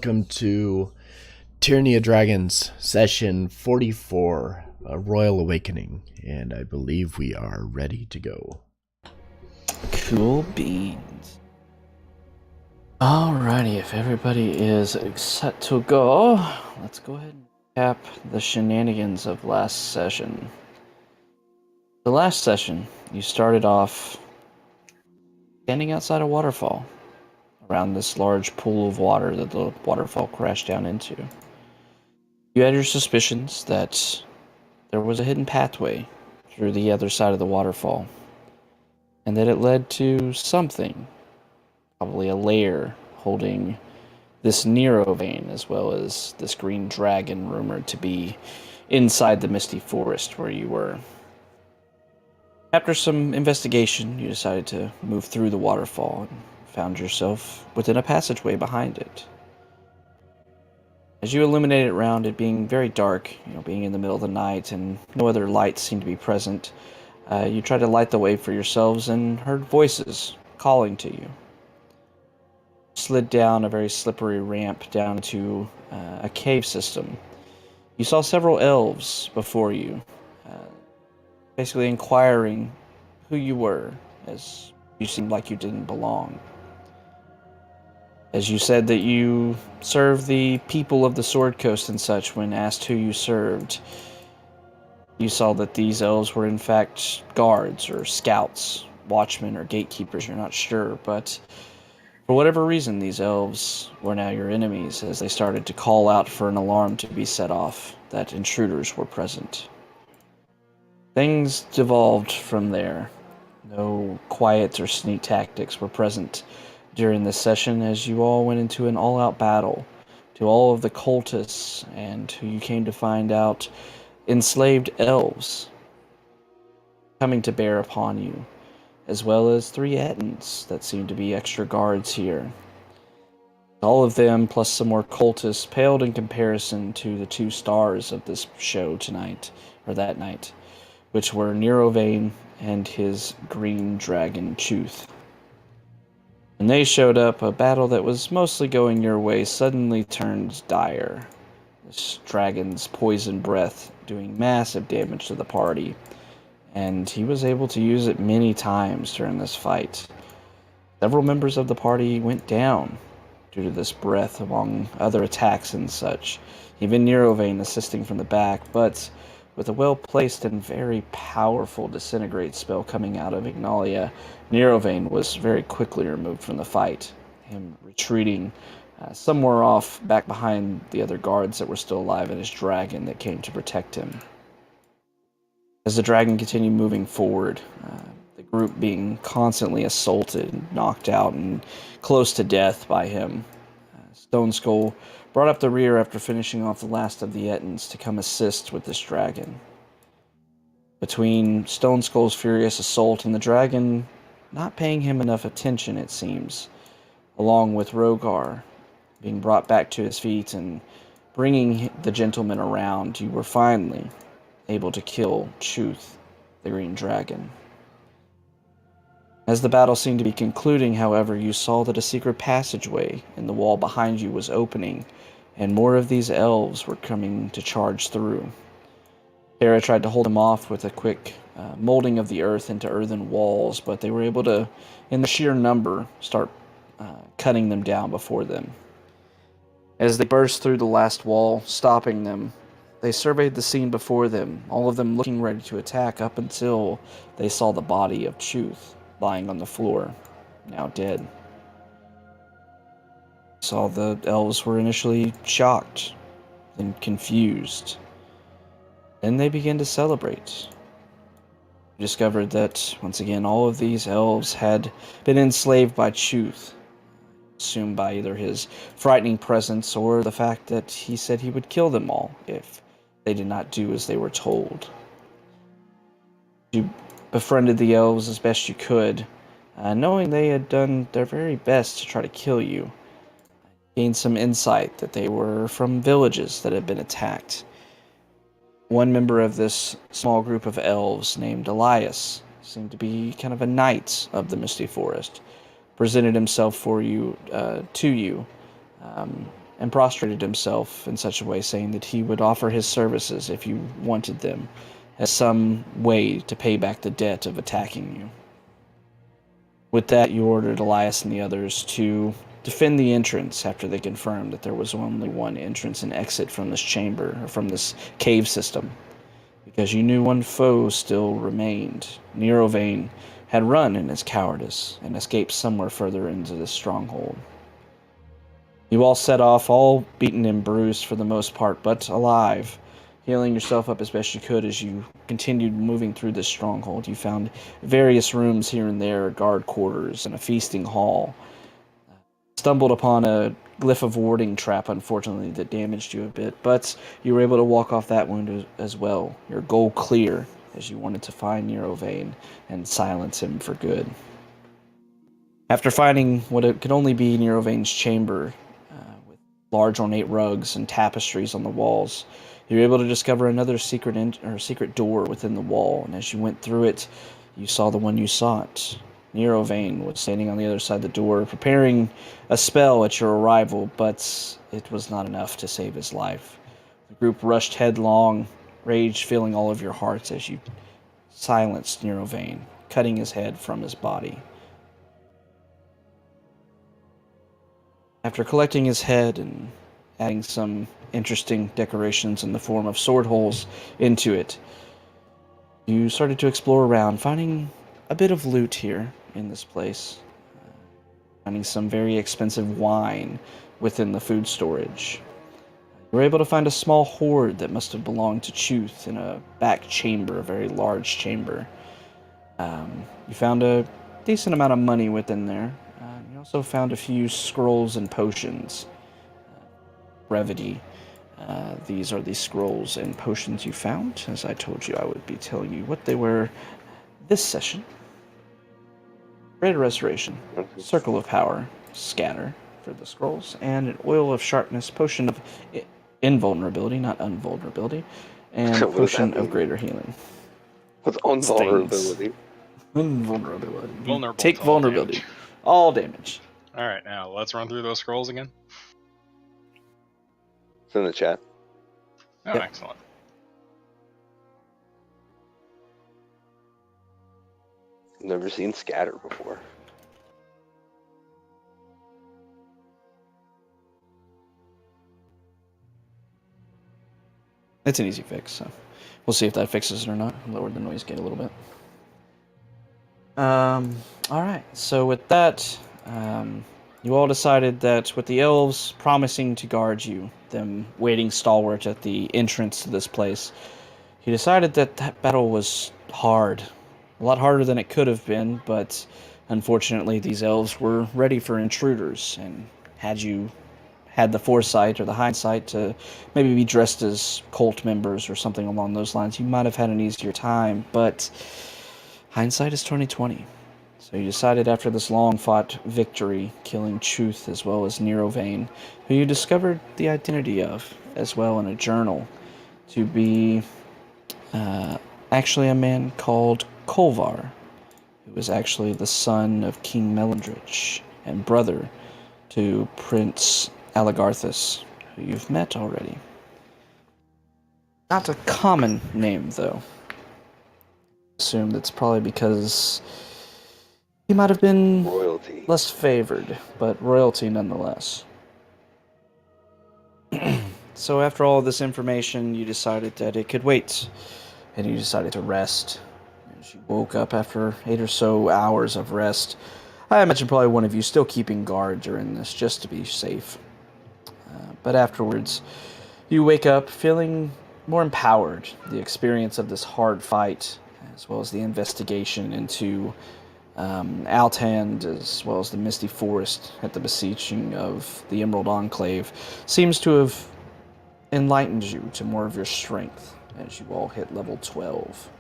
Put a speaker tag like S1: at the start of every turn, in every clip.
S1: welcome to Tyranny of Dragons, session 44, A Royal Awakening, and I believe we are ready to go.
S2: Cool beans. Alrighty, if everybody is set to go, let's go ahead and cap the shenanigans of last session. The last session, you started off standing outside a waterfall, around this large pool of water that the waterfall crashed down into. You had your suspicions that there was a hidden pathway through the other side of the waterfall, and that it led to something, probably a lair holding this Neronvain, as well as this green dragon rumored to be inside the misty forest where you were. After some investigation, you decided to move through the waterfall and found yourself within a passageway behind it. As you illuminated around it being very dark, being in the middle of the night and no other lights seemed to be present, you tried to light the way for yourselves and heard voices calling to you. Slid down a very slippery ramp down to a cave system. You saw several elves before you, basically inquiring who you were, as you seemed like you didn't belong. As you said that you served the people of the Sword Coast and such, when asked who you served, you saw that these elves were in fact guards or scouts, watchmen or gatekeepers, you're not sure, but for whatever reason, these elves were now your enemies as they started to call out for an alarm to be set off that intruders were present. Things devolved from there. No quiet or sneak tactics were present during this session as you all went into an all-out battle to all of the cultists and who you came to find out enslaved elves coming to bear upon you, as well as 3 Ettins that seemed to be extra guards here. All of them, plus some more cultists, paled in comparison to the 2 stars of this show tonight, or that night, which were Neronvain and his green dragon Chuth. When they showed up, a battle that was mostly going your way suddenly turned dire. This dragon's poison breath doing massive damage to the party, and he was able to use it many times during this fight. Several members of the party went down due to this breath, among other attacks and such, even Neronvain assisting from the back, but with a well-placed and very powerful disintegrate spell coming out of Elia, Neronvain was very quickly removed from the fight, him retreating somewhere off back behind the other guards that were still alive and his dragon that came to protect him. As the dragon continued moving forward, the group being constantly assaulted, knocked out, and close to death by him, Stone Skull brought up the rear after finishing off the last of the Ettins to come assist with this dragon. Between Stone Skull's furious assault and the dragon not paying him enough attention, it seems, along with Rogar being brought back to his feet and bringing the gentleman around, you were finally able to kill Chuth, the green dragon. As the battle seemed to be concluding, however, you saw that a secret passageway in the wall behind you was opening, and more of these elves were coming to charge through. Hera tried to hold them off with a quick molding of the earth into earthen walls, but they were able to, in the sheer number, start cutting them down before them. As they burst through the last wall, stopping them, they surveyed the scene before them, all of them looking ready to attack up until they saw the body of Chuth lying on the floor, now dead. Saw the elves were initially shocked, then confused. Then they began to celebrate. You discovered that, once again, all of these elves had been enslaved by Chuth, assumed by either his frightening presence or the fact that he said he would kill them all if they did not do as they were told. You befriended the elves as best you could, knowing they had done their very best to try to kill you. Gained some insight that they were from villages that had been attacked. One member of this small group of elves, named Elias, seemed to be kind of a knight of the Misty Forest, presented himself to you, and prostrated himself in such a way, saying that he would offer his services if you wanted them, as some way to pay back the debt of attacking you. With that, you ordered Elias and the others to defend the entrance after they confirmed that there was only one entrance and exit from this chamber, or from this cave system, because you knew one foe still remained. Neronvain had run in his cowardice and escaped somewhere further into this stronghold. You all set off, all beaten and bruised for the most part, but alive, healing yourself up as best you could as you continued moving through this stronghold. You found various rooms here and there, guard quarters, and a feasting hall. Stumbled upon a glyph of warding trap, unfortunately, that damaged you a bit, but you were able to walk off that wound as well. Your goal clear, as you wanted to find Neronvain and silence him for good. After finding what it could only be Neronvain's chamber, with large ornate rugs and tapestries on the walls, you were able to discover another secret door within the wall, and as you went through it, you saw the one you sought. Neronvain was standing on the other side of the door, preparing a spell at your arrival, but it was not enough to save his life. The group rushed headlong, rage filling all of your hearts as you silenced Neronvain, cutting his head from his body. After collecting his head and adding some interesting decorations in the form of sword holes into it, you started to explore around, finding a bit of loot here in this place. Finding some very expensive wine within the food storage. You were able to find a small hoard that must have belonged to Chuth in a back chamber, a very large chamber. You found a decent amount of money within there. You also found a few scrolls and potions. Brevity. These are the scrolls and potions you found. As I told you, I would be telling you what they were this session. Greater Restoration, Circle of Power, Scatter for the scrolls, and an Oil of Sharpness, Potion of Invulnerability, not Unvulnerability, and Potion of Greater Healing.
S3: With invulnerability.
S2: Invulnerability.
S4: Vulnerable
S2: Take
S4: to all
S2: vulnerability.
S4: damage.
S2: All damage.
S4: Alright, now let's run through those scrolls again.
S3: It's in the chat.
S4: Oh,
S2: Yep.
S4: excellent.
S3: Never seen scatter before.
S2: It's an easy fix, so we'll see if that fixes it or not. Lower the noise gate a little bit. Alright, so with that, you all decided that with the elves promising to guard you, them waiting stalwart at the entrance to this place, you decided that that battle was hard. A lot harder than it could have been, but unfortunately these elves were ready for intruders, and had you had the foresight or the hindsight to maybe be dressed as cult members or something along those lines, you might have had an easier time, but hindsight is 20/20. So you decided after this long-fought victory, killing Chuth as well as Neronvain, who you discovered the identity of, as well in a journal, to be actually a man called Kolvar, who was actually the son of King Melandrach and brother to Prince Aligarthus, who you've met already. Not a common name, though. Assume that's probably because he might have been
S3: Royalty.
S2: less favored, but royalty nonetheless. So after all this information, you decided that it could wait, and you decided to rest. As you woke up after 8 or so hours of rest, I imagine probably one of you still keeping guard during this, just to be safe. But afterwards, you wake up feeling more empowered. The experience of this hard fight, as well as the investigation into Althand, as well as the Misty Forest at the beseeching of the Emerald Enclave, seems to have enlightened you to more of your strength as you all hit level 12.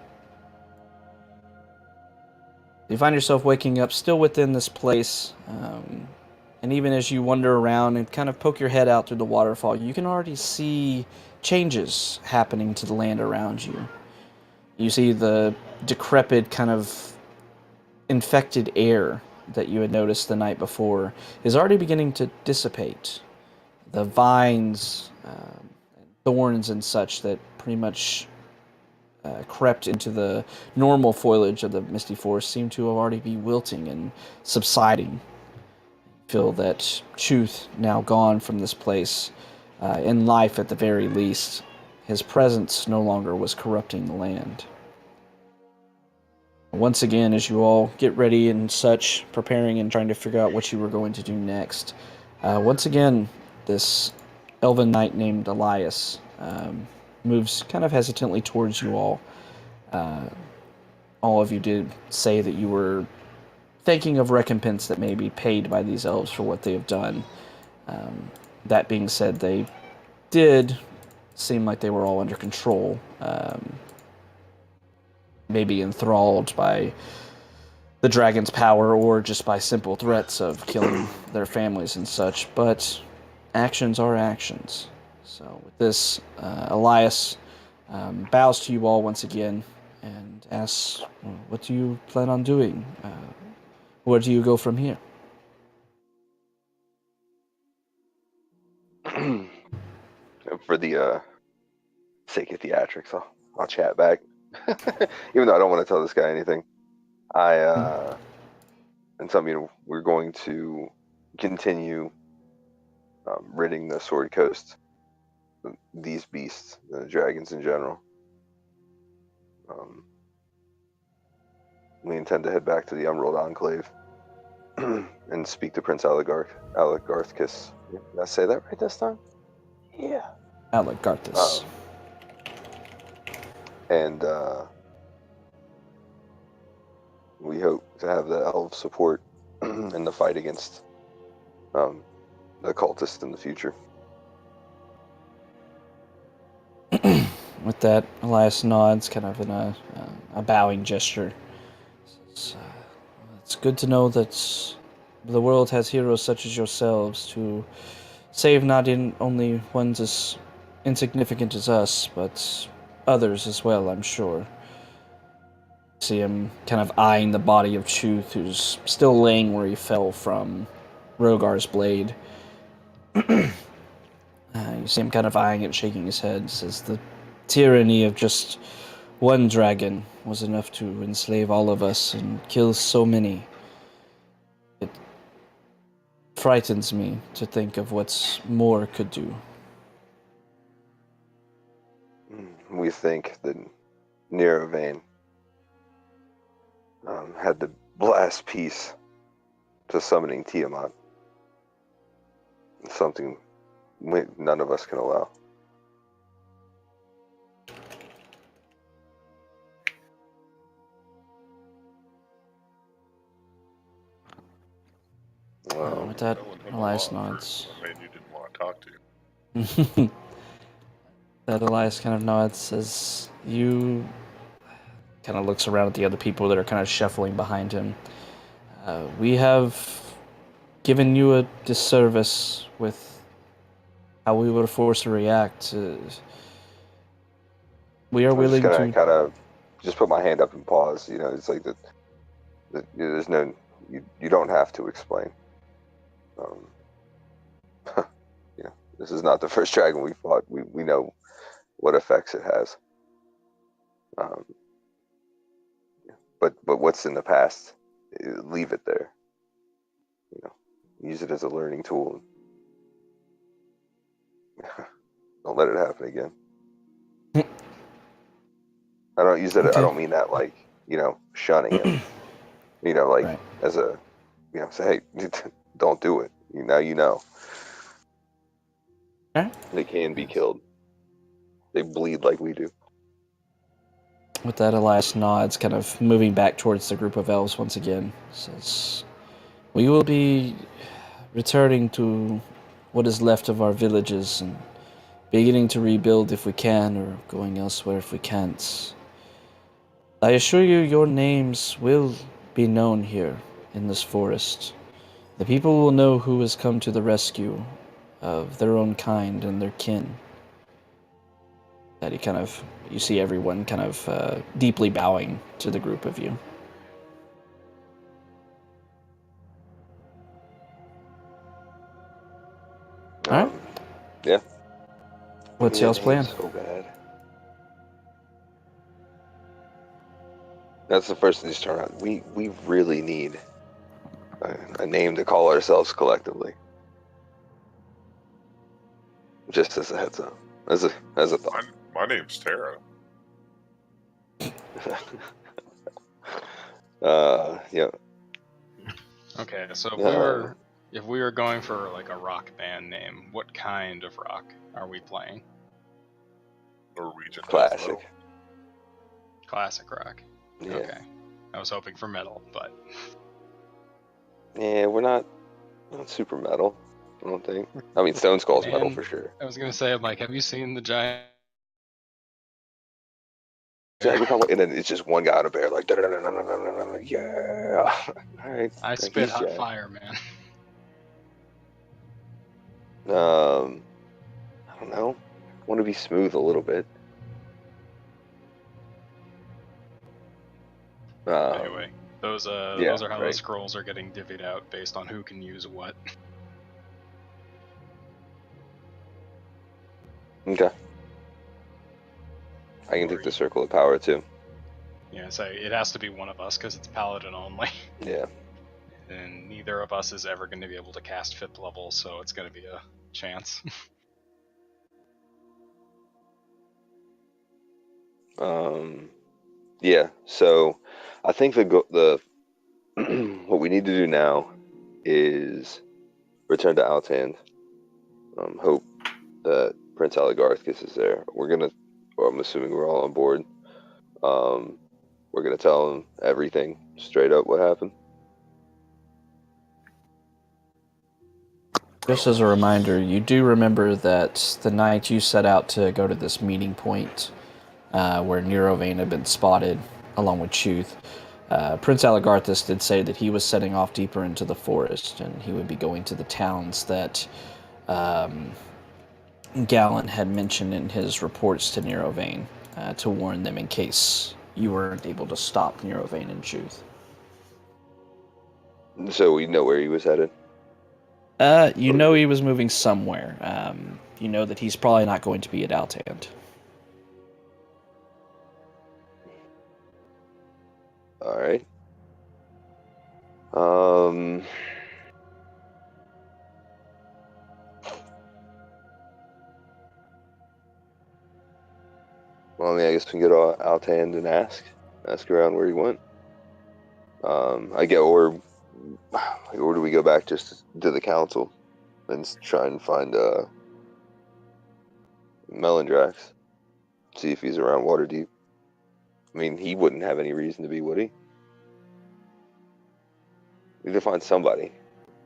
S2: You find yourself waking up still within this place, and even as you wander around and kind of poke your head out through the waterfall, you can already see changes happening to the land around you. You see the decrepit kind of infected air that you had noticed the night before is already beginning to dissipate. the vines, thorns and such that pretty much crept into the normal foliage of the misty forest seem to already be wilting and subsiding. Feel that Chuth, now gone from this place, in life at the very least, his presence no longer was corrupting the land. Once again, as you all get ready and such, preparing and trying to figure out what you were going to do next, once again, this elven knight named Elias moves kind of hesitantly towards you all. All of you did say that you were thinking of recompense that may be paid by these elves for what they have done. That being said, they did seem like they were all under control. Maybe enthralled by the dragon's power or just by simple threats of killing their families and such, but actions are actions. So with this, Elias bows to you all once again and asks, what do you plan on doing? Where do you go from here?
S3: For the sake of theatrics, I'll chat back. Even though I don't want to tell this guy anything. And so, we're going to continue ridding the Sword Coast, these beasts, the dragons in general. We intend to head back to the Emerald Enclave and speak to Prince Aligarthus. Did I say that right this time? Yeah.
S2: Aligarthus.
S3: And we hope to have the elves support in the fight against the cultists in the future.
S2: With that, Elias nods, kind of in a bowing gesture. It's good to know that the world has heroes such as yourselves to save not only ones as insignificant as us, but others as well, I'm sure. See him kind of eyeing the body of Chuth, who's still laying where he fell from Rogar's blade. You see him kind of eyeing it, shaking his head, says the tyranny of just one dragon was enough to enslave all of us and kill so many. It frightens me to think of what's more could do.
S3: We think that Neronvain had the last piece to summoning Tiamat. It's something none of us can allow.
S2: With that, Elias nods.
S5: I mean, you didn't want to talk to.
S2: That Elias kind of nods as you kind of looks around at the other people that are kind of shuffling behind him. We have given you a disservice with how we were forced to react. We are willing to
S3: kind of just put my hand up and pause. It's like that. There's no. You don't have to explain. This is not the first dragon we fought. We know what effects it has. But what's in the past, leave it there. Use it as a learning tool. Don't let it happen again. I don't use it.
S2: Okay.
S3: I don't mean that like shunning it.
S2: Right.
S3: As a say, hey, don't do it. Now you know.
S2: Okay.
S3: They can be killed. They bleed like we do.
S2: With that, Elias nods, kind of moving back towards the group of elves once again. Says, we will be returning to what is left of our villages and beginning to rebuild if we can, or going elsewhere if we can't. I assure you, your names will be known here in this forest. The people will know who has come to the rescue of their own kind and their kin. That you see everyone kind of deeply bowing to the group of you. All right.
S3: Yeah.
S2: What's
S3: Yeah,
S2: y'all's plan?
S3: name's so bad. That's the first thing to start out. We really need a name to call ourselves collectively. Just as a heads up, as a thought.
S5: My name's Tara.
S3: Yeah.
S4: Okay, so
S3: Uh,
S4: if we were going for like a rock band name, what kind of rock are we playing?
S5: Norwegian death
S3: Classic.
S5: metal.
S4: Classic rock.
S3: Yeah.
S4: Okay. I was hoping for metal, but
S3: Yeah, we're not super metal. I don't think. I mean, Stone Skull's metal
S4: Man.
S3: for sure.
S4: I was gonna say, I'm like, have you seen the giant?
S3: And then it's just one guy on a bear, like, yeah. All right.
S4: I spit
S3: he's
S4: hot
S3: Jack.
S4: fire, man.
S3: I don't know. I want to be smooth a little bit.
S4: Anyway, those are how
S3: right.
S4: the scrolls are getting divvied out based on who can use what.
S3: Okay. I can take the Circle of Power too.
S4: Yeah, so it has to be one of us because it's paladin only,
S3: Yeah.
S4: and neither of us is ever going to be able to cast 5th level, so it's going to be a chance.
S3: Yeah. So, I think the what we need to do now is return to Altan. Hope that Prince Aligarthus is there. I'm assuming we're all on board. We're gonna tell him everything straight up what happened.
S2: Just as a reminder, you do remember that the night you set out to go to this meeting point where Neronvain had been spotted, along with Chuth, Prince Aligarthus did say that he was setting off deeper into the forest, and he would be going to the towns that Galen had mentioned in his reports to Neronvain to warn them in case you weren't able to stop Neronvain and Chuth.
S3: So we know where he was headed.
S2: You know he was moving somewhere. You know that he's probably not going to be at Altan.
S3: All right. Well, I mean, I guess we can go to Altan and ask around where he went. Or do we go back just to the council and try and find Melandrach, see if he's around Waterdeep? I mean, he wouldn't have any reason to be, would he? We need to find somebody.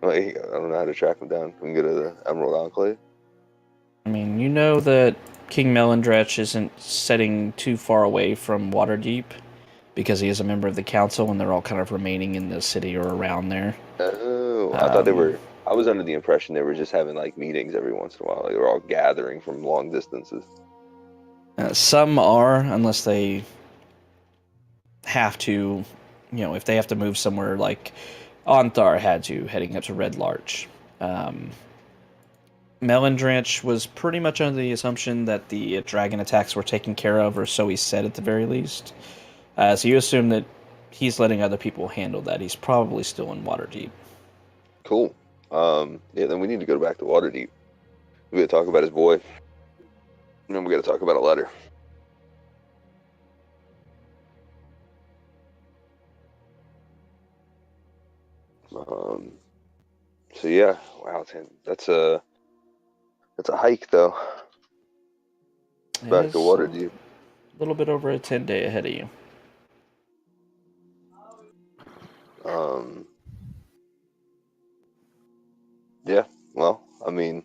S3: Like, I don't know how to track him down. We can go to the Emerald Enclave.
S2: I mean, you know that King Melandrach isn't setting too far away from Waterdeep because he is a member of the council and they're all kind of remaining in the city or around there.
S3: Oh, I thought they were. I was under the impression they were just having like meetings every once in a while. Like, they were all gathering from long distances.
S2: Some are, unless they have to, if they have to move somewhere like Onthar had to, heading up to Red Larch. Melandrach was pretty much under the assumption that the dragon attacks were taken care of, or so he said at the very least. So you assume that he's letting other people handle that. He's probably still in Waterdeep.
S3: Cool. Yeah, then we need to go back to Waterdeep. We got to talk about his boy. And then we got to talk about a letter. So yeah, wow, that's a hike though. Back to Waterdeep.
S2: A little bit over a 10-day ahead of you.
S3: Yeah, well, I mean,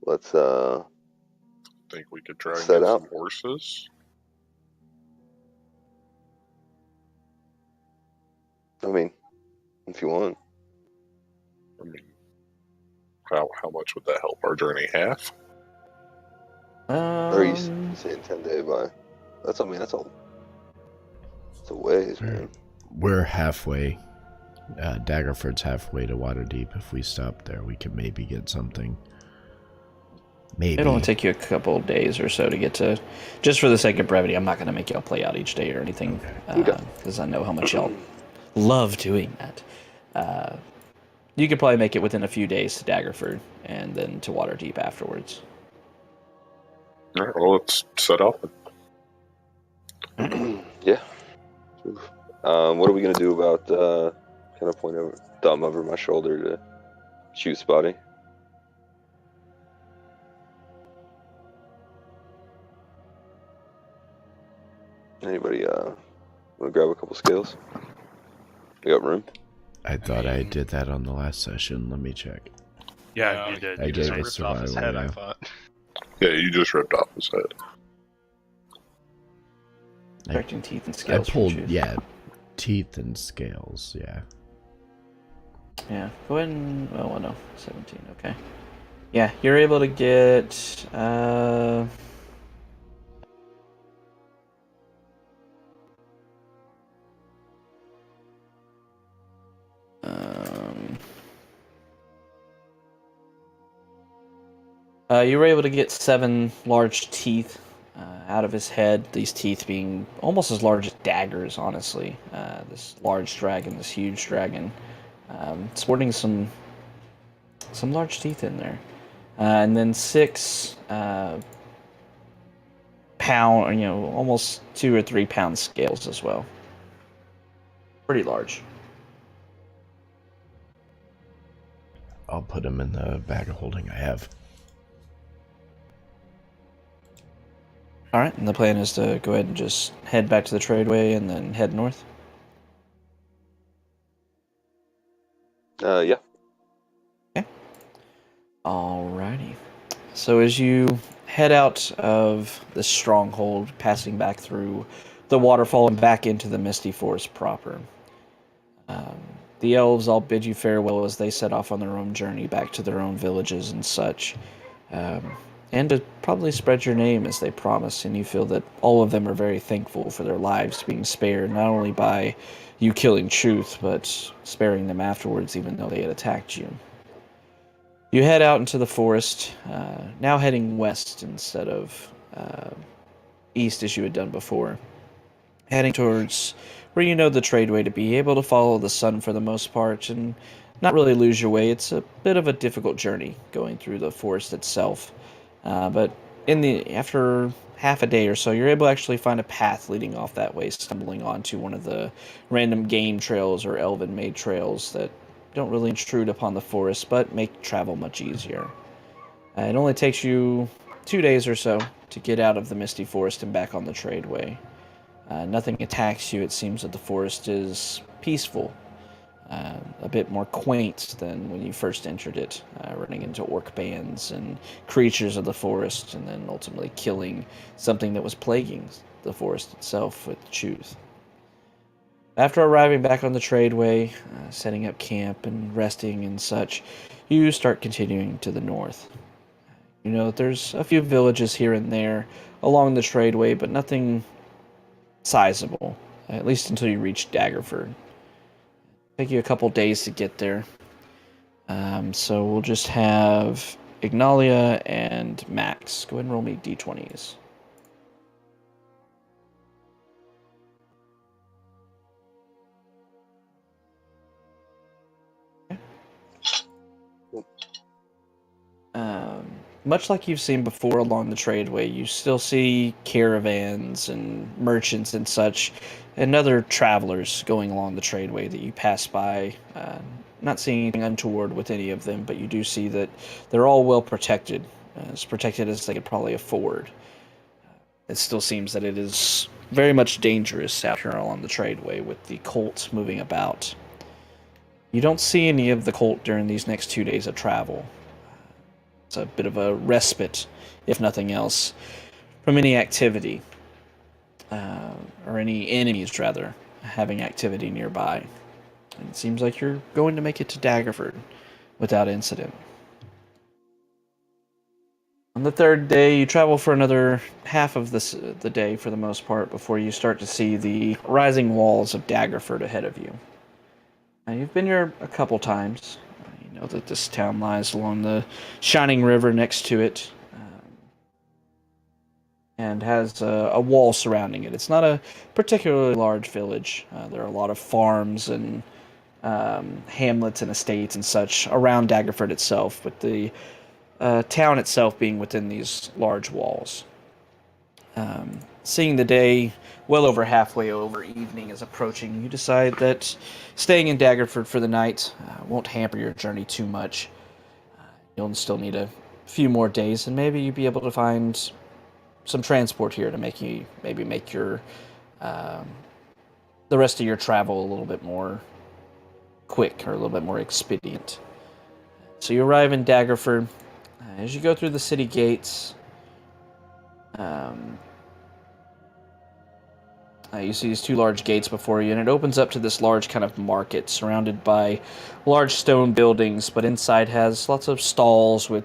S3: let's
S5: Think we could try and
S3: set
S5: get
S3: out.
S5: some horses?
S3: I mean, if you want.
S5: I mean, how much would that help our journey? Half?
S3: Or he's saying 10-day by. That's a ways, man.
S1: We're halfway. Daggerford's halfway to Waterdeep. If we stop there, we can maybe get something. Maybe.
S2: It'll only take you a couple of days or so to get to. Just for the sake of brevity, I'm not going to make y'all play out each day or anything, because I know how much y'all love doing that. You could probably make it within a few days to Daggerford, and then to Waterdeep afterwards.
S5: All right, well, let's set off.
S3: Yeah. What are we gonna do about kind of point over thumb over my shoulder to Chuth's body? Anybody want to grab a couple scales? We got room.
S1: I thought I did that on the last session. Let me check.
S6: Yeah, you did.
S1: I
S6: You
S1: gave
S6: just
S1: it
S4: ripped off his
S1: survival,
S4: head, I
S1: yeah.
S4: thought.
S5: Yeah, you just ripped off his head.
S2: Correcting teeth and
S1: I
S2: scales. from
S1: pulled,
S2: Chuth.
S1: yeah, teeth and scales, yeah.
S2: Yeah, go ahead and. Oh, no. 17, okay. Yeah, you're able to get. You were able to get 7 large teeth out of his head. These teeth being almost as large as daggers, honestly. This large dragon, this huge dragon, sporting some large teeth in there, and then 6 pound, almost 2 or 3 pound scales as well. Pretty large.
S1: I'll put them in the bag of holding I have.
S2: All right, and the plan is to go ahead and just head back to the tradeway and then head north.
S3: Yeah.
S2: Alrighty. So as you head out of the stronghold, passing back through the waterfall and back into the Misty Forest proper, the elves all bid you farewell as they set off on their own journey back to their own villages and such. And to probably spread your name as they promise, and you feel that all of them are very thankful for their lives being spared, not only by you killing Chuth, but sparing them afterwards, even though they had attacked you. You head out into the forest, now heading west instead of east as you had done before. Heading towards where you know the tradeway to be, able to follow the sun for the most part, and not really lose your way. It's a bit of a difficult journey going through the forest itself. But after half a day or so, you're able to actually find a path leading off that way, stumbling onto one of the random game trails or elven-made trails that don't really intrude upon the forest, but make travel much easier. It only takes you 2 days or so to get out of the Misty Forest and back on the tradeway. Nothing attacks you. It seems that the forest is peaceful. A bit more quaint than when you first entered it, running into orc bands and creatures of the forest, and then ultimately killing something that was plaguing the forest itself with Chuth. After arriving back on the tradeway, setting up camp and resting and such, you start continuing to the north. You know that there's a few villages here and there along the tradeway, but nothing sizable, at least until you reach Daggerford. Take you a couple days to get there. So we'll just have Ignalia and Max. Go ahead and roll me d20s. Much like you've seen before along the tradeway, you still see caravans and merchants and such, and other travelers going along the tradeway that you pass by. Not seeing anything untoward with any of them, but you do see that they're all well protected, as protected as they could probably afford. It still seems that it is very much dangerous out here along the tradeway with the cult moving about. You don't see any of the cult during these next 2 days of travel. It's a bit of a respite, if nothing else, from any activity, or any enemies, rather, having activity nearby. And it seems like you're going to make it to Daggerford without incident. On the 3rd day, you travel for another half of the day for the most part before you start to see the rising walls of Daggerford ahead of you. Now, you've been here a couple times. You know that this town lies along the shining river next to it. and has a wall surrounding it. It's not a particularly large village. There are a lot of farms and hamlets and estates and such around Daggerford itself, with the town itself being within these large walls. Seeing the day well over halfway over, evening is approaching, you decide that staying in Daggerford for the night won't hamper your journey too much. You'll still need a few more days, and maybe you'll be able to find some transport here to make your the rest of your travel a little bit more quick, or a little bit more expedient. So you arrive in Daggerford. As you go through the city gates, you see these two large gates before you, and it opens up to this large kind of market surrounded by large stone buildings, but inside has lots of stalls with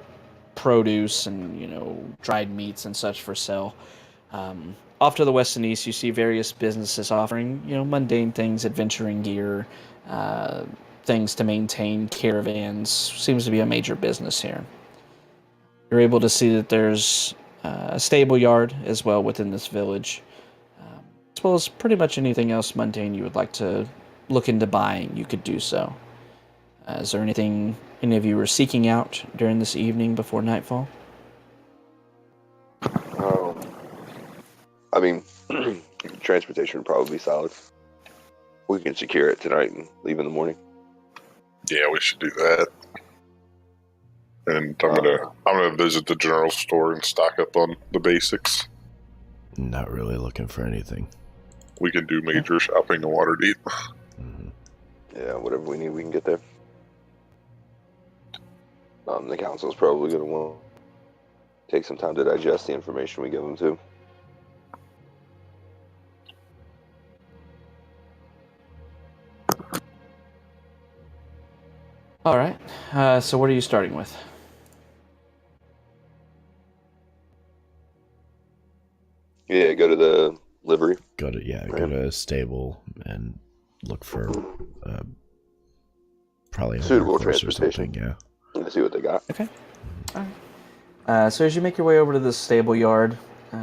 S2: produce and, dried meats and such for sale. Off to the west and east, you see various businesses offering, mundane things, adventuring gear, things to maintain caravans. Seems to be a major business here. You're able to see that there's a stable yard as well within this village, as well as pretty much anything else mundane you would like to look into buying. You could do so. Is there anything any of you were seeking out during this evening before nightfall?
S3: I mean, transportation would probably be solid. We can secure it tonight and leave in the morning.
S5: Yeah, we should do that. And I'm gonna visit the general store and stock up on the basics.
S1: Not really looking for anything.
S5: We can do major shopping in Waterdeep.
S1: Mm-hmm.
S3: Yeah, whatever we need, we can get there. The council's probably going to want to take some time to digest the information we give them too.
S2: All right. So what are you starting with?
S3: Yeah, go to the livery.
S1: Go to a stable and look for probably a
S3: suitable
S1: horse or
S3: transportation.
S1: something. Yeah.
S3: Let's see what they got.
S2: Okay. All right. So as you make your way over to the stable yard,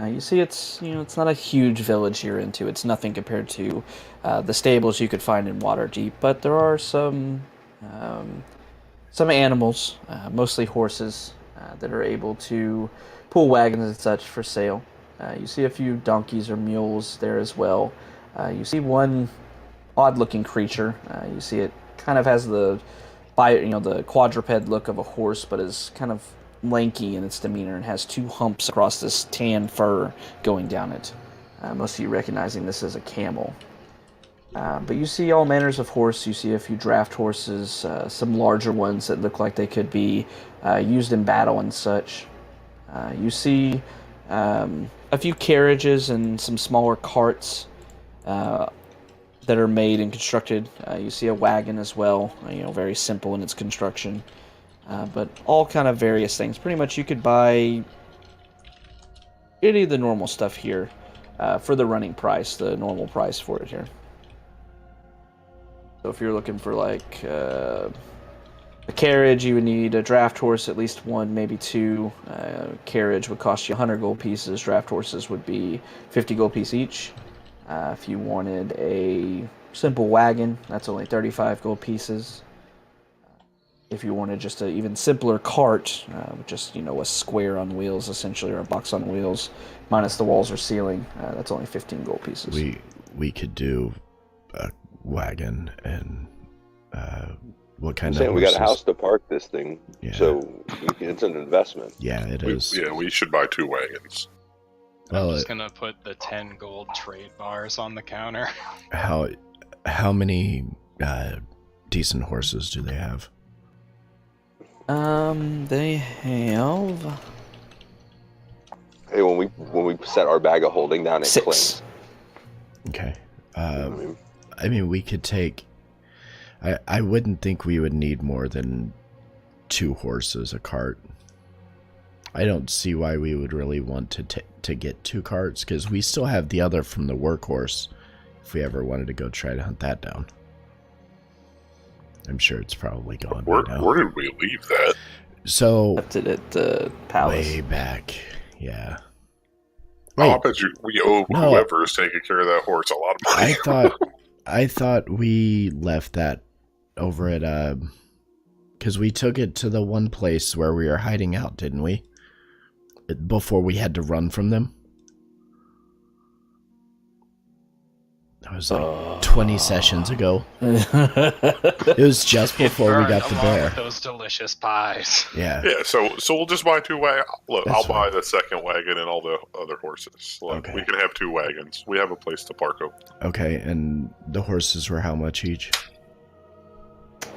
S2: you see it's not a huge village you're into. It's nothing compared to the stables you could find in Waterdeep, but there are some animals, mostly horses, that are able to pull wagons and such for sale. You see a few donkeys or mules there as well. You see one odd-looking creature. You see it kind of has the quadruped look of a horse, but is kind of lanky in its demeanor and has two humps across this tan fur going down it. Most of you recognizing this as a camel. But you see all manners of horse. You see a few draft horses, some larger ones that look like they could be used in battle and such. You see a few carriages and some smaller carts that are made and constructed. You see a wagon as well, very simple in its construction. But all kind of various things. Pretty much you could buy any of the normal stuff here for the running price, the normal price for it here. So if you're looking for like a carriage, you would need a draft horse, at least one, maybe two. Carriage would cost you 100 gold pieces. Draft horses would be 50 gold piece each. If you wanted a simple wagon, that's only 35 gold pieces. If you wanted just an even simpler cart, just a square on wheels essentially, or a box on wheels, minus the walls or ceiling, that's only 15 gold pieces.
S1: We could do a wagon and what kind
S3: I'm
S1: of
S3: saying
S1: horses?
S3: we got a house to park this thing, so it's an investment.
S1: Yeah, it is.
S5: We should buy 2 wagons.
S1: Well,
S4: I'm just gonna put the 10 gold trade bars on the counter.
S1: How many decent horses do they have?
S2: They have
S3: Hey, when we set our bag of holding down, it
S2: 6.
S3: clings.
S1: Okay. I mean, we could take. I wouldn't think we would need more than 2 horses, a cart. I don't see why we would really want to get 2 carts, because we still have the other from the workhorse if we ever wanted to go try to hunt that down. I'm sure it's probably gone by now.
S5: Where did we leave that?
S1: So
S2: Left it at the palace.
S1: way back, yeah.
S5: I
S1: Wait,
S5: bet you we owe
S1: No.
S5: whoever is taking care of that horse a lot of money.
S1: I thought we left that over at because we took it to the one place where we were hiding out, didn't we? Before we had to run from them. That was like 20 sessions ago. It was just before we
S4: Burned
S1: got the
S4: along
S1: bear.
S4: with those delicious pies.
S1: Yeah.
S5: Yeah, so we'll just buy 2 wagons. Look,
S1: That's
S5: I'll buy
S1: fine.
S5: the second wagon and all the other horses. Look,
S1: Okay.
S5: we can have 2 wagons. We have a place to park them.
S1: Okay, and the horses were how much each?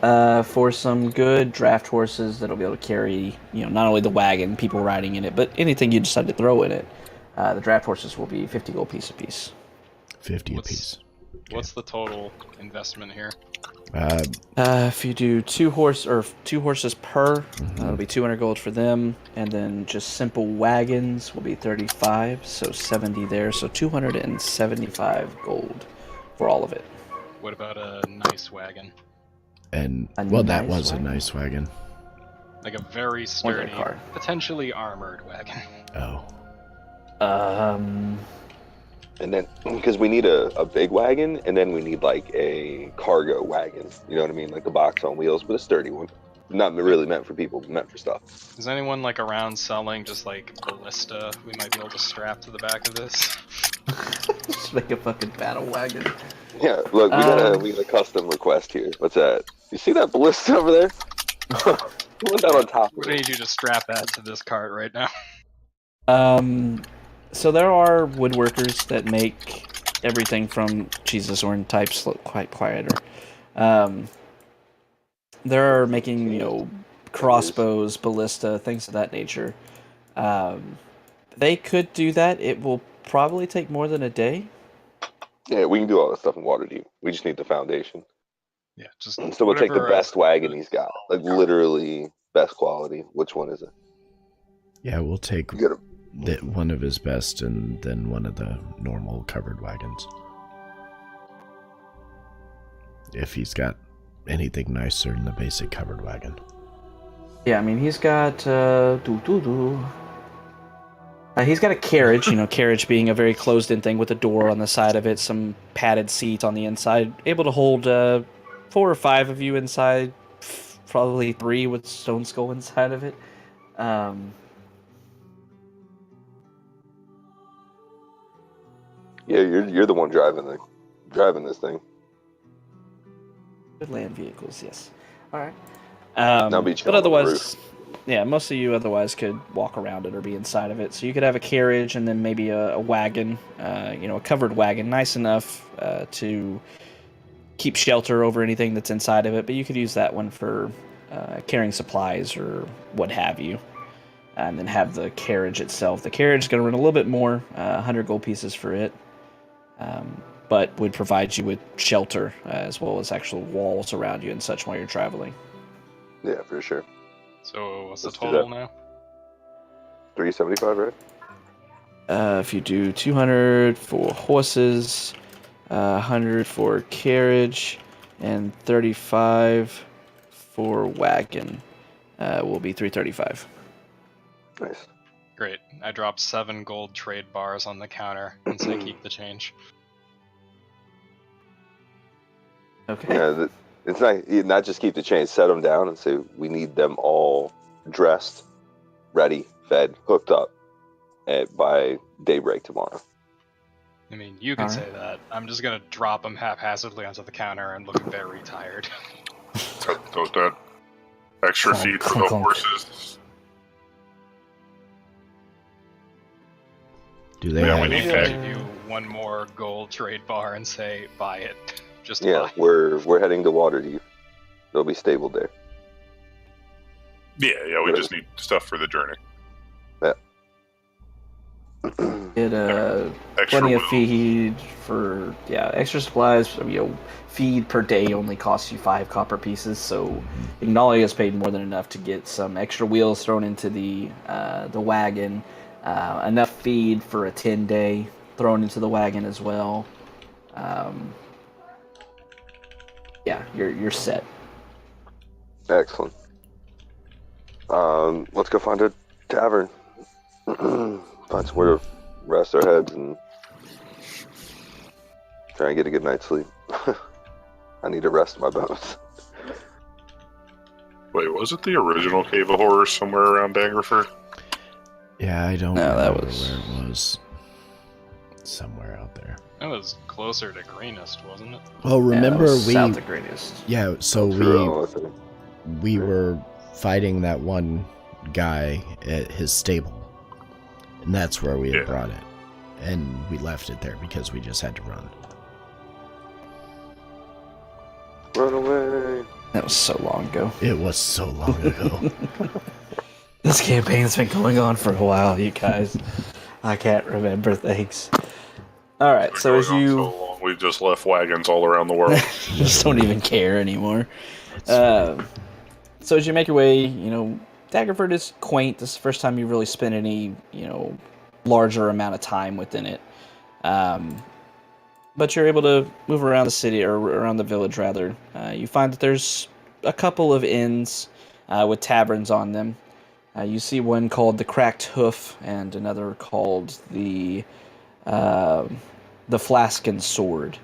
S2: For some good draft horses that'll be able to carry, not only the wagon, people riding in it, but anything you decide to throw in it. The draft horses will be 50 gold piece apiece.
S1: 50
S4: What's-
S1: apiece.
S4: What's the total investment here?
S2: If you do two horses per, it'll be 200 gold for them, and then just simple wagons will be 35, so 70 there, so 275 gold for all of it.
S4: What about a nice wagon?
S1: And
S2: A
S1: well, that
S2: nice
S1: was a
S2: wagon?
S1: nice wagon.
S4: Like a very sturdy,
S2: car.
S4: potentially armored wagon.
S1: Oh,
S3: And then, because we need a big wagon, and then we need like a cargo wagon. You know what I mean? Like a box on wheels, but a sturdy one. Not really meant for people, but meant for stuff.
S4: Is anyone like around selling just like ballista we might be able to strap to the back of this?
S2: Just make a fucking battle wagon.
S3: Yeah, look, we got a custom request here. What's that? You see that ballista over there? Put that on top
S4: We
S3: of it.
S4: need you to strap that to this cart right now.
S2: So there are woodworkers that make everything from Jesus or in types look quite quieter. They're making, crossbows, ballista, things of that nature. They could do that. It will probably take more than a day.
S3: Yeah, we can do all that stuff in Waterdeep. We just need the foundation.
S4: Yeah, just
S3: So we'll take the
S4: whatever,
S3: best wagon he's got. Like literally best quality. Which one is it?
S1: yeah, we'll take
S3: You gotta
S1: one of his best and then one of the normal covered wagons. If he's got anything nicer than the basic covered wagon.
S2: Yeah, I mean, he's got he's got a carriage, carriage being a very closed-in thing with a door on the side of it, some padded seat on the inside, able to hold 4 or 5 of you inside, probably 3 with Stone Skull inside of it.
S3: Yeah, you're the one driving this thing.
S2: Good land vehicles, yes. All right.
S3: I'll be
S2: But
S3: chilling on the
S2: otherwise, yeah, most of you otherwise could walk around it or be inside of it. So you could have a carriage and then maybe a wagon, a covered wagon, nice enough to keep shelter over anything that's inside of it. But you could use that one for carrying supplies or what have you. And then have the carriage itself. The carriage is going to run a little bit more, 100 gold pieces for it. But would provide you with shelter as well as actual walls around you and such while you're traveling.
S3: Yeah, for sure.
S4: So what's the
S3: Let's do
S4: total
S3: that.
S4: now?
S3: 375, right?
S2: If you do 200 for horses, 100 for carriage, and 35 for wagon, will be 335.
S3: Nice.
S4: Great. I dropped 7 gold trade bars on the counter and say keep the change.
S2: Okay.
S3: Yeah, it's not just keep the chains, set them down and say we need them all dressed, ready, fed, hooked up by daybreak tomorrow.
S4: I mean, you can
S2: Alright.
S4: say that. I'm just gonna drop them haphazardly onto the counter and look very tired.
S5: So that extra
S2: Clunk,
S5: feed for
S2: clunk,
S5: the
S2: clunk.
S5: horses.
S1: Do they
S5: Yeah,
S1: have...
S5: we need
S4: Maybe
S5: that.
S4: I give you 1 more gold trade bar and say buy it. Just
S3: Yeah,
S4: buy.
S3: we're heading to Waterdeep. They'll be stabled there.
S5: Yeah, we just need stuff for the journey.
S2: Get
S5: Extra
S2: plenty of
S5: wheels.
S2: feed for extra supplies. Feed per day only costs you 5 copper pieces, so Ignali has paid more than enough to get some extra wheels thrown into the wagon. Enough feed for a 10-day thrown into the wagon as well. You're set.
S3: Excellent. Let's go find a tavern. Find somewhere to rest our heads and try and get a good night's sleep. I need to rest my bones.
S5: Wait, was it the original Cave of Horrors somewhere around Daggerford?
S1: Yeah, I don't
S2: No, that
S1: remember
S2: was-
S1: where it was. Somewhere out there.
S4: It was closer to Greenest, wasn't it?
S1: Well, remember
S2: yeah,
S1: we...
S2: south of Greatest.
S1: Yeah, so
S3: True, I think.
S1: we were fighting that one guy at his stable. And that's where we had brought it. And we left it there because we just had to run.
S3: Run away.
S2: That was so long ago.
S1: It was so long ago.
S2: This campaign's been going on for a while, you guys. I can't remember things. All right, so as
S5: Going on
S2: you
S5: so long, we've just left wagons all around the world.
S2: just don't even care anymore. So as you make your way, you know, Daggerford is quaint. This is the first time you've really spent any, you know, larger amount of time within it. But you're able to move around the city, or around the village, rather. You find that there's a couple of inns with taverns on them. You see one called the Cracked Hoof, and another called the Flask and Sword.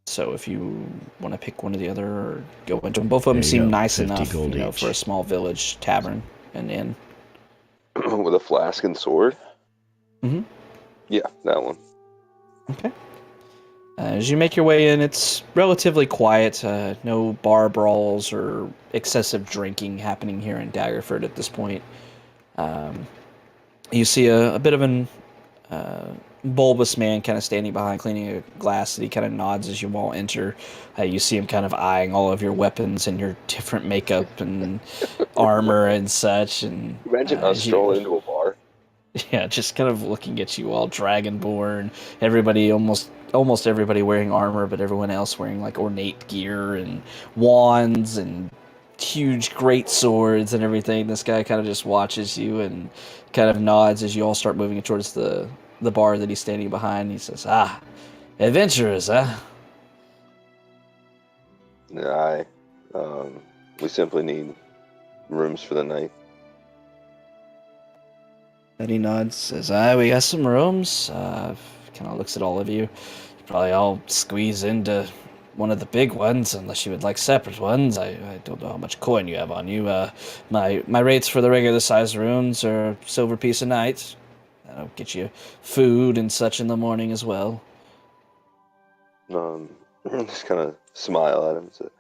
S2: So if you want to pick one or the other, or go into them, both of them
S1: There you
S2: seem
S1: go,
S2: nice
S1: 50
S2: enough,
S1: gold
S2: you know,
S1: each.
S2: for a small village tavern and inn.
S3: With a flask and sword?
S2: Mhm.
S3: Yeah, that one.
S2: Okay. As you make your way in, it's relatively quiet. No bar brawls or excessive drinking happening here in Daggerford at this point. You see a bit of an bulbous man kind of standing behind, cleaning a glass, that he kind of nods as you all enter. You see him kind of eyeing all of your weapons and your different makeup and armor and such. And
S3: Imagine us strolling into a bar.
S2: yeah, just kind of looking at you all, Dragonborn. Everybody, almost everybody wearing armor, but everyone else wearing like ornate gear and wands and huge great swords and everything. This guy kind of just watches you and kind of nods as you all start moving towards the bar that he's standing behind. He says, "Ah, adventurers, huh?"
S3: Yeah, we simply need rooms for the night.
S2: And he nods, says, we got some rooms." Kind of looks at all of you. You probably all squeeze into one of the big ones, unless you would like separate ones. I don't know how much coin you have on you. My rates for the regular size rooms are a silver piece a night. That'll get you food and such in the morning as well.
S3: Just kind of smile at him. So,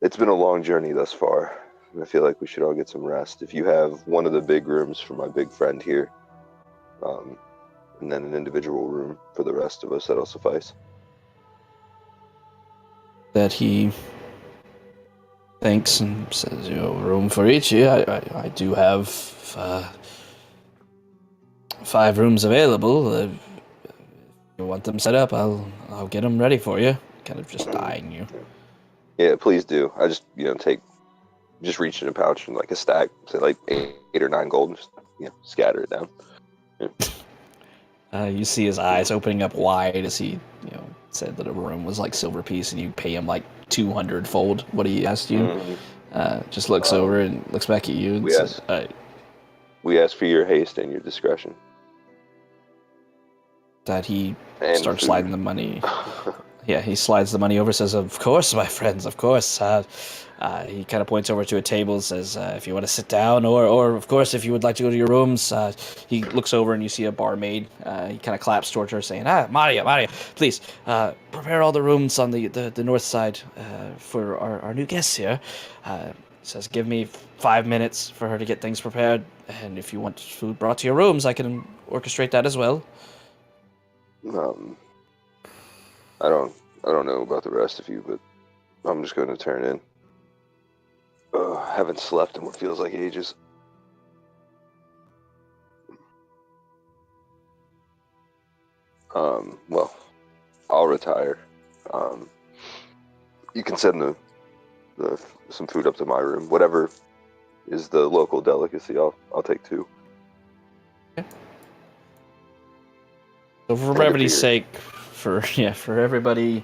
S3: it's been a long journey thus far. I feel like we should all get some rest. If you have one of the big rooms for my big friend here, and then an individual room for the rest of us, that'll suffice.
S2: That he thanks and says, room for each. Yeah, I do have 5 rooms available. If you want them set up, I'll get them ready for you. Kind of just eyeing you.
S3: Yeah, please do. I just, just reach in a pouch and like a stack, say like 8 or 9 gold, and just, scatter it down. Yeah.
S2: You see his eyes opening up wide as he, said that a room was like silver piece, and you pay him like 200-fold what he asked you.
S3: Mm-hmm.
S2: Just looks over and looks back at you and says,
S3: We ask for your haste and your discretion.
S2: that he
S3: And
S2: starts
S3: food.
S2: sliding the money. Yeah, he slides the money over, says, "Of course, my friends, of course." He kind of points over to a table, says, "If you want to sit down, or of course, if you would like to go to your rooms." He looks over and you see a barmaid. He kind of claps towards her, saying, Maria, please, prepare all the rooms on the north side for our new guests here." Says, "Give me 5 minutes for her to get things prepared, and if you want food brought to your rooms, I can orchestrate that as well."
S3: I don't know about the rest of you, but I'm just going to turn in. Haven't slept in what feels like ages. Well, I'll retire. You can send some food up to my room. Whatever is the local delicacy, I'll take 2.
S2: So for brevity's sake, for everybody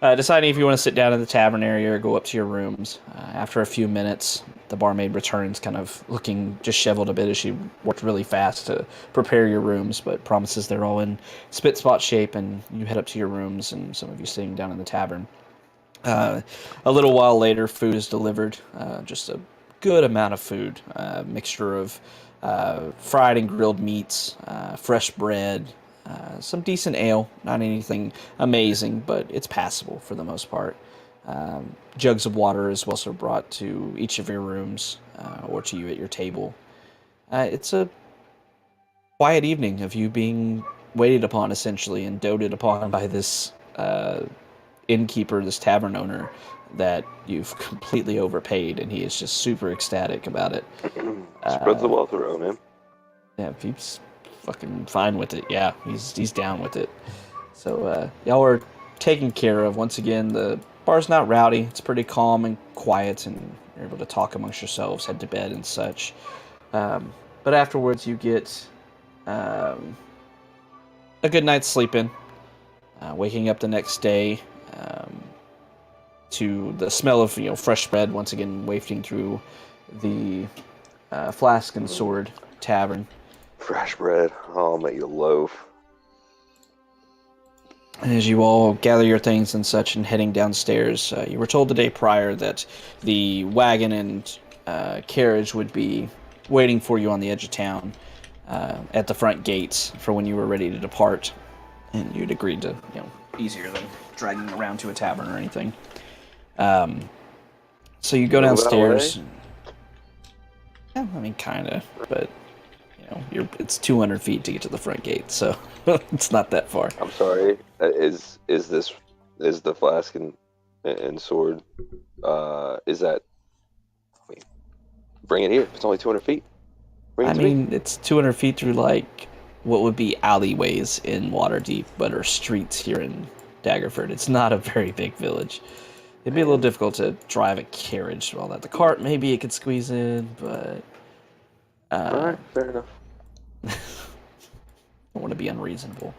S2: Deciding if you want to sit down in the tavern area or go up to your rooms. After a few minutes, the barmaid returns, kind of looking disheveled a bit as she worked really fast to prepare your rooms, but promises they're all in spit spot shape, and you head up to your rooms, and some of you sitting down in the tavern. A little while later, food is delivered. Just a good amount of food, mixture of fried and grilled meats, fresh bread, some decent ale. Not anything amazing, but it's passable for the most part. Jugs of water is also brought to each of your rooms or to you at your table. It's a quiet evening of you being waited upon, essentially, and doted upon by this innkeeper, this tavern owner, that you've completely overpaid, and he is just super ecstatic about it.
S3: Spreads the wealth around, man.
S2: Yeah, he's fucking fine with it. Yeah, he's down with it. So y'all are taken care of. Once again, the bar's not rowdy. It's pretty calm and quiet, and you're able to talk amongst yourselves, head to bed and such. But afterwards, you get a good night's sleeping. Waking up the next day to the smell of fresh bread once again wafting through the Flask and Sword Tavern.
S3: Fresh bread. Oh, I'll make you a loaf.
S2: And as you all gather your things and such and heading downstairs, you were told the day prior that the wagon and carriage would be waiting for you on the edge of town at the front gates for when you were ready to depart. And you'd agreed to, easier than dragging around to a tavern or anything. So you go downstairs. Yeah, I mean, kind of, but it's 200 feet to get to the front gate, so it's not that far.
S3: I'm sorry. Is the Flask and Sword? Is that? Wait, bring it here. It's only 200 feet. Bring it to me.
S2: It's 200 feet through what would be alleyways in Waterdeep, but are streets here in Daggerford. It's not a very big village. It'd be a little difficult to drive a carriage through all that. The cart, maybe it could squeeze in, but...
S3: Alright, fair enough.
S2: Don't want to be unreasonable.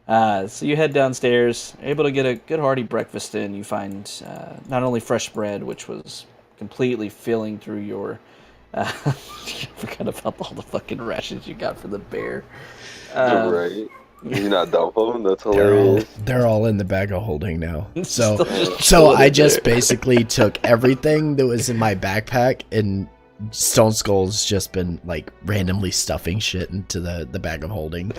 S2: So you head downstairs, able to get a good hearty breakfast in. You find not only fresh bread, which was completely filling through your... I forgot about all the fucking rations you got for the bear.
S3: Right. You're not dumping them? That's hilarious.
S1: They're all in the bag of holding now. So I just basically took everything that was in my backpack, and Stone Skull's just been randomly stuffing shit into the bag of holding.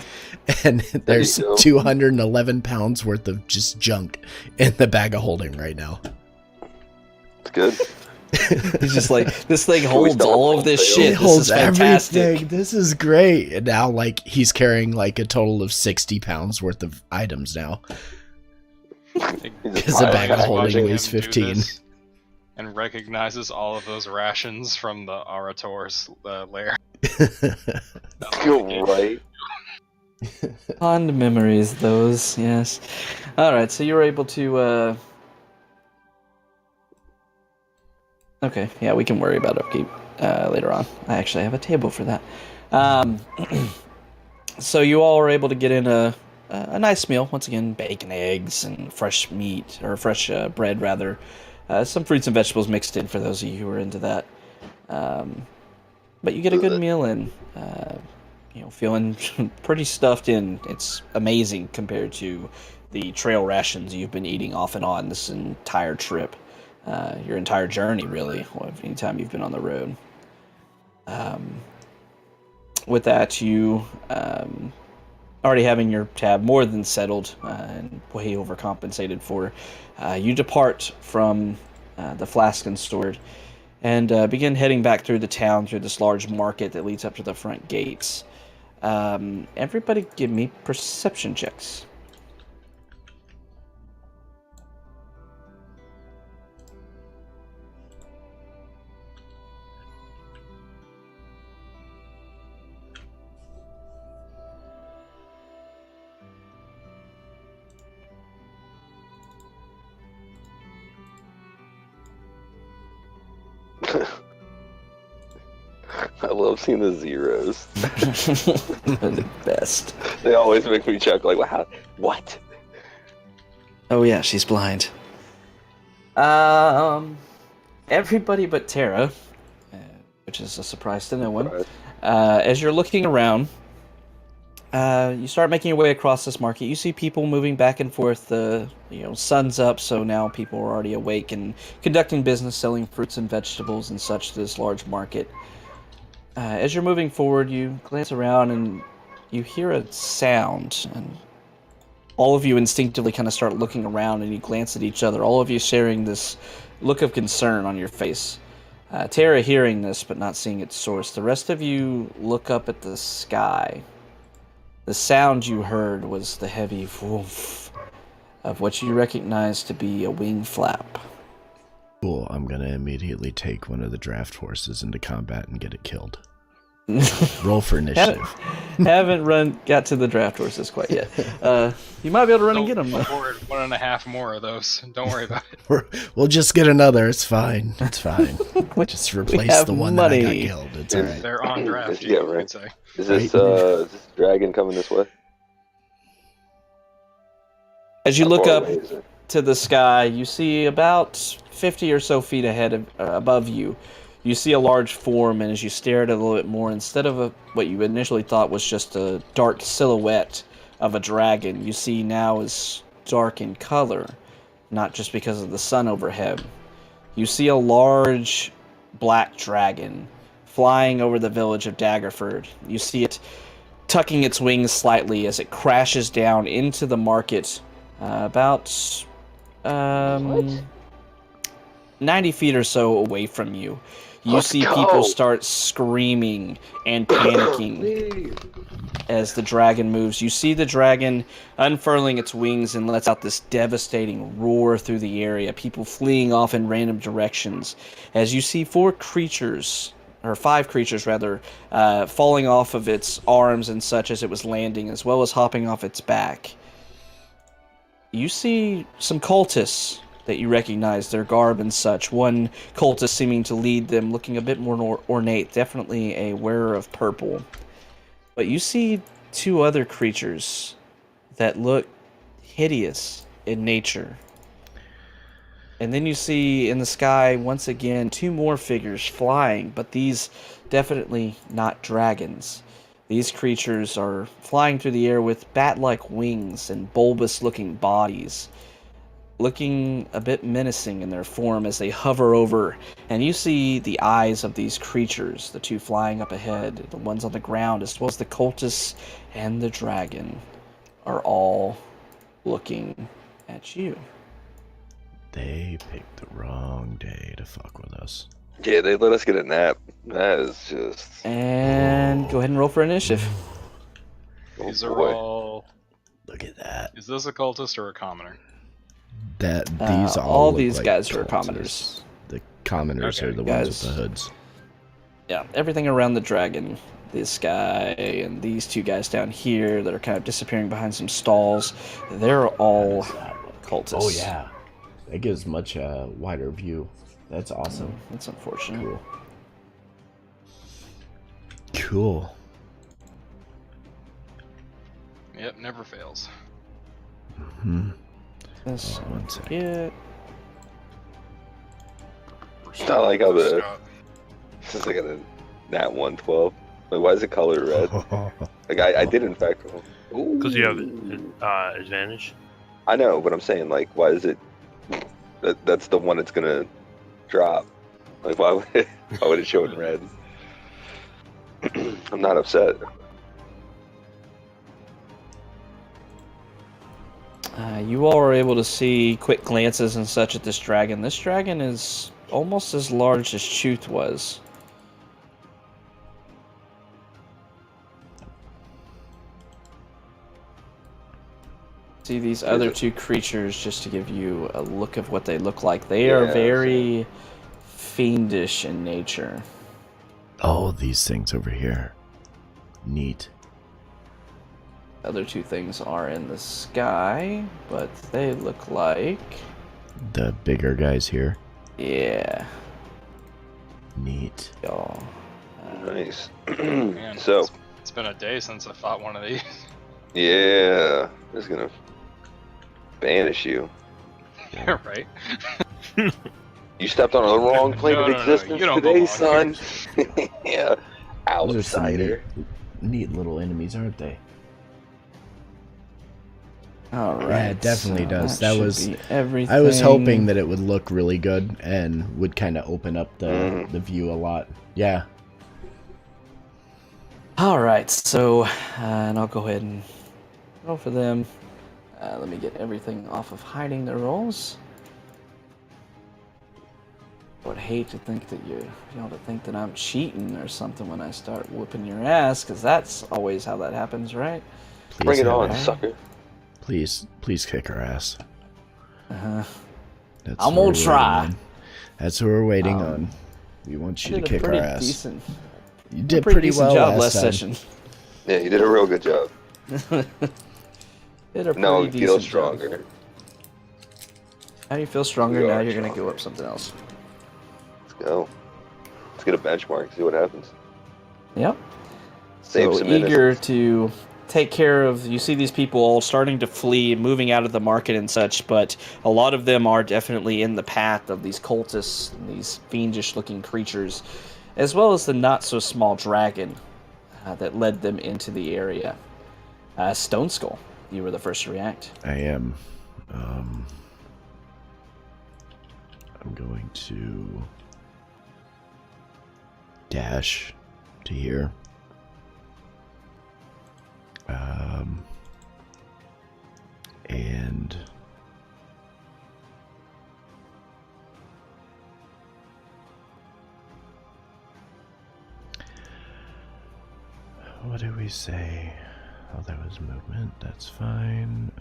S1: And there's 211 pounds worth of just junk in the bag of holding right now.
S3: It's good.
S2: He's just this thing holds all of this shit.
S1: It holds
S2: this is fantastic.
S1: everything. This is great. And now he's carrying a total of 60 pounds worth of items now. Because the bag of holding weighs 15.
S4: And recognizes all of those rations from the Orator's lair.
S3: You're right.
S2: Fond memories, those, yes. Alright, so you were able to, Okay, yeah, we can worry about upkeep later on. I actually have a table for that. So you all were able to get in a nice meal. Once again, bacon, eggs, and fresh meat, or fresh bread, rather. Some fruits and vegetables mixed in for those of you who are into that. But you get a good meal in. Feeling pretty stuffed in. It's amazing compared to the trail rations you've been eating off and on this entire trip. Your entire journey, really, anytime you've been on the road. With that, you already having your tab more than settled and way overcompensated for, you depart from the Flask and Sword and begin heading back through the town through this large market that leads up to the front gates. Everybody give me perception checks.
S3: I love seeing the zeros.
S2: They're the best.
S3: They always make me chuckle. Wow, what?
S2: Oh yeah, she's blind. Everybody but Tara, which is a surprise to no one.
S3: Right.
S2: As you're looking around, you start making your way across this market. You see people moving back and forth. Sun's up, so now people are already awake and conducting business, selling fruits and vegetables and such to this large market. As you're moving forward, you glance around and you hear a sound, and all of you instinctively kind of start looking around, and you glance at each other, all of you sharing this look of concern on your face. Tara hearing this, but not seeing its source. The rest of you look up at the sky. The sound you heard was the heavy woof of what you recognize to be a wing flap.
S1: Cool, I'm gonna immediately take one of the draft horses into combat and get it killed. Roll for initiative.
S2: Haven't got to the draft horses quite yet. You might be able to run and get them.
S4: Don't worry, 1.5 more of those. Don't worry about it.
S1: We'll just get another. It's fine. It's fine. Just replace the one that I got
S2: money.
S1: killed. It's alright.
S4: They're on draft,
S3: Yeah,
S4: you
S3: right.
S4: could say.
S3: Is this dragon coming this way?
S2: As you
S3: How
S2: look
S3: far
S2: up
S3: away is it?
S2: to the sky, you see about 50 or so feet above you. You see a large form, and as you stare at it a little bit more, instead of what you initially thought was just a dark silhouette of a dragon, you see now is dark in color, not just because of the sun overhead. You see a large black dragon flying over the village of Daggerford. You see it tucking its wings slightly as it crashes down into the market about 90 feet or so away from you. You
S3: Let's
S2: see
S3: go.
S2: people start screaming and panicking as the dragon moves. You see the dragon unfurling its wings and lets out this devastating roar through the area, people fleeing off in random directions. As you see 5 creatures falling off of its arms and such as it was landing, as well as hopping off its back. You see some cultists that you recognize, their garb and such. One cultist seeming to lead them, looking a bit more ornate, definitely a wearer of purple. But you see 2 other creatures that look hideous in nature. And then you see in the sky, once again, 2 more figures flying, but these definitely not dragons. These creatures are flying through the air with bat-like wings and bulbous-looking bodies, looking a bit menacing in their form as they hover over. And you see the eyes of these creatures, the 2 flying up ahead, the ones on the ground, as well as the cultists and the dragon, are all looking at you.
S1: They picked the wrong day to fuck with us.
S3: Yeah, they let us get a nap. That is just...
S2: And go ahead and roll for initiative.
S3: Oh,
S4: These are
S3: boy.
S4: all...
S1: Look at that.
S4: Is this a cultist or a commoner?
S1: These
S2: all
S1: look
S2: these
S1: like
S2: guys are
S1: cultists.
S2: commoners.
S1: The commoners
S4: Okay.
S1: are the ones
S2: Guys.
S1: with the hoods.
S2: Yeah, everything around the dragon. This guy and these 2 guys down here that are kind of disappearing behind some stalls. They're all cultists.
S1: Oh yeah, that gives much wider view. That's awesome.
S2: That's unfortunate.
S1: Cool. Cool.
S4: Yep, never fails.
S1: Hmm.
S2: This
S1: Oh, one sec.
S2: yeah.
S3: It's not like how the... This is like a nat 112. Like, why is it colored red? Like, I did in fact roll.
S6: Because you have advantage.
S3: I know, but I'm saying, like, why is it... That's the one it's gonna drop. Like, why would it show in red? I'm not upset.
S2: You all are able to see quick glances and such at this dragon. This dragon is almost as large as Chuth was. See these other 2 creatures, just to give you a look of what they look like. They are
S3: Yeah,
S2: very fiendish in nature.
S1: Oh, these things over here. Neat.
S2: Other 2 things are in the sky, but they look like...
S1: The bigger guys here.
S2: Yeah.
S1: Neat.
S2: Y'all.
S3: Nice.
S4: Man,
S3: So,
S4: it's been a day since I fought one of these.
S3: yeah, it's gonna banish you.
S4: Yeah, right.
S3: You stepped on a wrong plane
S4: No,
S3: of
S4: no, no,
S3: existence
S4: you don't
S3: today,
S4: belong
S3: son. Yeah,
S1: Those are some
S3: outsider.
S1: neat little enemies, aren't they?
S2: All right.
S1: Yeah, it definitely
S2: so
S1: does.
S2: That
S1: That
S2: should
S1: was.
S2: be everything.
S1: I was hoping that it would look really good and would kind of open up the
S3: Mhm.
S1: view a lot. Yeah.
S2: All right. So, and I'll go ahead and roll for them. Let me get everything off of hiding the rolls. I would hate to think that y'all to think that I'm cheating or something when I start whooping your ass, because that's always how that happens, right?
S1: Please
S3: Bring it
S1: have
S3: on,
S1: it.
S3: sucker.
S1: Please kick our ass.
S2: Uh-huh.
S1: That's
S2: I'm
S1: what
S2: gonna
S1: we're
S2: try.
S1: waiting on. That's what we're waiting on. We want you to kick our ass.
S2: Decent,
S1: You
S2: a
S1: did
S2: pretty
S1: pretty
S2: decent
S1: well
S2: job
S1: last
S2: last
S1: time.
S2: session.
S3: Yeah, you did a real good job.
S2: Did a
S3: Now
S2: pretty
S3: we feel
S2: decent job.
S3: stronger.
S2: How do you feel stronger
S3: We
S2: now?
S3: are
S2: You're gonna
S3: stronger.
S2: go up something else.
S3: Let's go. Let's get a benchmark, see what happens.
S2: Yep.
S3: Save
S2: So
S3: some
S2: eager
S3: innocents.
S2: to take care of. You see these people all starting to flee, moving out of the market and such, but a lot of them are definitely in the path of these cultists, and these fiendish-looking creatures, as well as the not-so-small dragon that led them into the area. Stone Skull, you were the first to react.
S1: I am. I'm going to dash to here. And what do we say? Oh, that was movement. That's fine.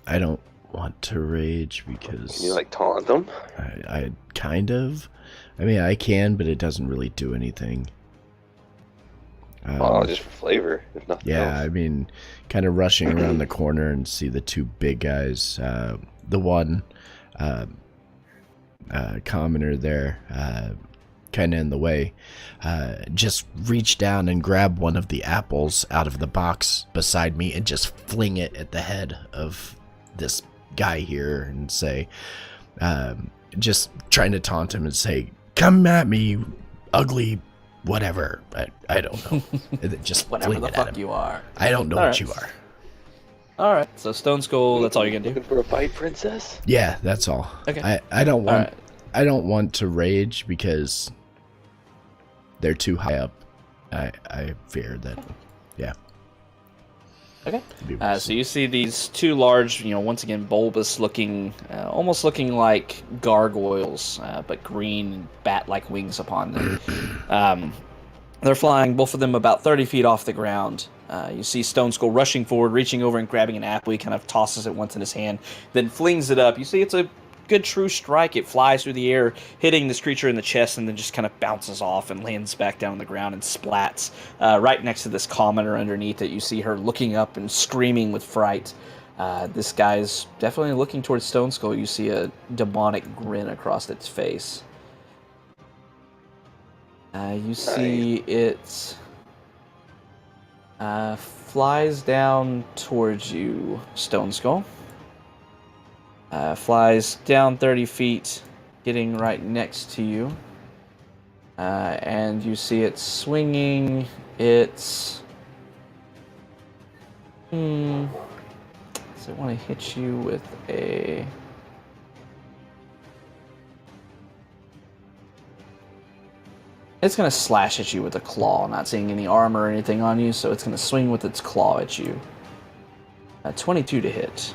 S1: I don't want to rage because
S3: Can you like taunt them?
S1: I kind of. I mean, I can, but it doesn't really do anything.
S3: Oh, just for flavor, if nothing
S1: Yeah,
S3: else.
S1: I mean, kind of rushing around the corner and see the two big guys. The one commoner there, kind of in the way, just reach down and grab one of the apples out of the box beside me and just fling it at the head of this guy here and say, just trying to taunt him and say, "Come at me, ugly whatever." I don't know. And then just
S2: Whatever
S1: fling
S2: the
S1: it at
S2: fuck
S1: him.
S2: you are.
S1: I don't know
S2: All
S1: what
S2: right.
S1: you are.
S2: All right. So Stone Skull. That's all you're gonna do.
S3: Looking for a fight, princess?
S1: Yeah, that's all.
S2: Okay.
S1: I don't want
S2: right.
S1: I don't want to rage because they're too high up. I fear that. Yeah.
S2: Okay. So you see these two large, once again, bulbous looking, almost looking like gargoyles, but green and bat-like wings upon them. They're flying, both of them about 30 feet off the ground. You see Stone Skull rushing forward, reaching over and grabbing an apple. He kind of tosses it once in his hand, then flings it up. You see it's a good true strike. It flies through the air, hitting this creature in the chest, and then just kind of bounces off and lands back down on the ground and splats right next to this commoner underneath it. You see her looking up and screaming with fright. This guy's definitely looking towards Stone Skull. You see a demonic grin across its face. You see it flies down towards you, Stone Skull. Flies down 30 feet, getting right next to you. And you see it swinging its... Does it want to hit you with a... It's going to slash at you with a claw. Not seeing any armor or anything on you, so it's going to swing with its claw at you. 22 to hit.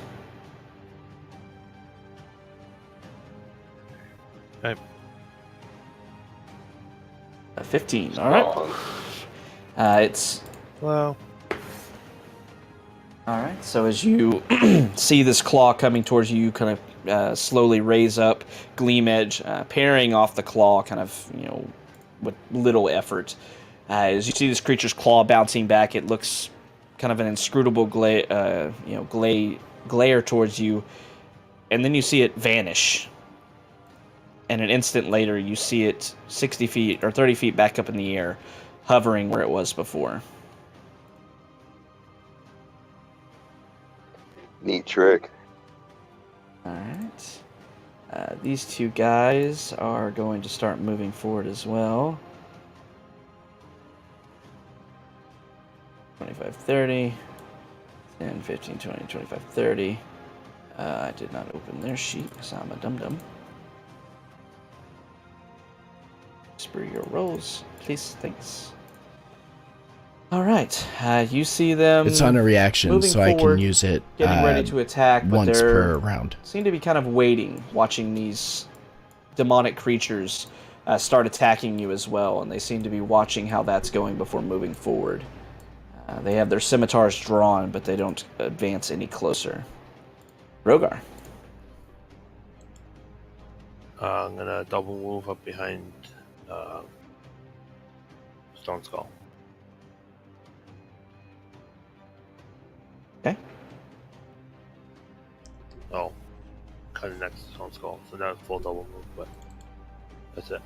S6: Okay.
S2: 15. All right. It's
S6: Well,
S2: all right. So as you see this claw coming towards you, you kind of slowly raise up, gleam edge, parrying off the claw, kind of with little effort. As you see this creature's claw bouncing back, it looks kind of an inscrutable glare towards you, and then you see it vanish. And an instant later, you see it 60 feet or 30 feet back up in the air, hovering where it was before.
S3: Neat trick.
S2: Alright. These two guys are going to start moving forward as well. 25, 30. 10, 15, 20, 25, 30. I did not open their sheet because I'm a dum-dum. Whisper your rolls, please. Thanks. Alright. You see them.
S1: It's on a reaction,
S2: moving
S1: so I
S2: forward,
S1: can use it
S2: getting ready to attack, but
S1: once
S2: they're
S1: per round.
S2: seem to be kind of waiting, watching these demonic creatures start attacking you as well, and they seem to be watching how that's going before moving forward. They have their scimitars drawn, but they don't advance any closer. Rogar.
S6: I'm gonna double move up behind Stone Skull.
S2: Okay.
S6: Oh, kind of next to Stone Skull, so that's full double move, but that's it.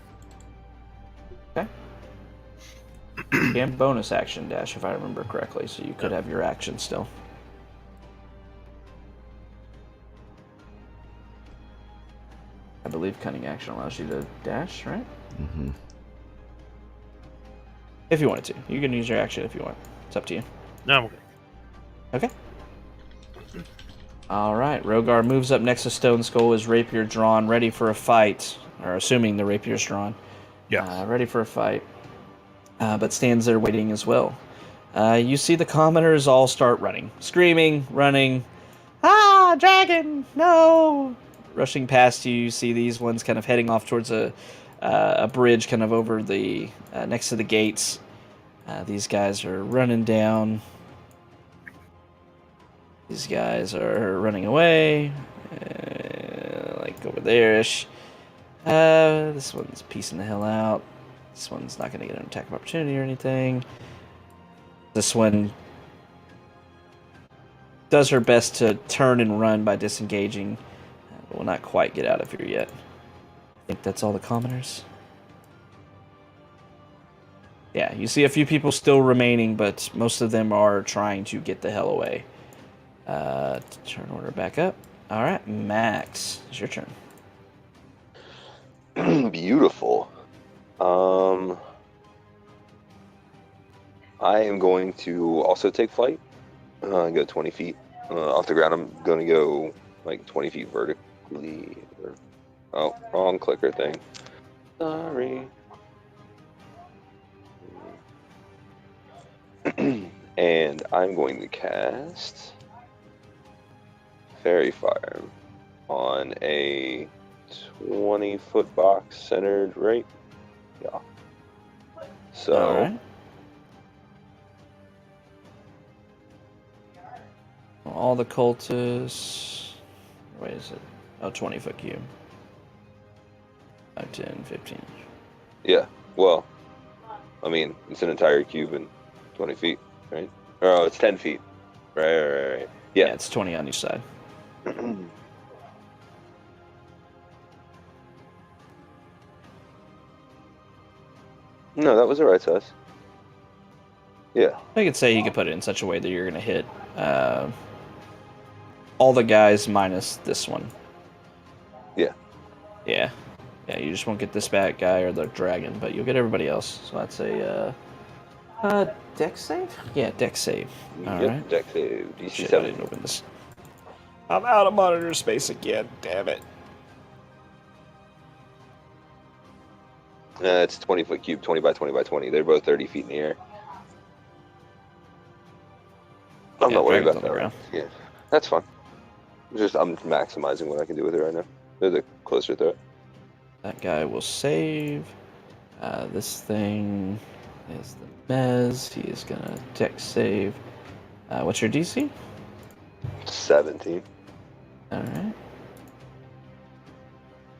S2: Okay. And bonus action dash, if I remember correctly, so you could have your action still. I believe cunning action allows you to dash, right?
S1: Mm-hmm.
S2: If you wanted to. You can use your action if you want. It's up to you.
S6: No, I'm okay.
S2: Okay. Alright, Rogar moves up next to Stone Skull, his rapier drawn, ready for a fight. Or assuming the rapier's drawn.
S6: Yes.
S2: Ready for a fight. But stands there waiting as well. You see the commoners all start running. Screaming, running. Ah, dragon! No! Rushing past you, you see these ones kind of heading off towards a bridge kind of over the next to the gates. These guys are running down. These guys are running away. Like over there-ish. This one's piecing the hell out. This one's not going to get an attack of opportunity or anything. This one does her best to turn and run by disengaging, but will not quite get out of here yet. I think that's all the commoners. Yeah, you see a few people still remaining, but most of them are trying to get the hell away. Turn order back up. All right, Max, it's your turn.
S3: Beautiful. I am going to also take flight. Go 20 feet off the ground. I'm going to go like 20 feet vertically. Oh, wrong clicker thing. Sorry. And I'm going to cast Fairy Fire on a 20-foot box centered right. Yeah. So.
S2: All right. All the cultists. Wait, is it? Oh, 20-foot cube. 5, 10, 15.
S3: Yeah. Well, I mean, it's an entire cube and 20 feet, right? Oh, it's 10 feet. Right.
S2: Yeah, it's 20 on each side.
S3: No, that was the right size. Yeah.
S2: I could say you could put it in such a way that you're going to hit all the guys minus this one.
S3: Yeah.
S2: Yeah. Yeah, you just won't get this bad guy or the dragon, but you'll get everybody else. So that's a dex save? Yeah, dex save. All
S3: Yep,
S2: right.
S3: dex save. DC
S2: Shit, I
S3: 7.
S2: didn't open this. I'm out of monitor space again. Damn it.
S3: It's 20-foot cube, 20 by 20 by 20. They're both 30 feet in the air. I'm not worried about
S2: dragon's on the
S3: that.
S2: ground.
S3: Yeah, that's fine. I'm maximizing what I can do with it right now. They're the closer threat.
S2: That guy will save. This thing is the Mez. He is going to dex save. What's your DC?
S3: 17.
S2: All right.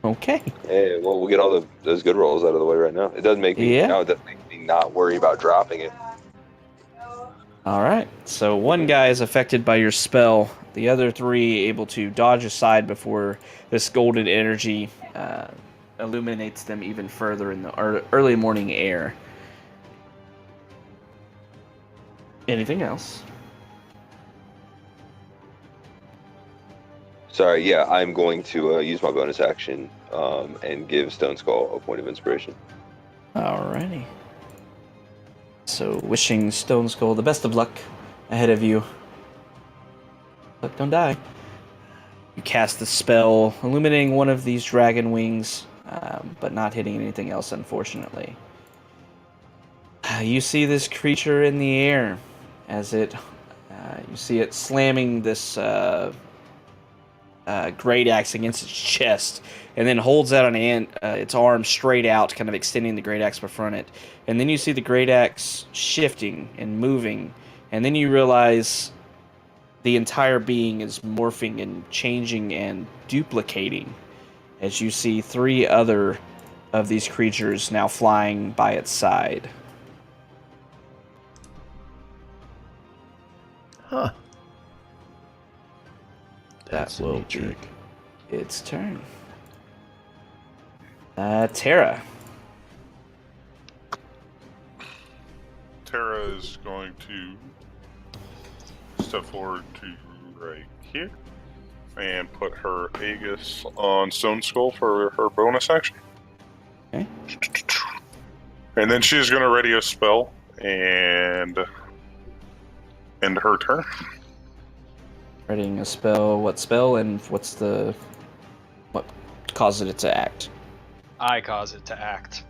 S2: Okay.
S3: Hey, well, we'll get all those good rolls out of the way right now. It doesn't make me.
S2: Yeah.
S3: Now it doesn't make me not worry about dropping it.
S2: All right. So one guy is affected by your spell. The other three able to dodge aside before this golden energy illuminates them even further in the early morning air. Anything else?
S3: Sorry, yeah, I'm going to use my bonus action and give Stone Skull a point of inspiration.
S2: Alrighty. So, wishing Stone Skull the best of luck ahead of you. But don't die. You cast the spell, illuminating one of these dragon wings, but not hitting anything else, unfortunately. You see this creature in the air as you see it slamming this great axe against its chest, and then holds out its arm straight out, kind of extending the great axe before it. And then you see the great axe shifting and moving, and then you realize the entire being is morphing and changing and duplicating as you see 3 other of these creatures now flying by its side.
S1: Huh. That's
S2: That
S1: a
S2: will
S1: neat trick.
S2: be its turn. Terra.
S5: Terra is going to step forward to right here and put her Aegis on Stone Skull for her bonus action.
S2: Okay.
S5: And then she's going to ready a spell and end her turn.
S2: Readying a spell. What spell and what causes it to act?
S4: I cause it to act.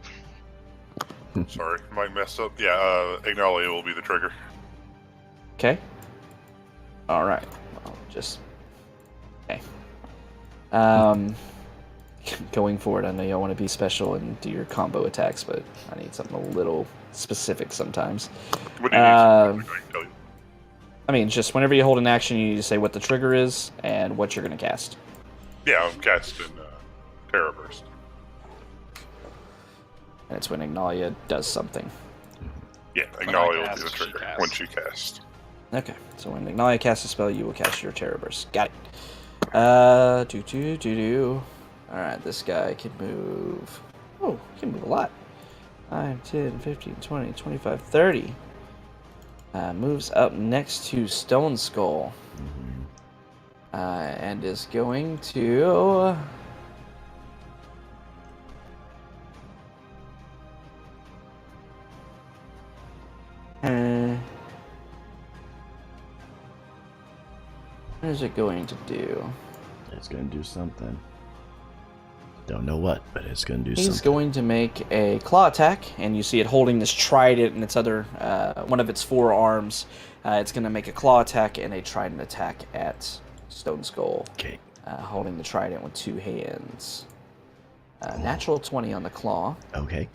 S5: Sorry, might mess up. Yeah, Ignalia will be the trigger.
S2: Okay. All right. Well, just okay. Going forward, I know y'all want to be special and do your combo attacks, but I need something a little specific sometimes.
S5: What do you need? I can tell you.
S2: I mean, just whenever you hold an action, you need to say what the trigger is and what you're going to cast.
S5: Yeah, I'm casting Terra Burst.
S2: And it's when Ignalia does something.
S5: Yeah,
S4: When I
S5: Ignalia will
S4: cast,
S5: be the
S4: she
S5: trigger
S4: casts.
S5: when she casts.
S2: Okay, so when Ignalia casts a spell, you will cast your Terror Burst. Got it. Alright, this guy can move. Oh, he can move a lot. 5, 10, 15, 20, 25, 30. Moves up next to Stone Skull. And is going to... what is it going to do?
S1: It's going to do something. Don't know what, but it's going to do
S2: He's
S1: something.
S2: going to make a claw attack, and you see it holding this trident in its other, one of its 4 arms. It's going to make a claw attack and a trident attack at Stone Skull.
S1: Okay.
S2: Holding the trident with 2 hands. Natural 20 on the claw,
S1: Okay.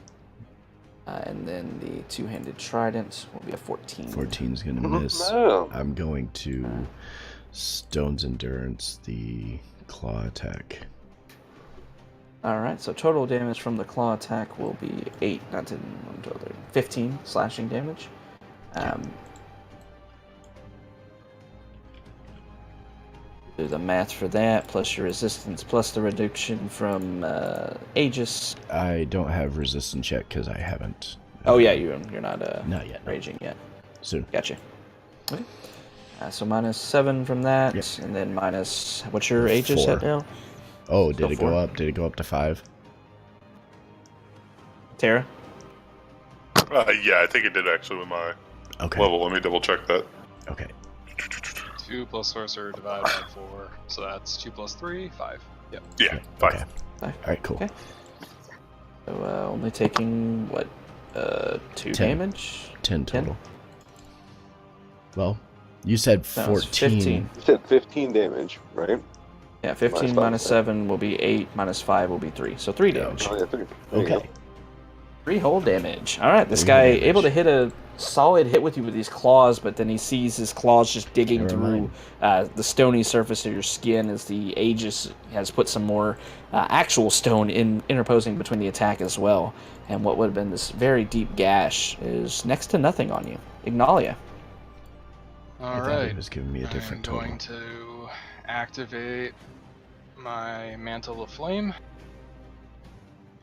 S2: and then the 2-handed trident will be a 14.
S1: 14's going to miss.
S3: No.
S1: I'm going to Stone's Endurance, the claw attack.
S2: Alright, so total damage from the claw attack will be 8, not 10, 1, 12, 13, 15 slashing damage. Do the math for that, plus your resistance, plus the reduction from Aegis.
S1: I don't have resistance yet because I haven't.
S2: Oh yeah, you're not
S1: Not yet. No.
S2: raging yet.
S1: Soon.
S2: Gotcha. Okay. So minus 7 from that,
S1: Yep.
S2: and then minus, what's your Aegis
S1: 4.
S2: at now?
S1: Oh, did
S2: Still
S1: it go
S2: 4.
S1: up? Did it go up to 5?
S2: Terra?
S5: Yeah, I think it did actually with my
S1: Okay.
S5: level. Let me double check that.
S1: Okay.
S4: 2 plus sorcerer divided by 4, so that's 2 plus 3, 5. Yep.
S5: Yeah, 5.
S1: Okay.
S2: 5.
S1: All right, cool.
S2: Okay. So only taking, what, 2
S1: 10.
S2: damage?
S1: 10 total. Well, you said
S2: That was
S1: 14.
S2: 15.
S3: You said 15 damage, right?
S2: Yeah, 15 minus 7 will be 8, minus 5 will be 3. So 3 damage.
S3: Oh, yeah, 3. There you
S1: Okay.
S2: 3 whole damage. Alright, this
S1: 3
S2: guy
S1: damage.
S2: able to hit a solid hit with you with these claws, but then he sees his claws just digging
S1: Never
S2: through the stony surface of your skin as the Aegis has put some more actual stone interposing between the attack as well. And what would have been this very deep gash is next to nothing on you. Ignalia.
S1: I thought
S4: Alright.
S1: it was giving me a different
S4: I'm
S1: total.
S4: going to activate my Mantle of Flame.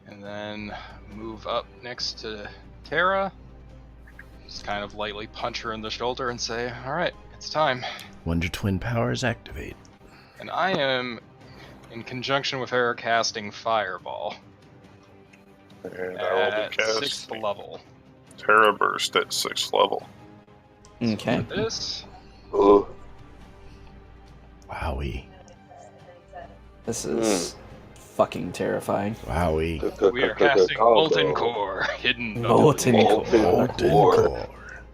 S4: And then move up next to Terra. Just kind of lightly punch her in the shoulder and say, alright, it's time.
S1: Wonder Twin powers activate.
S4: And I am, in conjunction with her, casting Fireball
S5: And I will
S4: at
S5: be
S4: 6th
S5: casting
S4: level.
S5: Terra Burst at 6th level.
S2: Okay.
S4: For this,
S3: Ugh.
S1: Wowie.
S2: This is fucking terrifying.
S1: Wowie.
S4: we are casting Molten Core, hidden
S2: Molten
S4: ability.
S2: Core.
S1: Molten core.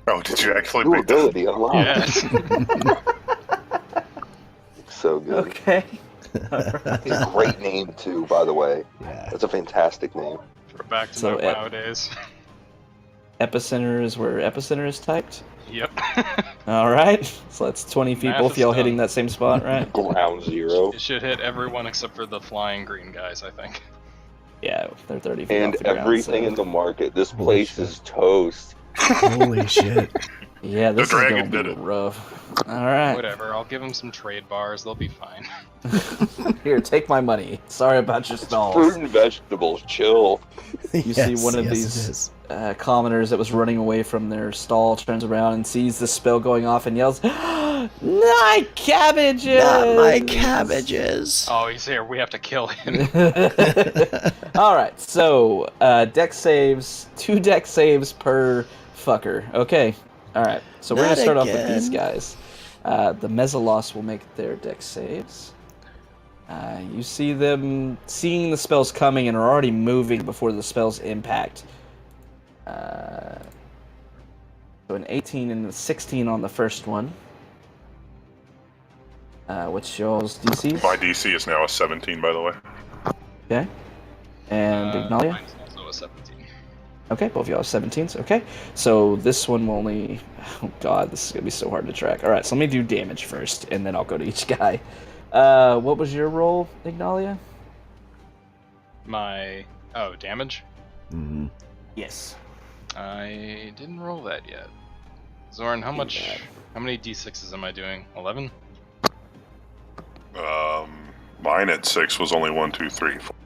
S5: Oh, did you actually
S3: New
S5: pick that?
S3: ability unlocked.
S4: Yes.
S3: So good.
S2: Okay.
S3: It's a great name too, by the way.
S1: Yeah.
S3: That's a fantastic name.
S4: We're back to
S2: So,
S4: my WoW days.
S2: Epicenter is where Epicenter is typed.
S4: Yep.
S2: All right. So that's 20
S4: Math
S2: people if
S4: is
S2: y'all
S4: done.
S2: hitting that same spot, right?
S3: Ground zero.
S4: It should hit everyone except for the flying green guys, I think.
S2: Yeah, they're 30 feet
S3: And
S2: off the ground,
S3: everything
S2: so-
S3: in the market. This
S1: Holy
S3: place
S1: shit.
S3: is toast.
S1: Holy shit.
S2: Yeah, this is
S5: dragon
S2: gonna
S5: did
S2: be
S5: it.
S2: rough. All right.
S4: Whatever, I'll give them some trade bars, they'll be fine.
S2: Here, take my money. Sorry about your
S3: Fruit
S2: stalls.
S3: and vegetables, chill.
S2: You see one of these commoners that was running away from their stall turns around and sees the spell going off and yells, "My cabbages!
S1: Not my cabbages.
S4: Oh, he's here, we have to kill him.
S2: All right, so deck saves, 2 deck saves per fucker. Okay, all right. So we're
S1: Not
S2: gonna start off with these
S1: again.
S2: guys. The Mezalos will make their deck saves. You see them seeing the spells coming and are already moving before the spells impact. So an 18 and a 16 on the first one. What's y'all's DCs?
S5: My DC is now a 17, by the way.
S2: Okay. And Ignalia?
S4: Mine's also a 17.
S2: Okay, both of y'all have 17s. Okay. So this one will only... Oh god, this is going to be so hard to track. Alright, so let me do damage first, and then I'll go to each guy. What was your roll, Ignalia?
S4: Damage?
S1: Mm-hmm.
S2: Yes.
S4: I didn't roll that yet. Zorn, how many d6s am I doing? 11?
S5: Mine at 6 was only 1, 2, 3, 4.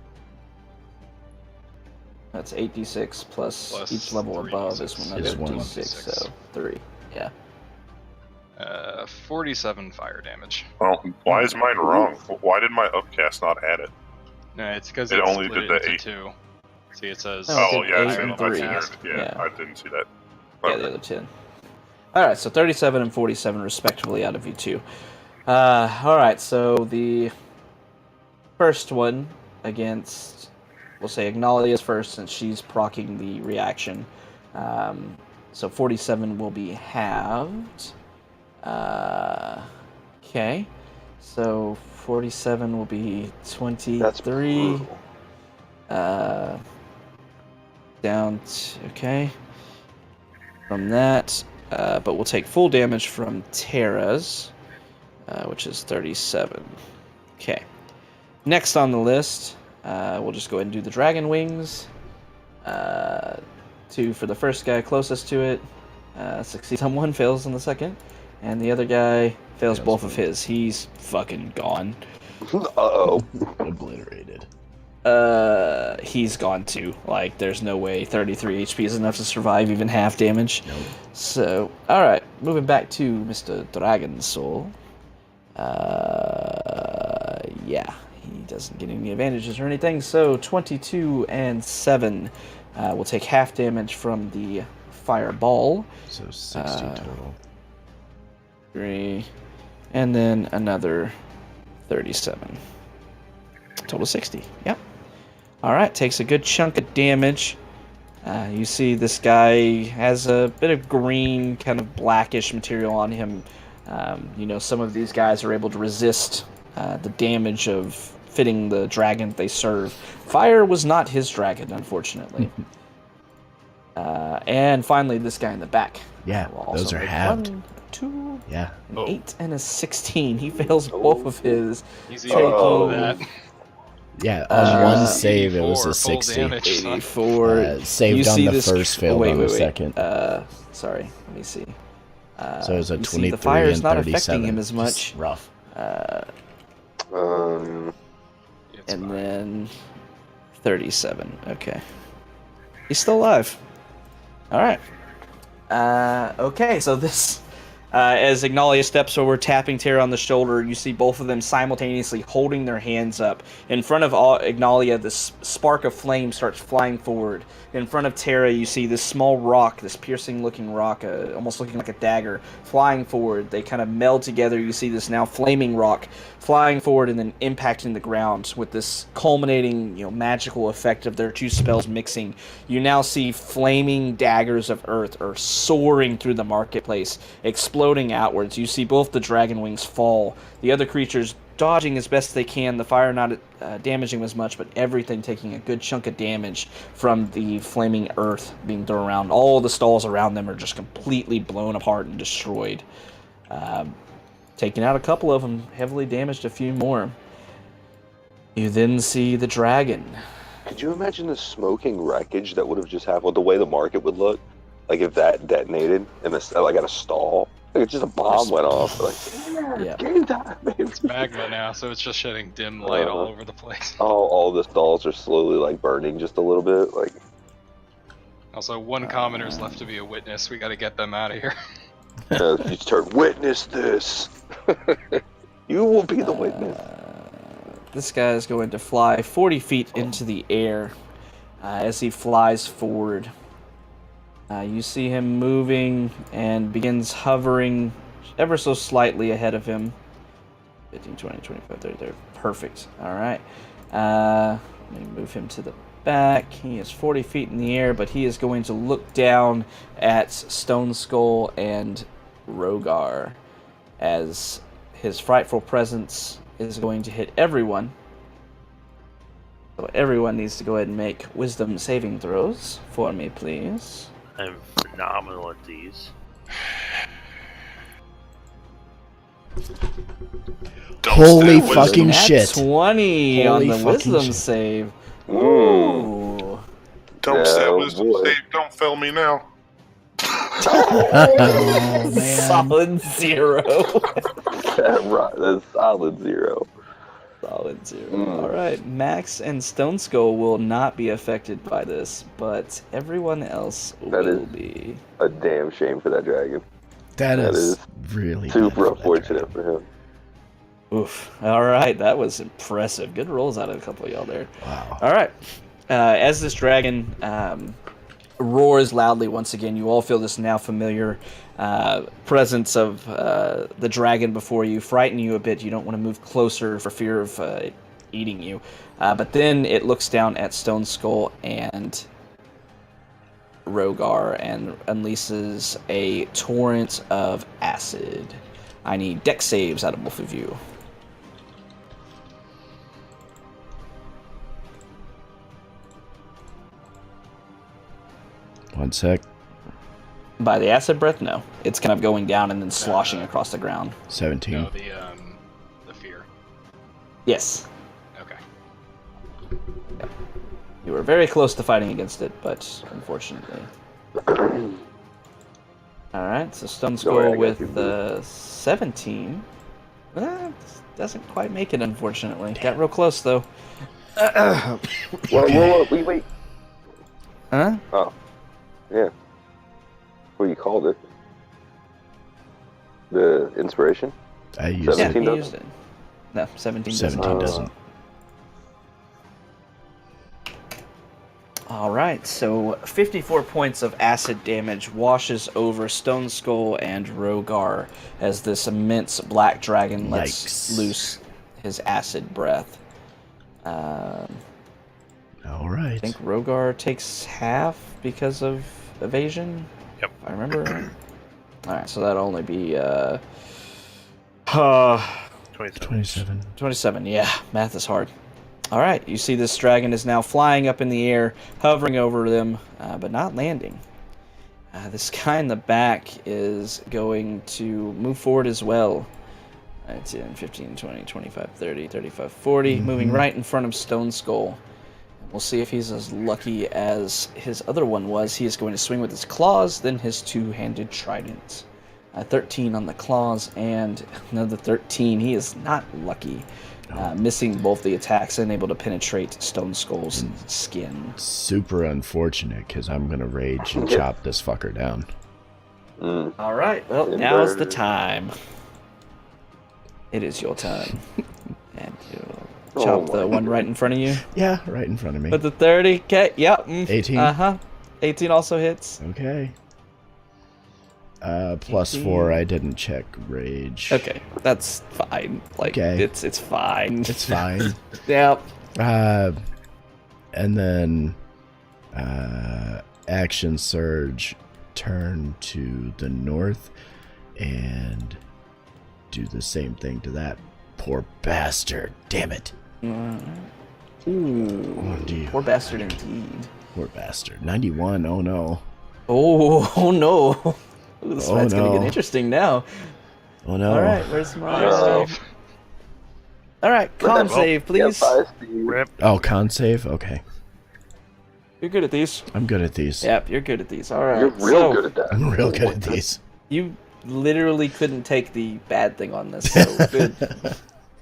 S2: That's 8d6 plus each level
S4: 3d6
S2: above is another
S1: is one.
S2: d6, so 3. Yeah.
S4: 47 fire damage.
S5: Well, why is mine wrong? Why did my upcast not add it?
S4: No, it's because
S5: It
S4: it
S5: only
S4: split
S5: did the
S4: into
S5: 8.
S4: 2. See, it says...
S2: Oh,
S5: Oh,
S2: did
S5: yeah,
S2: 8
S5: I see,
S2: and
S5: I see
S2: 3.
S5: there. Yeah,
S2: Yeah.
S5: I didn't see that.
S2: Yeah,
S5: Okay.
S2: the other 10. Alright, so 37 and 47 respectively out of you two. Alright, so the first one against, we'll say Ignalia's first since she's proccing the reaction. So 47 will be halved. Okay. So 47 will be
S3: That's
S2: 23.
S3: brutal.
S2: Down to, okay. From that, but we'll take full damage from Terra's, which is 37. Okay. Next on the list, we'll just go ahead and do the Dragon Wings. 2 for the first guy closest to it. Succeeds on one, fails on the second. And the other guy fails both of his. He's fucking gone.
S3: Uh-oh.
S1: Obliterated.
S2: He's gone too. Like, there's no way 33 HP is enough to survive even half damage.
S1: Nope.
S2: So, alright, moving back to Mr. Dragon Soul. Yeah, he doesn't get any advantages or anything. So, 22 and 7 will take half damage from the fireball.
S1: So 60 total.
S2: 3, and then another 37. Total 60. Yep. Alright, takes a good chunk of damage. You see this guy has a bit of green, kind of blackish material on him. Some of these guys are able to resist the damage of fitting the dragon they serve. Fire was not his dragon, unfortunately. And finally, this guy in the back.
S1: Yeah,
S2: will also
S1: those are
S2: make
S1: halved.
S2: 1, 2,
S1: Yeah.
S2: an 8 and a 16. He fails both of his.
S4: Easy
S2: Taking-
S4: to that.
S1: Yeah, on one
S4: 84
S1: save it was a
S4: full
S1: 60.
S4: damage.
S2: 84.
S1: Saved
S2: You
S1: on
S2: see
S1: the
S2: this-
S1: first, failed on the second.
S2: Sorry, let me see.
S1: So it was a
S2: you see
S1: 23
S2: the fire is
S1: and
S2: not
S1: 37.
S2: affecting him as
S1: Just
S2: much.
S1: rough.
S4: It's
S2: And
S4: fine.
S2: then 37. Okay. He's still alive. All right. Okay, so this As Ignalia steps over, tapping Tara on the shoulder, you see both of them simultaneously holding their hands up. In front of Ignalia, this spark of flame starts flying forward. In front of Tara, you see this small rock, this piercing-looking rock, almost looking like a dagger, flying forward. They kind of meld together. You see this now flaming rock flying forward and then impacting the ground with this culminating, magical effect of their two spells mixing. You now see flaming daggers of earth are soaring through the marketplace, exploding outwards. You see both the dragon wings fall. The other creatures dodging as best they can, the fire not damaging as much, but everything taking a good chunk of damage from the flaming earth being thrown around. All the stalls around them are just completely blown apart and destroyed. Taking out a couple of them, heavily damaged a few more. You then see the dragon.
S3: Could you imagine the smoking wreckage that would have just happened, the way the market would look? Like if that detonated in at a stall? Like just a bomb went off. Game time, baby.
S4: It's magma now, so it's just shedding dim light all over the place.
S3: All the stalls are slowly burning just a little bit.
S4: Also, one commoner's left to be a witness. We got to get them out of here.
S3: You start, witness this. You will be the witness.
S2: This guy is going to fly 40 feet into the air as he flies forward. You see him moving and begins hovering ever so slightly ahead of him. 15, 20, 25, 30, 30. Perfect. All right. Let me move him to the back. He is 40 feet in the air, but he is going to look down at Stone Skull and Rogar as his frightful presence is going to hit everyone. So everyone needs to go ahead and make wisdom saving throws for me, please.
S6: I'm phenomenal at these.
S1: Holy fucking
S2: Nat
S1: shit.
S2: 20 on
S1: Holy
S2: the
S1: fucking
S2: wisdom
S1: shit.
S2: save. Ooh.
S5: Don't say
S3: Oh,
S5: wisdom
S3: boy.
S5: save. Don't fail me now.
S1: Oh, man.
S2: Solid 0.
S3: That's solid 0.
S2: Solid 0. Alright, Max and Stone Skull will not be affected by this, but everyone else
S3: That
S2: will
S3: is-
S2: be.
S3: A damn shame for that dragon.
S1: That
S3: That
S1: is
S3: is
S1: really bad
S3: Super
S1: for that
S3: unfortunate
S1: dragon.
S3: for him.
S2: Oof. Alright, that was impressive. Good rolls out of a couple of y'all there.
S1: Wow.
S2: Alright. As this dragon roars loudly once again, you all feel this now familiar presence of the dragon before you, frighten you a bit. You don't want to move closer for fear of it eating you. But then it looks down at Stone Skull and Rogar and unleashes a torrent of acid. I need dex saves out of both of you.
S1: One sec.
S2: By the acid breath, no. It's kind of going down and then sloshing across the ground.
S1: 17.
S4: No, the fear.
S2: Yes.
S4: Okay.
S2: You were very close to fighting against it, but unfortunately. Alright, so Stone
S3: Don't worry, I
S2: Skull
S3: got
S2: with
S3: you.
S2: 17. Doesn't quite make it, unfortunately. Got real close, though.
S3: Whoa, wait.
S2: Huh?
S3: Oh. Yeah. What you called it? The inspiration?
S1: I used
S2: Yeah,
S3: 17
S2: he
S3: doesn't?
S2: used it. No, 17
S1: 17
S2: doesn't.
S1: doesn't.
S2: Alright, so 54 points of acid damage washes over Stone Skull and Rogar as this immense black dragon lets
S1: Yikes.
S2: loose his acid breath.
S1: All
S2: I
S1: right.
S2: think Rogar takes half because of evasion.
S6: Yep.
S2: If I remember right. Alright, so that'll only be
S6: 27.
S2: 27. Yeah, math is hard. Alright, you see this dragon is now flying up in the air, hovering over them, but not landing. This guy in the back is going to move forward as well. 10, 15, 20, 25, 30, 35, 40, moving right in front of Stone Skull. We'll see if he's as lucky as his other one was. He is going to swing with his claws, then his two-handed trident. 13 on the claws, and another 13. He is not lucky. Missing both the attacks and able to penetrate Stone Skull's skin.
S1: Super unfortunate because I'm going to rage and chop this fucker down.
S2: All right. Well, now's the time. It is your turn. And you'll chop the one right in front of you.
S1: Yeah, right in front of me.
S2: With the 30. Okay. Yep.
S1: 18.
S2: 18 also hits.
S1: Okay. Plus
S2: 18.
S1: 4. I didn't check rage.
S2: Okay, that's fine. Like,
S1: Okay.
S2: it's fine.
S1: It's fine.
S2: Yep.
S1: And then action surge, turn to the north, and do the same thing to that poor bastard. Damn it.
S2: Ooh, poor bastard indeed.
S1: Poor bastard. 91. Oh no.
S2: Oh no. Ooh, this fight's
S1: no.
S2: gonna get interesting now.
S1: Oh no.
S2: All right, where's my? All right, con save, please.
S6: Rip.
S1: Oh, con save. Okay,
S2: You're good at these.
S1: I'm good at these.
S2: Yep, you're good at these. All right.
S3: You're real good at that.
S1: I'm real good at these.
S2: You literally couldn't take the bad thing on this. So good.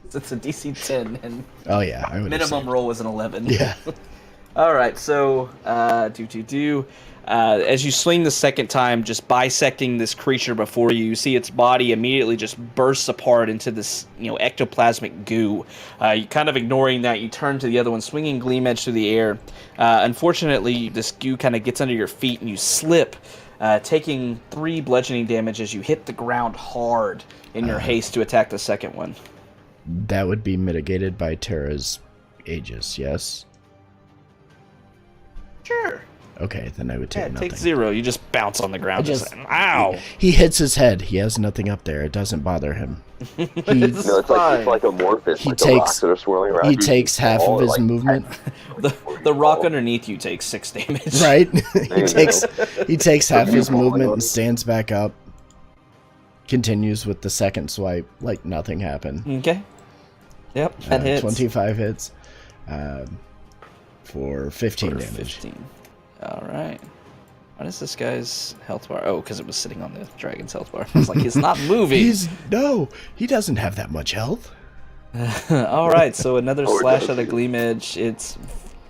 S2: It's a DC 10 and
S1: Oh yeah, I would.
S2: minimum roll was an 11.
S1: Yeah.
S2: All right, so as you swing the second time, just bisecting this creature before you, see its body immediately just bursts apart into this, ectoplasmic goo. You kind of ignoring that, you turn to the other one, swinging Gleam Edge through the air. Unfortunately, this goo kind of gets under your feet and you slip, taking 3 bludgeoning damage as you hit the ground hard in your haste to attack the second one.
S1: That would be mitigated by Terra's Aegis, yes?
S2: Sure.
S1: Okay, then I would take nothing.
S2: Take 0. You just bounce on the ground.
S1: Just-
S2: ow!
S1: He hits his head. He has nothing up there. It doesn't bother him.
S2: It's
S3: It's like amorphous.
S1: He
S3: Like the
S1: takes-
S3: rocks that are swirling around.
S1: He
S3: you.
S1: takes half of his movement.
S2: The rock underneath you takes 6 damage.
S1: Right?
S3: you
S1: he takes half his
S3: falling
S1: movement
S3: on
S1: and
S3: it.
S1: stands back up. Continues with the second swipe like nothing happened.
S2: Okay. Yep, that hits.
S1: 25 hits for 15
S2: For
S1: damage.
S2: 15. All right. What is this guy's health bar? Oh, because it was sitting on the dragon's health bar. I was like, he's not moving.
S1: He doesn't have that much health.
S2: All right, so another
S3: Oh, it
S2: slash
S3: does.
S2: at a Gleam Edge. It's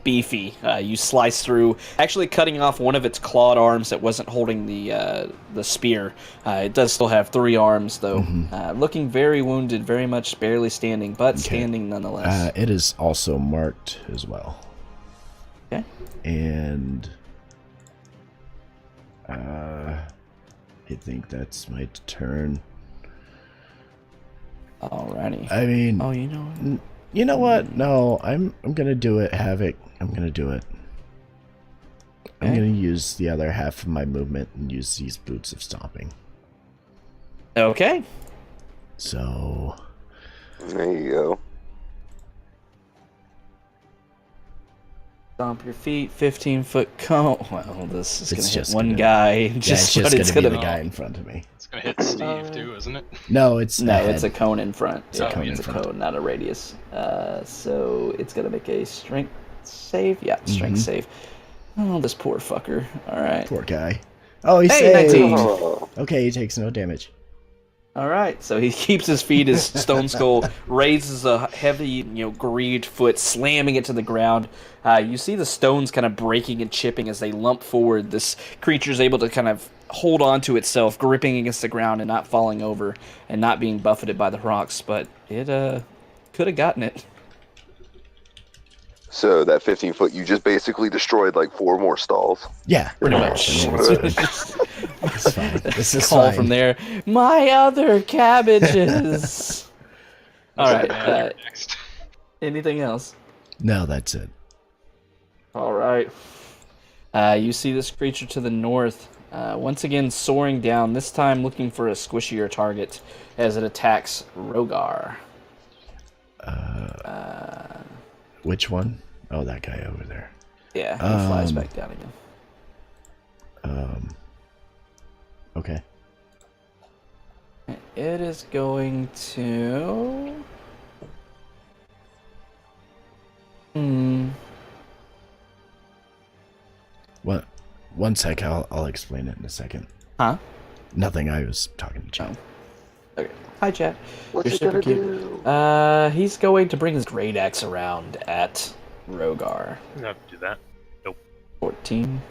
S2: beefy. You slice through, actually cutting off one of its clawed arms that wasn't holding the spear. It does still have 3 arms, though. Looking very wounded, very much barely standing, but standing nonetheless.
S1: It is also marked as well.
S2: Okay.
S1: And I think that's my turn.
S2: Alrighty.
S1: I mean,
S2: Oh, you know what?
S1: you know what? No, I'm gonna do it, Havoc. I'm gonna do it. I'm
S2: Okay.
S1: gonna use the other half of my movement and use these boots of stomping.
S2: Okay.
S1: So
S3: There you go.
S2: Stomp your feet, 15-foot cone. Well, this is
S1: It's
S2: going to hit
S1: just
S2: one
S1: gonna-
S2: guy.
S1: it's
S2: Just
S1: just
S2: what it's
S1: gonna be
S2: going
S1: the
S2: to
S1: guy in front of me.
S4: It's gonna hit Steve too, isn't it?
S1: No, it's
S2: No,
S1: the
S2: it's a
S1: head.
S2: cone in front.
S1: It's a cone in
S2: it's
S1: front.
S2: a cone, not a radius. So it's going to make a strength save. Yeah, strength save. Oh, this poor fucker. All right.
S1: Poor guy. Oh, he
S2: Hey,
S1: saved.
S2: 19.
S3: Oh,
S1: Okay, he takes no damage.
S2: All right, so he keeps his feet. His stone skull raises a heavy, greed foot, slamming it to the ground. You see the stones kind of breaking and chipping as they lump forward. This creature is able to kind of hold on to itself, gripping against the ground and not falling over and not being buffeted by the rocks. But it could have gotten it.
S3: so that 15-foot, you just basically destroyed like 4 more stalls.
S1: Yeah,
S2: Pretty much.
S1: it's fine. This is
S2: Call
S1: fine.
S2: from there. My other cabbages. All right.
S4: Next.
S2: Anything else?
S1: No, that's it.
S2: All right. You see this creature to the north, once again soaring down, this time looking for a squishier target as it attacks Rogar.
S1: Which one? Oh, that guy over there.
S2: Yeah, he flies back down again.
S1: Okay.
S2: It is going to...
S1: What? One sec. I'll explain it in a second.
S2: Huh?
S1: Nothing. I was talking to John.
S2: Okay. Hi, chat.
S3: What's
S2: You're
S3: he
S2: super
S3: gonna
S2: cute. He's going to bring his great axe around at Rogar.
S6: I'm gonna have to do that. Nope.
S2: 14.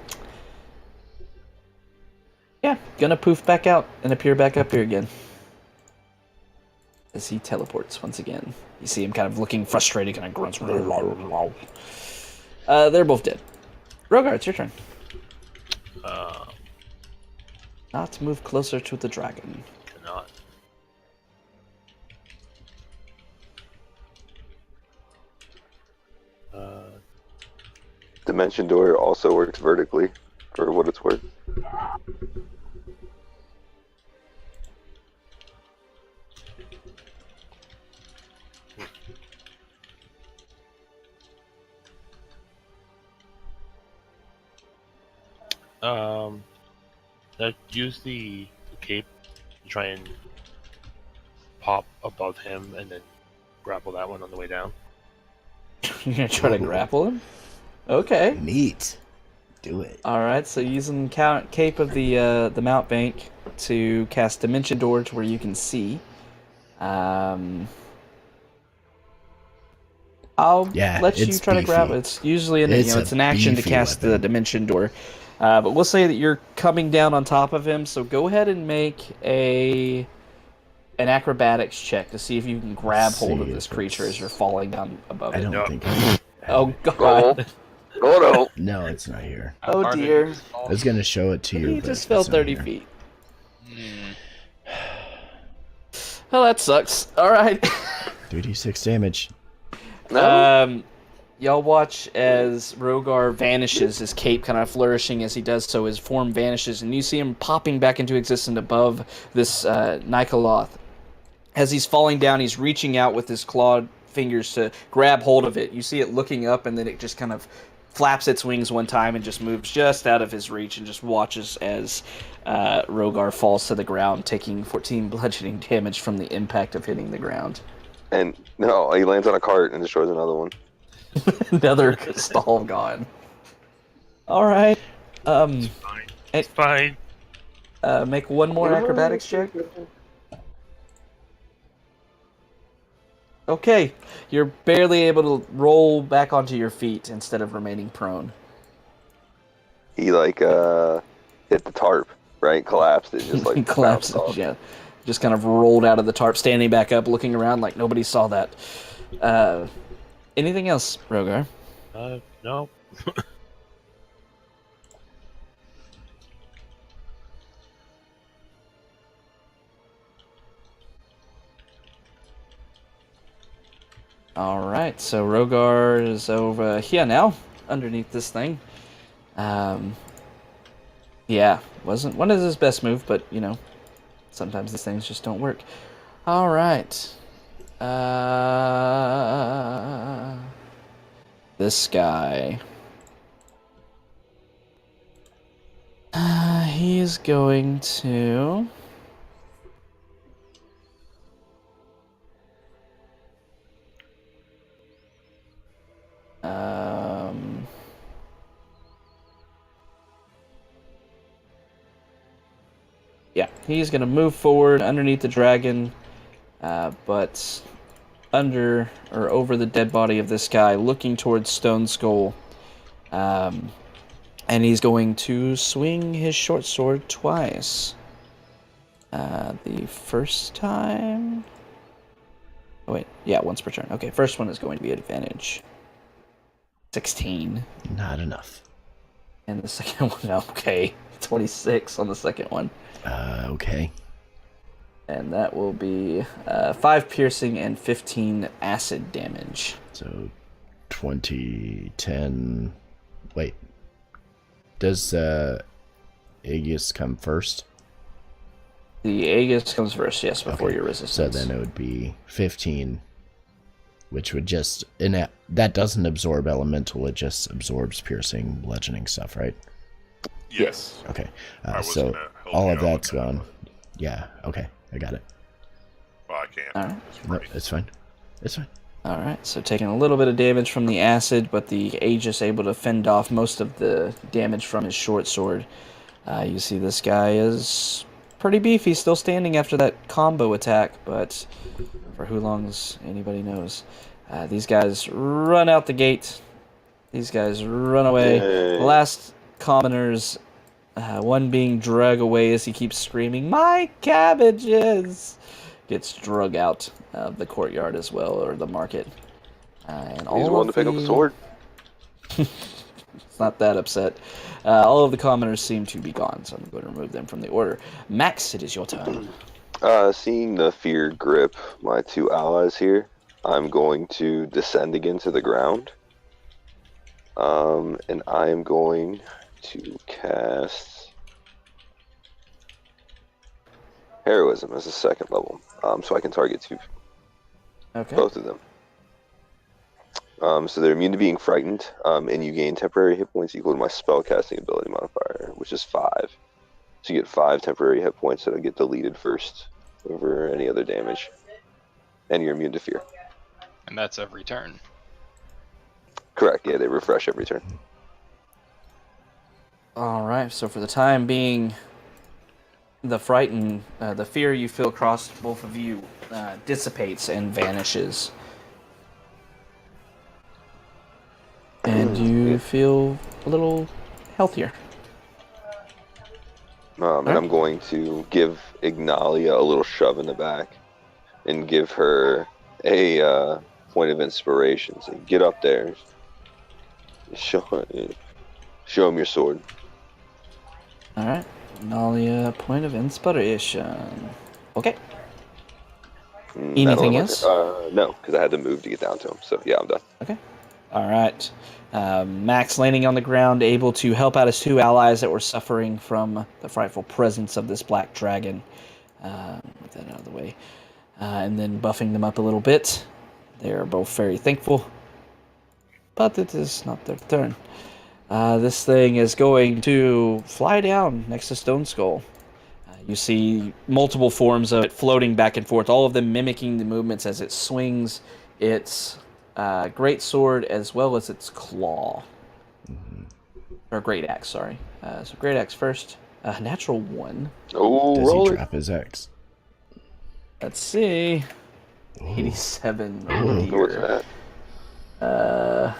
S2: Yeah, gonna poof back out and appear back up here again. As he teleports once again. You see him kind of looking frustrated, kind of grunts. They're both dead. Rogar, it's your turn. Not move closer to the dragon.
S6: Cannot.
S3: Dimension door also works vertically, for what it's worth.
S6: Let's use the cape to try and pop above him and then grapple that one on the way down.
S2: You're gonna try to grapple him? Okay.
S1: Neat. Do it.
S2: Alright, so using cape of the mount bank to cast Dimension Door to where you can see. I'll let you
S1: it's
S2: try to grab
S1: beefy.
S2: it. It's usually
S1: It's
S2: it's
S1: a
S2: an action to
S1: beefy
S2: cast the
S1: weapon.
S2: Dimension Door. But we'll say that you're coming down on top of him, so go ahead and make an acrobatics check to see if you can grab hold of
S1: See
S2: this
S1: if
S2: creature
S1: it's-
S2: as you're falling down above
S1: I
S2: it.
S1: don't
S6: No.
S1: think.
S2: Oh god.
S3: Go.
S1: No, it's not here.
S4: How
S2: Oh,
S4: far did
S2: dear.
S4: he fall?
S1: I was gonna show it to you.
S2: He
S1: but
S2: just fell
S1: it's not
S2: 30
S1: here.
S2: feet.
S4: Hmm.
S2: Well, that sucks. Alright.
S1: 3d6 damage.
S2: Y'all watch as Rogar vanishes, his cape kind of flourishing as he does so, his form vanishes, and you see him popping back into existence above this Nikoloth. As he's falling down, he's reaching out with his clawed fingers to grab hold of it. You see it looking up, and then it just kind of flaps its wings one time and just moves just out of his reach, and just watches as Rogar falls to the ground, taking 14 bludgeoning damage from the impact of hitting the ground.
S3: And no, he lands on a cart and destroys another one.
S2: Another stall gone. Alright.
S6: It's fine.
S2: Make one more acrobatics check. Okay. You're barely able to roll back onto your feet instead of remaining prone.
S3: He hit the tarp, right? Collapsed. It just like
S2: Collapsed.
S3: bounced off.
S2: Yeah. Just kind of rolled out of the tarp, standing back up, looking around like nobody saw that. Anything else, Rogar?
S6: No.
S2: Alright, so Rogar is over here now, underneath this thing. Yeah, wasn't one of his best move, but, you know, sometimes these things just don't work. Alright. This guy. He's going to... Yeah, he's going to move forward underneath the dragon, but under or over the dead body of this guy, looking towards Stone Skull. And he's going to swing his short sword twice. The first time... Oh, wait. Yeah, once per turn. Okay, first one is going to be advantage. 16.
S1: Not enough.
S2: And the second one, okay. 26 on the second one.
S1: Okay.
S2: And that will be 5 piercing and 15 acid damage.
S1: So 20, 10. Wait. Does Aegis come first?
S2: The Aegis comes first, yes, before your
S1: So
S2: resistance.
S1: then it would be 15, which would just... that doesn't absorb elemental, it just absorbs piercing, bludgeoning stuff, right?
S5: Yes.
S1: Okay.
S5: I was
S1: So
S5: gonna help
S1: all
S5: you
S1: of
S5: out
S1: that's
S5: with that,
S1: gone. Yeah, okay. I got it.
S5: Well, I can't.
S2: Alright.
S5: It's
S1: No,
S5: ready.
S1: it's fine. It's fine.
S2: Alright, so taking a little bit of damage from the acid, but the Aegis able to fend off most of the damage from his short sword. You see this guy is pretty beefy, still standing after that combo attack, but for who long's anybody knows. These guys run out the gate. These guys run away.
S3: Yay.
S2: The last commoners One being drug away as he keeps screaming, "My cabbages!" Gets drug out of the courtyard as well, or the market. And
S3: He's
S2: all
S3: willing
S2: of
S3: to pick up the
S2: the-
S3: sword.
S2: It's not that upset. All of the commoners seem to be gone, so I'm going to remove them from the order. Max, it is your turn.
S3: Seeing the fear grip my two allies here, I'm going to descend again to the ground. And I am going to cast Heroism as a second level, so I can target
S2: Okay.
S3: both of them. So they're immune to being frightened, and you gain temporary hit points equal to my spellcasting ability modifier, which is 5. So you get 5 temporary hit points that'll get deleted first over any other damage. And you're immune to fear.
S4: And that's every turn.
S3: Correct, yeah, they refresh every turn.
S2: Alright, so for the time being, the fear you feel across both of you dissipates and vanishes. And you feel a little healthier.
S3: And I'm going to give Ignalia a little shove in the back and give her a point of inspiration. So get up there. Show him your sword.
S2: Alright. Nalia, point of inspiration. Okay. Anything else?
S3: No, because I had to move to get down to him. So yeah, I'm done.
S2: Okay. Alright. Max landing on the ground, able to help out his two allies that were suffering from the frightful presence of this black dragon. Get that out of the way. And then buffing them up a little bit. They are both very thankful. But it is not their turn. This thing is going to fly down next to Stone Skull. You see multiple forms of it floating back and forth, all of them mimicking the movements as it swings its great sword as well as its claw. Or great axe, sorry. So great axe first. Natural 1.
S3: Oh,
S1: Does
S3: roll
S1: he
S3: it.
S1: drop his X?
S2: Let's see. 87. Oh
S3: What's
S2: dear.
S3: that?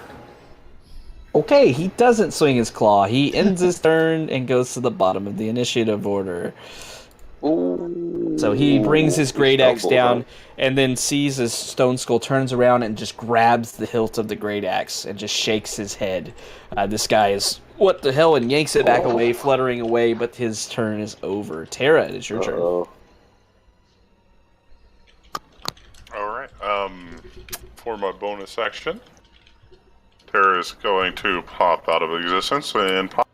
S2: Okay, he doesn't swing his claw. He ends his turn and goes to the bottom of the initiative order.
S3: Ooh.
S2: So he brings his great axe
S3: Stumbles
S2: down
S3: up.
S2: and then sees as Stone Skull turns around and just grabs the hilt of the great axe and just shakes his head. This guy is, what the hell, and yanks it back away, fluttering away, but his turn is over. Tara, it is your turn.
S3: Uh-oh.
S5: Alright, for my bonus action, Terra is going to pop out of existence and pop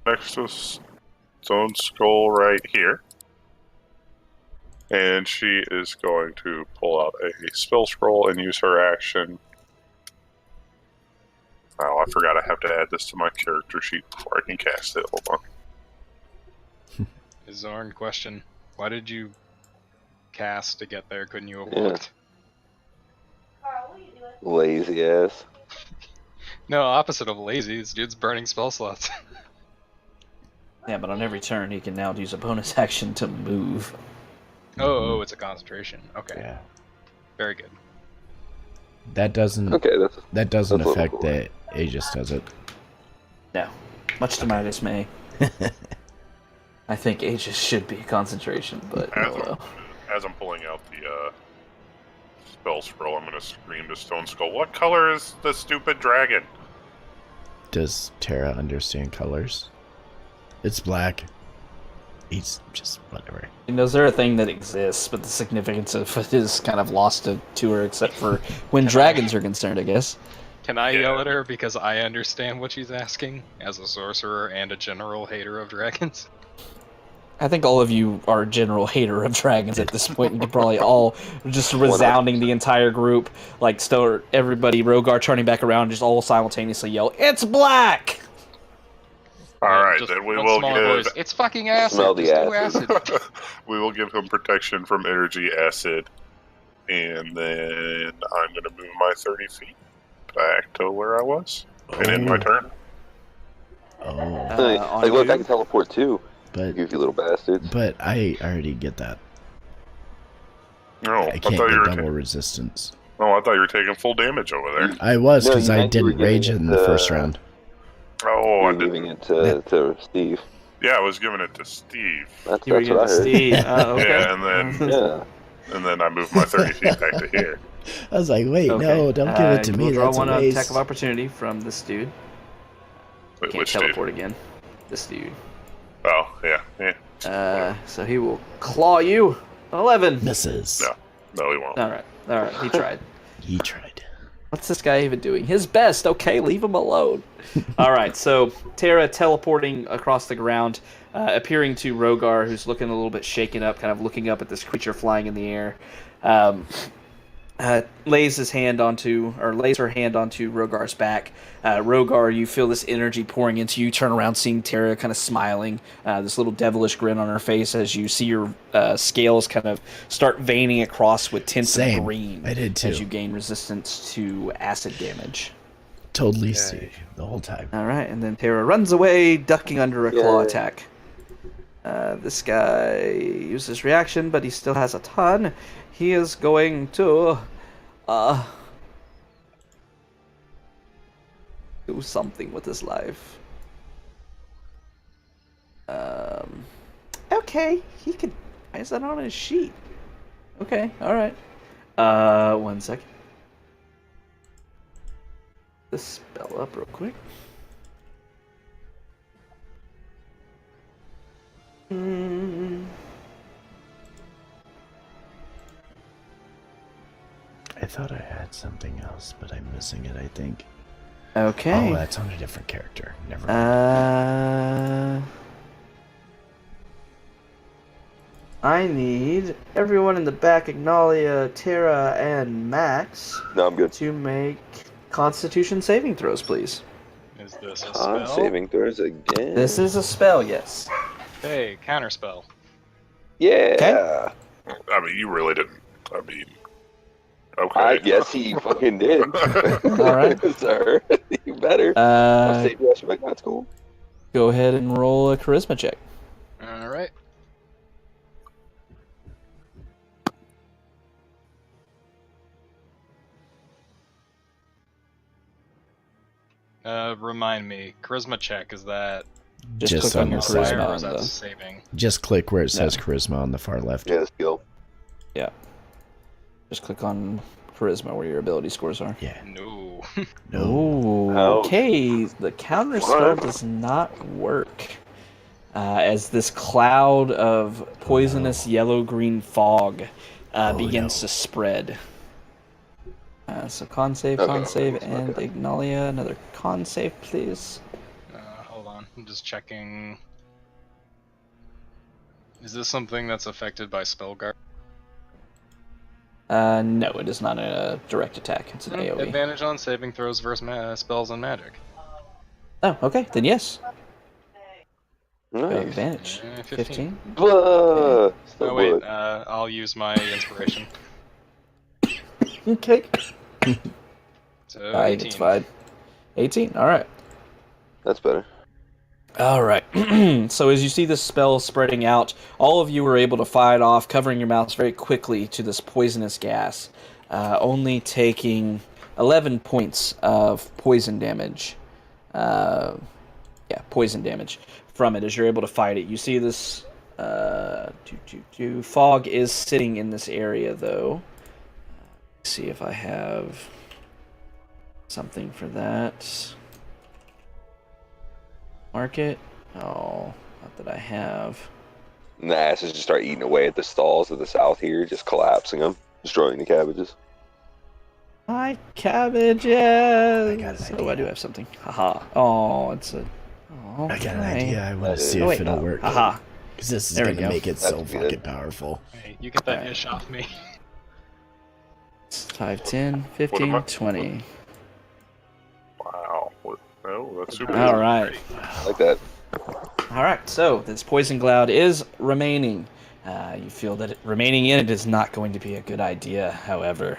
S5: next to Stone Skull right here. And she is going to pull out a spell scroll and use her action. Oh, I forgot I have to add this to my character sheet before I can cast it. Hold on.
S4: Zorn, question. Why did you cast to get there? Couldn't you have
S3: Yeah.
S4: walked?
S3: Lazy ass.
S4: No, opposite of lazy. This dude's burning spell slots.
S2: Yeah, but on every turn he can now use a bonus action to move.
S4: Oh, it's a concentration. Okay,
S1: Yeah.
S4: very good.
S1: That doesn't
S3: Okay, that's
S1: affect
S3: level cool.
S1: the Aegis, does it?
S2: No, much to my dismay. I think Aegis should be a concentration, but oh well.
S5: As I'm pulling out the spell scroll, I'm going to scream to Stone Skull, "What color is the stupid dragon?"
S1: Does Tara understand colors? It's black. He's just whatever.
S2: She knows they're a thing that exists, but the significance of it is kind of lost to her, except for when dragons are concerned, I guess.
S4: Can I
S5: Yeah.
S4: yell at her because I understand what she's asking as a sorcerer and a general hater of dragons?
S2: I think all of you are a general hater of dragons at this point, and you probably all just resounding the entire group, like everybody, Rogar turning back around, just all simultaneously yell, "It's black!"
S5: Alright,
S4: Just
S5: then we
S4: one
S5: will
S4: smaller
S5: give...
S4: voice. It's fucking acid.
S3: Smell the
S4: Just do
S3: acid.
S4: acid.
S5: we will give him protection from energy acid. And then I'm going to move my 30 feet back to where I was. And end my turn.
S1: Oh,
S2: on
S3: look, I
S2: you?
S3: can teleport too.
S1: but
S3: Goofy little bastards.
S1: I already get that.
S5: No,
S1: I can't
S5: you
S1: get
S5: were
S1: double resistance.
S5: I thought you were taking full damage over there.
S1: I was,
S3: No,
S1: because
S3: you
S1: I
S3: meant you were
S1: didn't rage
S3: giving
S1: in
S3: it
S1: the
S3: to-
S1: first round.
S5: Oh, I
S3: You're
S5: didn't.
S3: giving it to Steve.
S5: Yeah, I was giving it to Steve.
S3: That's
S2: You were
S3: what I
S2: gonna
S3: heard.
S2: Steve. Okay.
S5: Yeah, and then
S3: Yeah.
S5: and then I moved my 30 feet back to here.
S1: I was like, wait,
S2: Okay.
S1: no, don't give it to me.
S2: We'll draw
S1: That's a
S2: one
S1: waste.
S2: attack of opportunity from this dude.
S5: Wait,
S2: Can't
S5: which
S2: teleport
S5: dude?
S2: again. This dude.
S5: Oh, yeah.
S2: So he will claw you. 11.
S1: Misses.
S5: No, he won't.
S2: All right. He tried.
S1: He tried.
S2: What's this guy even doing? His best. Okay, leave him alone. All right. So Terra teleporting across the ground, appearing to Rogar, who's looking a little bit shaken up, kind of looking up at this creature flying in the air. Lays her hand onto Rogar's back. Rogar, you feel this energy pouring into you. Turn around, seeing Terra kind of smiling, this little devilish grin on her face as you see your scales kind of start veining across with tints of green.
S1: I did too.
S2: As you gain resistance to acid damage.
S1: Totally see the whole time.
S2: All right, and then Terra runs away, ducking under a claw attack. This guy uses reaction, but he still has a ton. He is going to do something with his life. Okay, he could. Why is that on his sheet? Okay, all right. 1 second. This spell up real quick.
S1: I thought I had something else, but I'm missing it, I think.
S2: Okay.
S1: Oh, that's on a different character. Never mind.
S2: I need everyone in the back, Ignalia, Terra, and Max,
S3: No, I'm good.
S2: to make Constitution saving throws, please.
S4: Is this a
S3: Con
S4: spell?
S3: saving throws again.
S2: This is a spell, yes.
S4: Hey, counterspell.
S3: Yeah.
S2: Okay.
S5: I mean, you really didn't. I mean, okay.
S3: Yes, he fucking did.
S2: All right.
S3: Sir. You better. I'll save you. That's cool.
S2: Go ahead and roll a charisma check.
S4: All right. Remind me, charisma check, is that
S2: Just
S1: Just
S2: click on
S1: on
S2: your
S1: the
S4: fire
S1: side.
S2: charisma
S4: or
S2: on
S4: is that
S2: the...
S4: saving?
S1: Just click where it says charisma on the far left.
S3: Yeah, skill.
S2: Yeah. Just click on charisma where your ability scores are.
S1: Yeah.
S4: No.
S1: No.
S2: Ooh, okay, the counter spell does not work. As this cloud of poisonous yellow-green fog begins to spread. So con save, and Ignalia, another con save, please.
S4: Hold on, I'm just checking. Is this something that's affected by Spellguard?
S2: No, it is not a direct attack. It's an AoE.
S4: Advantage on saving throws versus spells and magic.
S2: Oh, okay, then yes.
S3: Nice.
S2: Advantage. 15.
S3: Blah. Still
S4: Oh wait,
S3: bullet.
S4: I'll use my inspiration.
S2: Okay.
S4: So
S2: I
S4: 18.
S2: think it's fine. 18, alright.
S3: That's better.
S2: Alright. So as you see this spell spreading out, all of you were able to fight off, covering your mouths very quickly to this poisonous gas, only taking 11 points of poison damage. Poison damage from it as you're able to fight it. You see this fog is sitting in this area, though. Let's see if I have something for that. Mark it. Oh, not that I have.
S3: And the asses just start eating away at the stalls to the south here, just collapsing them, destroying the cabbages.
S2: My cabbages!
S1: I got an
S2: Oh, I
S1: idea.
S2: do have something. Haha. Oh, it's a... Oh,
S1: I got an
S2: okay.
S1: idea. I want to see
S2: Oh,
S1: if
S2: wait.
S1: it'll work.
S2: Haha.
S1: Because this is
S2: There we
S1: going to
S2: go.
S1: make it so
S3: That's good.
S1: fucking powerful.
S4: Hey, you get that
S2: Alright.
S4: ish off me.
S2: 5, 10,
S5: What
S2: 15,
S5: am I-
S2: 20.
S5: Wow. Oh, that's super.
S2: All right.
S3: Like that.
S2: All right. So this poison cloud is remaining. You feel that remaining in it is not going to be a good idea, however.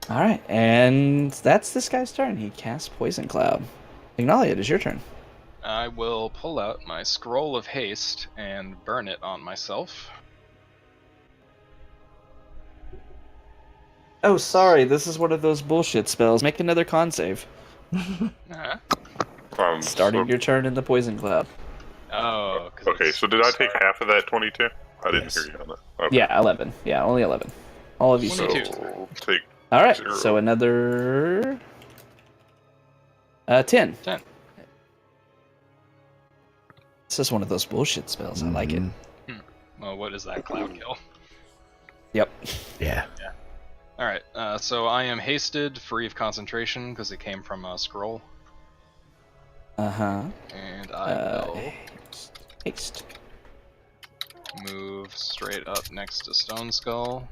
S2: All right. And that's this guy's turn. He casts Poison Cloud. Ignalia, it is your turn.
S4: I will pull out my Scroll of Haste and burn it on myself.
S2: Oh, sorry. This is one of those bullshit spells. Make another con save.
S4: Uh,
S2: Starting your turn in the Poison Cloud.
S4: Oh. 'cause
S5: Okay,
S4: it's
S5: so did I take half of that 22? I didn't
S1: Yes.
S5: hear you on that. Okay.
S2: Yeah, 11. Yeah, only 11. All of you
S5: So
S4: 22.
S5: take
S2: All right,
S5: 0.
S2: so another 10.
S4: 10.
S2: This is one of those bullshit spells. I like it.
S1: Mhm.
S4: Well, what is that? Cloud kill.
S2: Yep.
S1: Yeah.
S4: All right. So I am hasted, free of concentration, because it came from a scroll,
S2: Uh-huh.
S4: and I will
S2: Haste.
S4: move straight up next to Stone Skull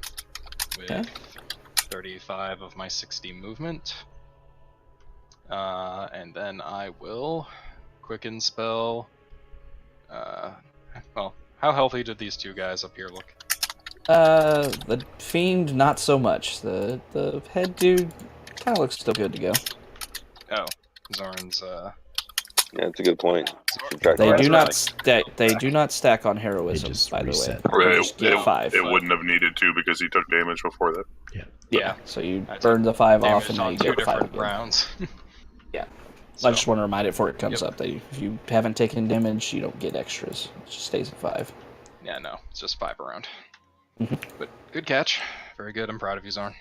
S4: with
S2: Okay.
S4: 35 of my 60 movement. And then I will quicken spell. Well, how healthy did these two guys up here look?
S2: The fiend, not so much. The head dude kind of looks still good to go.
S4: Oh, Zorn's.
S3: Yeah, that's a good point. Subtract
S2: They
S3: five.
S2: do
S4: That's
S2: not they do not stack on heroism,
S1: just
S2: by the way.
S1: reset.
S2: They just get 5.
S5: It wouldn't have needed to because he took damage before that.
S2: Yeah, so you
S4: I took
S2: burn the 5 off
S4: damage
S2: and then
S4: on
S2: you
S4: 2
S2: get 5
S4: different
S2: again.
S4: rounds.
S2: Yeah.
S4: So,
S2: I just want to remind it before it comes
S4: Yep.
S2: up that if you haven't taken damage, you don't get extras. It just stays at 5.
S4: yeah, no, it's just 5 around.
S2: Mhm.
S4: But good catch. Very good. I'm proud of you, Zorn.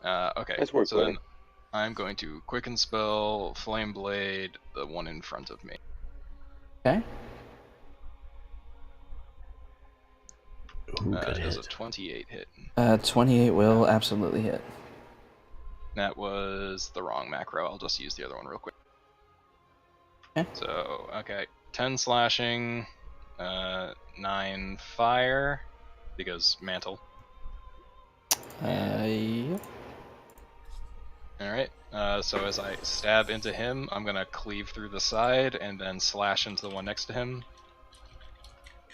S4: Okay,
S3: Nice work,
S4: so
S3: buddy.
S4: then I'm going to quicken spell Flame Blade, the one in front of me.
S2: Okay.
S1: Ooh, good
S4: Does a
S1: hit.
S4: 28 hit.
S2: 28 will absolutely hit.
S4: That was the wrong macro. I'll just use the other one real quick.
S2: Okay.
S4: So, okay. 10 slashing, 9 fire, because mantle.
S2: Yep.
S4: Alright, so as I stab into him, I'm gonna cleave through the side and then slash into the one next to him.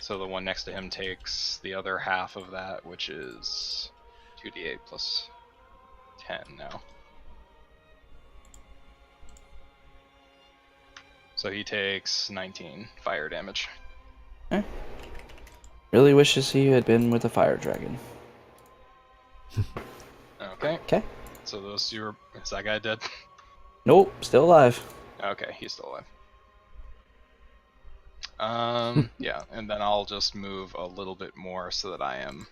S4: So the one next to him takes the other half of that, which is 2d8 plus 10 now. So he takes 19 fire damage.
S2: Really wishes he had been with a fire dragon.
S4: Okay.
S2: Okay.
S4: So those two are... Is that guy dead?
S2: Nope, still alive.
S4: Okay, he's still alive. Yeah, and then I'll just move a little bit more so that I am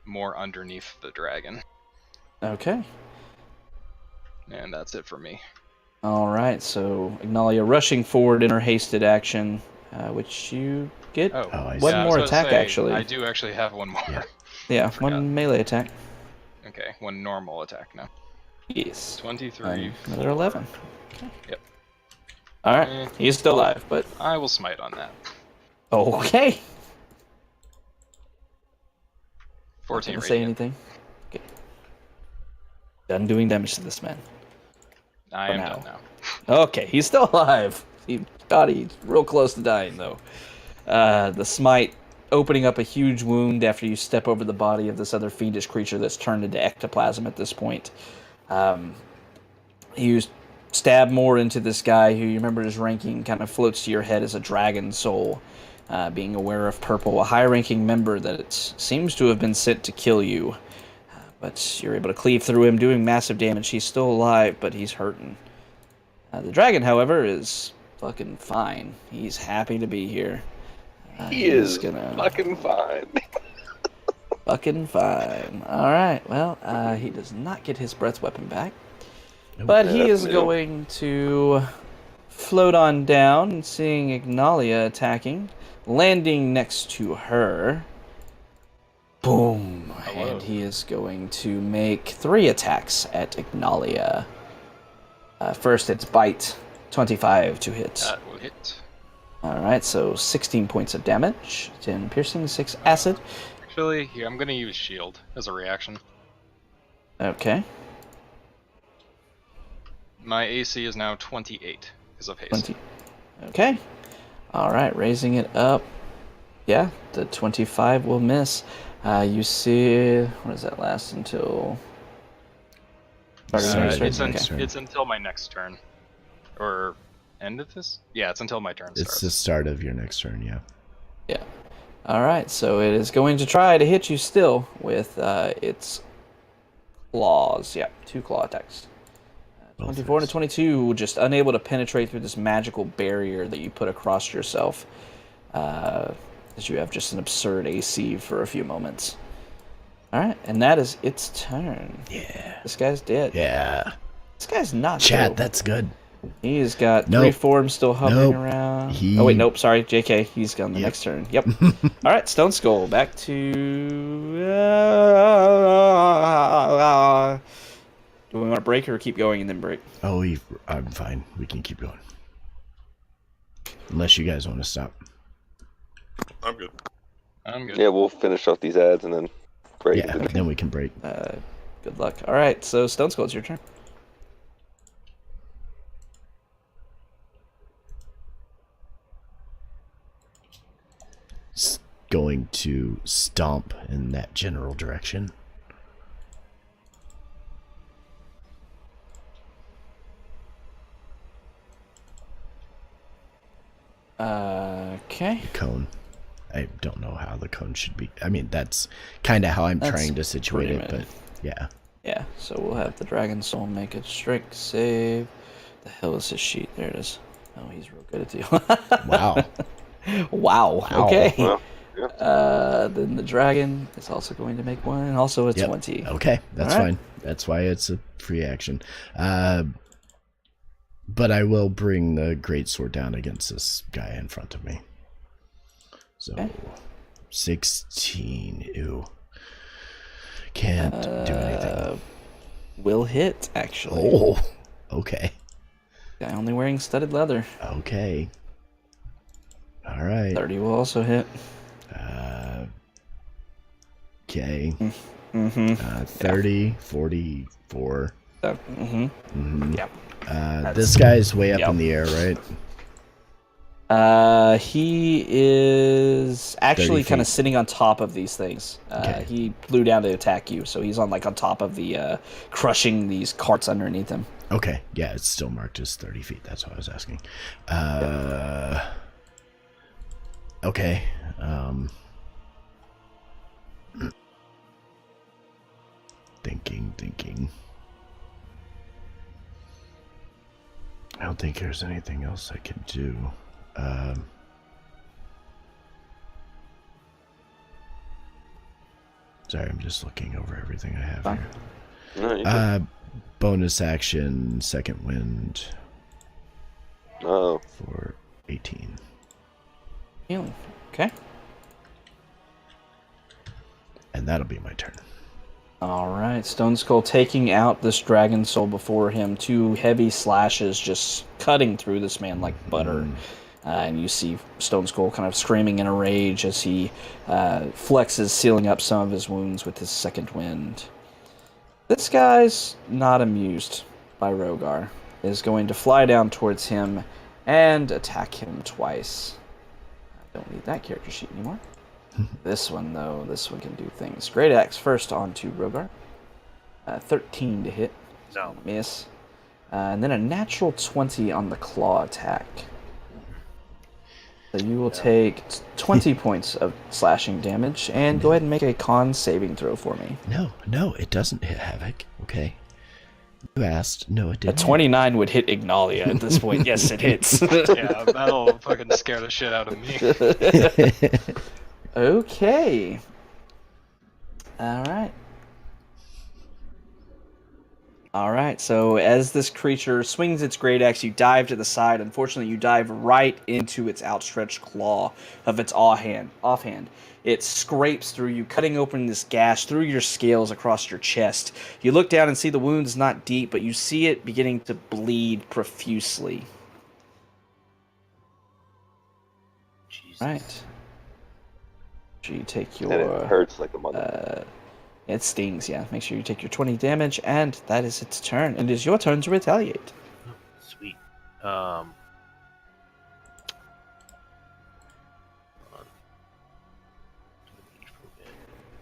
S4: more underneath the dragon.
S2: Okay.
S4: And that's it for me.
S2: All right, so Ignalia rushing forward in her hasted action, which you get
S4: Oh,
S1: I
S2: one
S1: see.
S4: I was
S2: more
S4: gonna
S2: attack,
S4: say,
S2: actually.
S4: I do actually have one more.
S1: Yeah.
S2: Yeah,
S4: forgot.
S2: one melee attack.
S4: Okay, one normal attack now.
S2: Yes.
S4: 23.
S2: Another
S4: 4.
S2: 11. Okay.
S4: Yep.
S2: All right, he's still alive, but
S4: I will smite on that.
S2: okay.
S4: 14
S2: Not gonna say
S4: radiant.
S2: anything. Okay. Done doing damage to this man.
S4: I
S2: for
S4: am
S2: now.
S4: done now.
S2: Okay, he's still alive. He thought he's real close to dying, though. The smite opening up a huge wound after you step over the body of this other fiendish creature that's turned into ectoplasm at this point. You stab more into this guy who, you remember his ranking, kind of floats to your head as a dragon soul, being aware of purple, a high-ranking member that it seems to have been sent to kill you. But you're able to cleave through him, doing massive damage. He's still alive, but he's hurting. The dragon, however, is fucking fine. He's happy to be here.
S3: He is
S2: gonna
S3: fucking fine.
S2: fucking fine. All right. Well, he does not get his breath weapon back,
S1: Nope.
S2: but
S3: Yeah,
S2: he
S3: that's
S2: is
S3: new.
S2: going to float on down, and seeing Ignalia attacking, landing next to her. Boom!
S4: Hello.
S2: And he is going to make 3 attacks at Ignalia. First, it's bite, 25 to hit.
S4: That will hit.
S2: All right, so 16 points of damage, 10 piercing, 6 acid.
S4: Actually, here, I'm gonna use shield as a reaction.
S2: Okay,
S4: My AC is now 28 because of haste.
S2: 20. Okay. All right, raising it up. Yeah, the 25 will miss. You see, what does that last until?
S1: Sorry,
S4: It's,
S1: next turn.
S4: it's until my next turn. Or end of this? Yeah, it's until my turn
S1: It's
S4: starts.
S1: the start of your next turn, yeah.
S2: Yeah. All right, so it is going to try to hit you still with its claws. Yeah, 2 claw attacks.
S1: Both
S2: 24 and a
S1: hits.
S2: 22, just unable to penetrate through this magical barrier that you put across yourself. As you have just an absurd AC for a few moments. Alright, and that is its turn.
S1: Yeah.
S2: This guy's dead.
S1: Yeah.
S2: This guy's not
S1: Chat,
S2: dead.
S1: that's good.
S2: He's got 3
S1: Nope.
S2: forms still hovering
S1: Nope.
S2: around.
S1: He-
S2: Oh, wait, nope, sorry, JK. He's gone the
S1: Yep.
S2: next turn. Yep. Alright, Stone Skull, back to... do we want to break or keep going and then break?
S1: Oh, I'm fine. We can keep going. Unless you guys want to stop.
S5: I'm good.
S4: I'm good.
S3: Yeah, we'll finish off these ads and then break.
S1: Yeah, then we can break.
S2: Good luck. Alright, so Stone Skull, it's your turn.
S1: Going to stomp in that general direction.
S2: Okay.
S1: Cone. I don't know how the cone should be. I mean, that's kind of how I'm
S2: That's
S1: trying to situate it,
S2: pretty
S1: but yeah.
S2: Yeah, so we'll have the Dragon Soul make a strength save. The hell is his sheet? There it is. Oh, he's real good at the.
S1: Wow.
S2: Wow.
S1: Wow.
S2: Okay.
S3: Well,
S2: Then the dragon is also going to make one, also a
S1: Yep.
S2: 20.
S1: Okay, that's
S2: All right.
S1: fine. That's why it's a free action. But I will bring the great sword down against this guy in front of me. So,
S2: Okay.
S1: 16. Ew. Can't do anything.
S2: Will hit, actually.
S1: Oh, okay.
S2: Guy only wearing studded leather.
S1: Okay. All right.
S2: 30 will also hit.
S1: Okay.
S2: Mm-hmm.
S1: 30, 44.
S2: Mm-hmm.
S1: Mhm.
S2: Yep.
S1: This guy's way up
S2: Yep.
S1: in the air, right?
S2: He is actually
S1: 30
S2: kind of
S1: feet.
S2: sitting on top of these things.
S1: Okay.
S2: He flew down to attack you, so he's on top of the crushing these carts underneath him.
S1: Okay. Yeah, it's still marked as 30 feet. That's what I was asking. Okay. Thinking. I don't think there's anything else I can do. Sorry, I'm just looking over everything I have
S2: Fine.
S1: here.
S3: no, you can-
S1: Bonus action, second wind
S3: Oh,
S1: for 18.
S2: Healing. Okay.
S1: And that'll be my turn.
S2: All right, Stone Skull taking out this dragon soul before him. 2 heavy slashes just cutting through this man like butter. And you see Stone Skull kind of screaming in a rage as he flexes, sealing up some of his wounds with his second wind. This guy's not amused by Rogar. Is going to fly down towards him and attack him twice. I don't need that character sheet anymore. This one, though, this one can do things. Great Axe first onto Rogar. 13 to hit.
S6: No.
S2: Miss. And then a natural 20 on the claw attack. So you will take 20 points of slashing damage, and go ahead and make a con saving throw for me.
S1: No, it doesn't hit Havoc. Okay. You asked. No, it
S2: A
S1: didn't.
S2: 29 would hit Ignalia at this point. Yes, it hits.
S4: Yeah, that'll fucking scare the shit out of me.
S2: Okay. Alright, so as this creature swings its great axe, you dive to the side. Unfortunately, you dive right into its outstretched claw of its offhand. It scrapes through you, cutting open this gash through your scales across your chest. You look down and see the wound is not deep, but you see it beginning to bleed profusely.
S6: Jesus.
S2: Right. So you take
S3: and it
S2: your...
S3: hurts like a mother.
S2: It stings, yeah. Make sure you take your 20 damage, and that is its turn. It is your turn to retaliate.
S6: Sweet.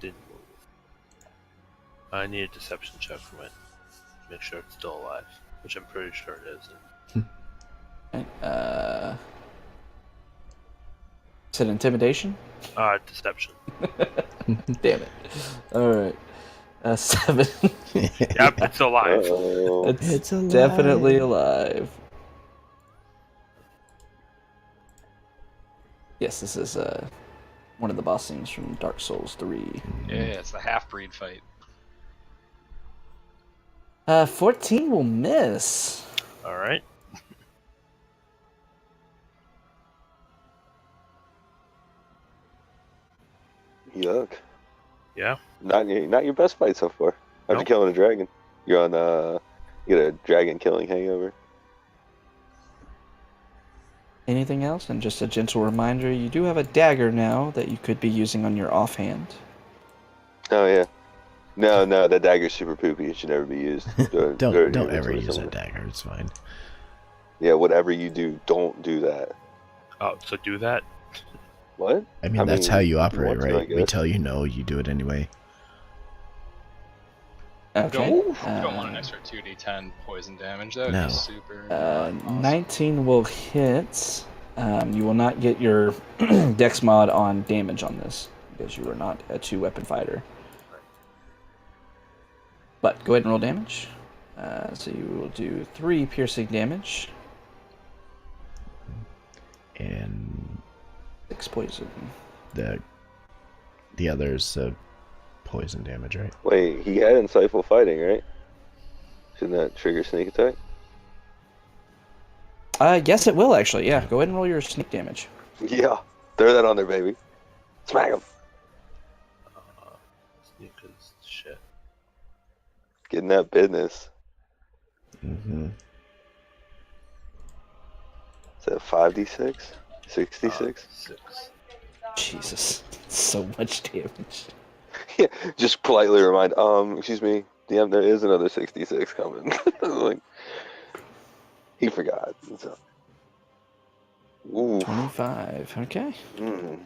S6: Didn't move. I need a deception check from it to make sure it's still alive, which I'm pretty sure it is.
S2: Okay, is it intimidation?
S6: Deception.
S2: Damn it. Alright. 7.
S6: Yep, it's alive.
S3: Uh-oh.
S2: It's
S1: alive.
S2: definitely alive. Yes, this is one of the boss scenes from Dark Souls 3.
S4: Yeah, it's the half-breed fight.
S2: 14 will miss.
S6: All right.
S3: Yuck.
S6: Yeah.
S3: Not your best fight so far. After
S6: Nope.
S3: killing a dragon. You're on you get a dragon killing hangover.
S2: Anything else? And just a gentle reminder, you do have a dagger now that you could be using on your offhand.
S3: Oh yeah. No, that dagger's super poopy. It should never be used.
S1: Don't ever
S3: inventory
S1: use a
S3: somewhere.
S1: dagger. It's fine.
S3: Yeah, whatever you do, don't do that.
S6: Oh, so do that.
S3: What?
S1: I mean, that's how you
S3: if
S1: operate,
S3: want to, I
S1: right? We
S3: guess.
S1: tell you no, you do it anyway.
S2: Okay.
S4: You don't want an extra 2d10 poison damage. That would
S1: No.
S4: be super not awesome.
S2: 19 will hit. You will not get your dex mod on damage on this because you are not a 2-weapon fighter. But go ahead and roll damage. So you will do 3 piercing damage,
S1: And
S2: 6 poison.
S1: the other's poison damage, right?
S3: Wait, he had insightful fighting, right? Shouldn't that trigger sneak attack?
S2: Yes, it will actually. Yeah, go ahead and roll your sneak damage.
S3: Yeah. Throw that on there, baby. Smack him.
S6: Sneak is shit.
S3: Getting that business.
S1: Mm-hmm.
S3: Is that 5d6? 66?
S6: 6.
S2: Jesus, so much damage.
S3: Yeah, just politely remind, excuse me, DM, there is another 66 coming. Like, he forgot. So. Ooh.
S2: 25. Okay.
S3: Mm.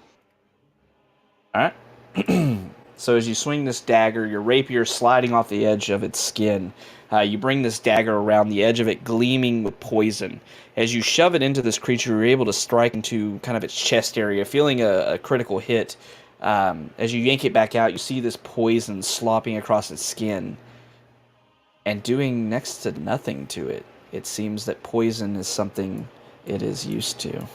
S2: All right. So as you swing this dagger, your rapier sliding off the edge of its skin. You bring this dagger around the edge of it, gleaming with poison. As you shove it into this creature, you're able to strike into kind of its chest area, feeling a critical hit. As you yank it back out, you see this poison slopping across its skin and doing next to nothing to it. It seems that poison is something it is used to.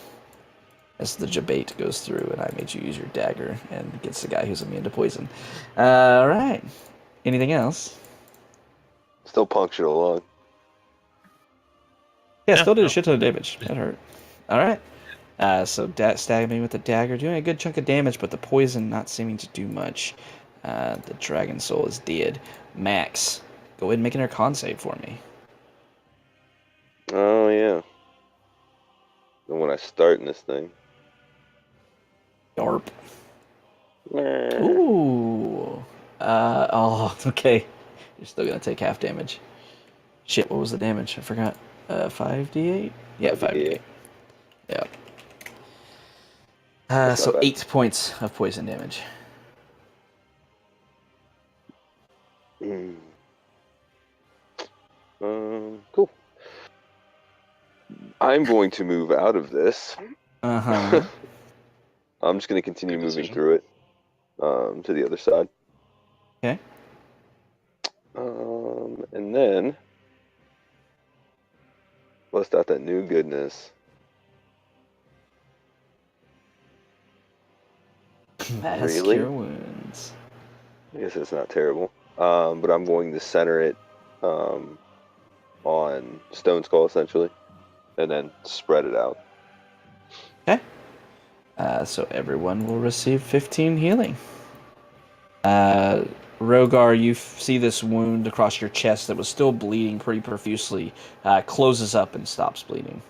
S2: As the debate goes through, and I made you use your dagger and gets the guy who's immune to poison. All right. Anything else?
S3: Still punctured along.
S2: Yeah,
S6: Yeah,
S2: still did
S6: no.
S2: a shit ton of damage. That hurt. All right. So stabbing me with the dagger, doing a good chunk of damage, but the poison not seeming to do much. The dragon soul is dead. Max, go ahead and make an con save for me.
S3: Oh, yeah. And when I start in this thing.
S2: Yarp.
S3: Nah.
S2: Ooh. Oh, okay. You're still gonna take half damage. Shit, what was the damage? I forgot. 5d8? Yeah, 5d8. Yeah.
S3: That's not
S2: So
S3: bad.
S2: 8 points of poison damage.
S3: Mm. Cool. I'm going to move out of this.
S2: Uh-huh.
S3: I'm just going to continue
S4: Good
S3: moving
S4: decision.
S3: through it to the other side.
S2: Okay.
S3: And then bust out that new goodness.
S2: Mass
S3: Really?
S2: cure wounds.
S3: I guess it's not terrible. But I'm going to center it on Stone Skull, essentially, and then spread it out.
S2: Okay. So everyone will receive 15 healing. Rogar, you see this wound across your chest that was still bleeding pretty profusely, closes up and stops bleeding.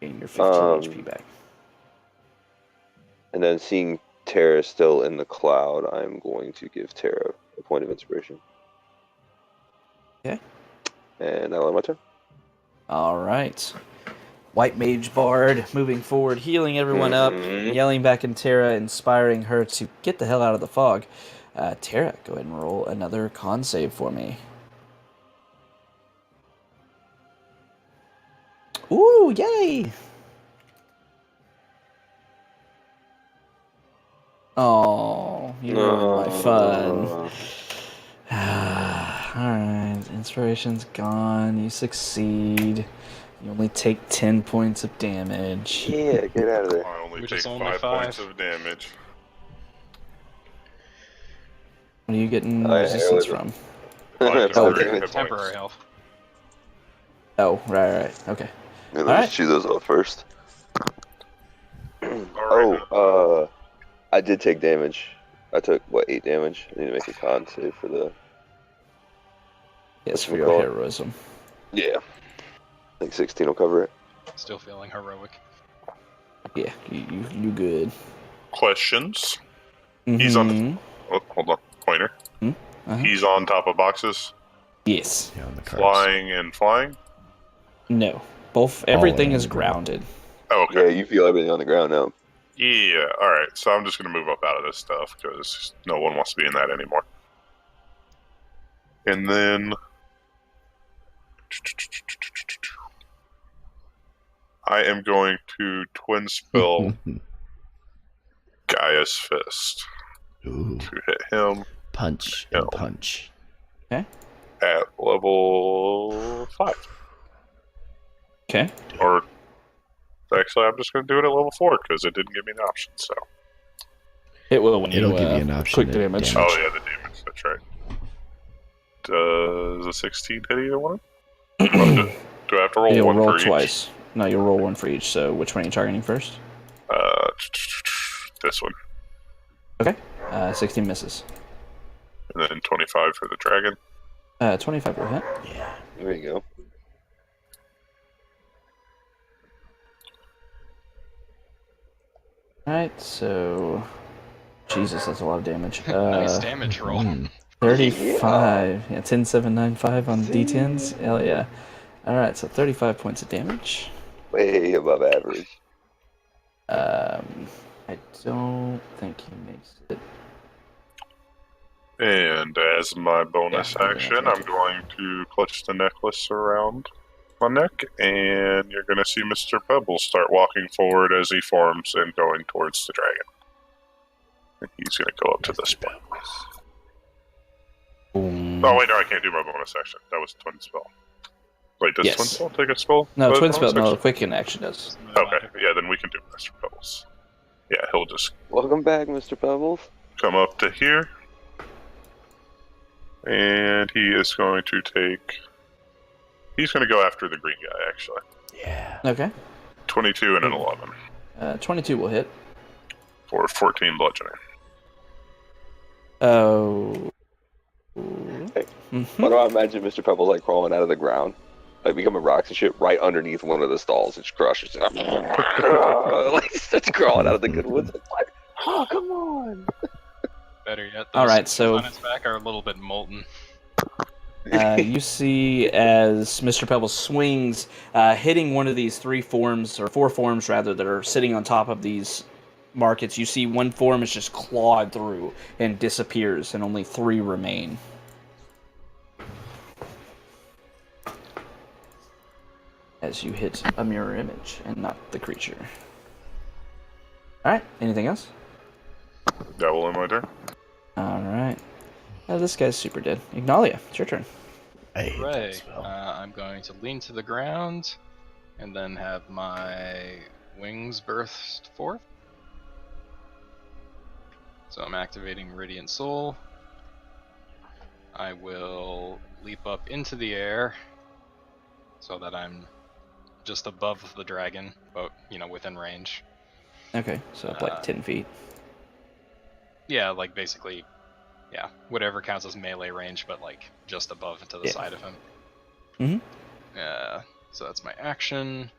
S2: Getting your 15 HP back.
S3: And then seeing Terra still in the cloud, I'm going to give Terra a point of inspiration.
S2: Okay.
S3: And that'll end my turn.
S2: All right. White Mage Bard moving forward, healing everyone up, yelling back in Terra, inspiring her to get the hell out of the fog. Terra, go ahead and roll another con save for me. Ooh, yay! Oh, You ruined my fun. Alright, inspiration's gone. You succeed. You only take 10 points of damage.
S3: Yeah, get out of there.
S5: I only
S4: Which
S5: take
S4: is only
S5: 5 points
S4: 5.
S5: of damage.
S2: What are you getting
S3: I
S2: resistance
S3: was-
S2: from?
S5: I took
S2: Oh,
S5: 30
S3: damage.
S5: hit
S4: Temporary
S5: points.
S4: health.
S2: Oh, right. Okay.
S3: Yeah, let's
S2: Alright.
S3: chew those off first.
S5: Alright.
S3: I did take damage. I took, 8 damage? I need to make a con save for the...
S2: Yes, for
S3: whatchamacallit?
S2: your heroism.
S3: Yeah. I think 16 will cover it.
S4: Still feeling heroic.
S2: Yeah, you good.
S5: Questions? He's on the...
S2: Mhm.
S5: Oh, hold on. Pointer.
S2: Uh-huh.
S5: He's on top of boxes,
S2: Yes.
S1: Yeah, on the cards.
S5: flying and flying.
S2: No. Everything
S1: on
S2: is
S1: the ground.
S2: grounded.
S5: Oh,
S3: Yeah,
S5: okay.
S3: you feel everything on the ground now.
S5: Yeah, alright. So I'm just going to move up out of this stuff because no one wants to be in that anymore. And then... I am going to twin spell Gaia's Fist
S1: Ooh,
S5: to hit him
S1: punch
S5: No.
S1: and punch.
S5: at level 5.
S2: Okay.
S5: Or actually, I'm just going to do it at level 4 because it didn't give me an option. So.
S2: It will when
S1: It'll
S2: you
S1: give you an option
S2: quick
S1: at
S2: damage.
S1: damage.
S5: Oh yeah, the damage. That's right. Does a 16 hit either one? Do I have to roll
S2: You'll
S5: one
S2: roll
S5: for each?
S2: twice. No, you'll roll one for each. So which one are you targeting first?
S5: This one,
S2: Okay. 16 misses.
S5: and then 25 for the dragon.
S2: 25 will hit.
S1: Yeah.
S3: There you go.
S2: Alright, so... Jesus, that's a lot of damage.
S4: Nice damage roll.
S2: 35. Yeah, 10, 7, 9, 5 on D10s. Hell yeah. Alright, so 35 points of damage.
S3: Way above average.
S2: I don't think he makes it.
S5: And as my bonus
S2: Yeah,
S5: action,
S2: yeah.
S5: I'm going to clutch the necklace around my neck, and you're going to see Mr. Pebbles start walking forward as he forms and going towards the dragon. And he's going to go up to this point.
S2: Boom.
S5: Oh, wait, no, I can't do my bonus action. That was twin spell. Wait, does
S2: Yes.
S5: twin spell take a spell?
S2: No,
S5: But
S2: twin
S5: bonus
S2: spell. No,
S5: action?
S2: quicken action does.
S5: Okay, yeah, then we can do Mr. Pebbles. Yeah, he'll just
S3: Welcome back, Mr. Pebbles.
S5: come up to here. And he is going to take... He's going to go after the green guy, actually.
S1: Yeah.
S2: Okay.
S5: 22 and an 11
S2: 22 will hit.
S5: for 14 bludgeoning.
S2: Oh.
S3: Hey,
S2: Mhm.
S3: Why do I imagine Mr. Pebbles like crawling out of the ground? Like becoming rocks and shit right underneath one of the stalls. It crushes. Like starts crawling out of the good woods. Like, what? Oh, come on.
S4: Better yet,
S2: All
S4: those
S2: right, so-
S4: on its back are a little bit molten.
S2: You see as Mr. Pebbles swings, hitting one of these three forms, or four forms rather, that are sitting on top of these markets. You see one form is just clawed through and disappears, and only three remain. As you hit a mirror image and not the creature. Alright, anything else?
S5: That will end my turn.
S2: Alright. This guy's super dead. Ignalia, it's your turn.
S1: I hate that
S4: Right.
S1: spell.
S4: I'm going to lean to the ground and then have my wings burst forth. So I'm activating Radiant Soul. I will leap up into the air so that I'm just above the dragon, but, within range.
S2: Okay, so up like 10 feet.
S4: Yeah, like basically, whatever counts as melee range, but like just above and to the
S2: Yeah.
S4: side of him.
S2: Mhm.
S4: So that's my action.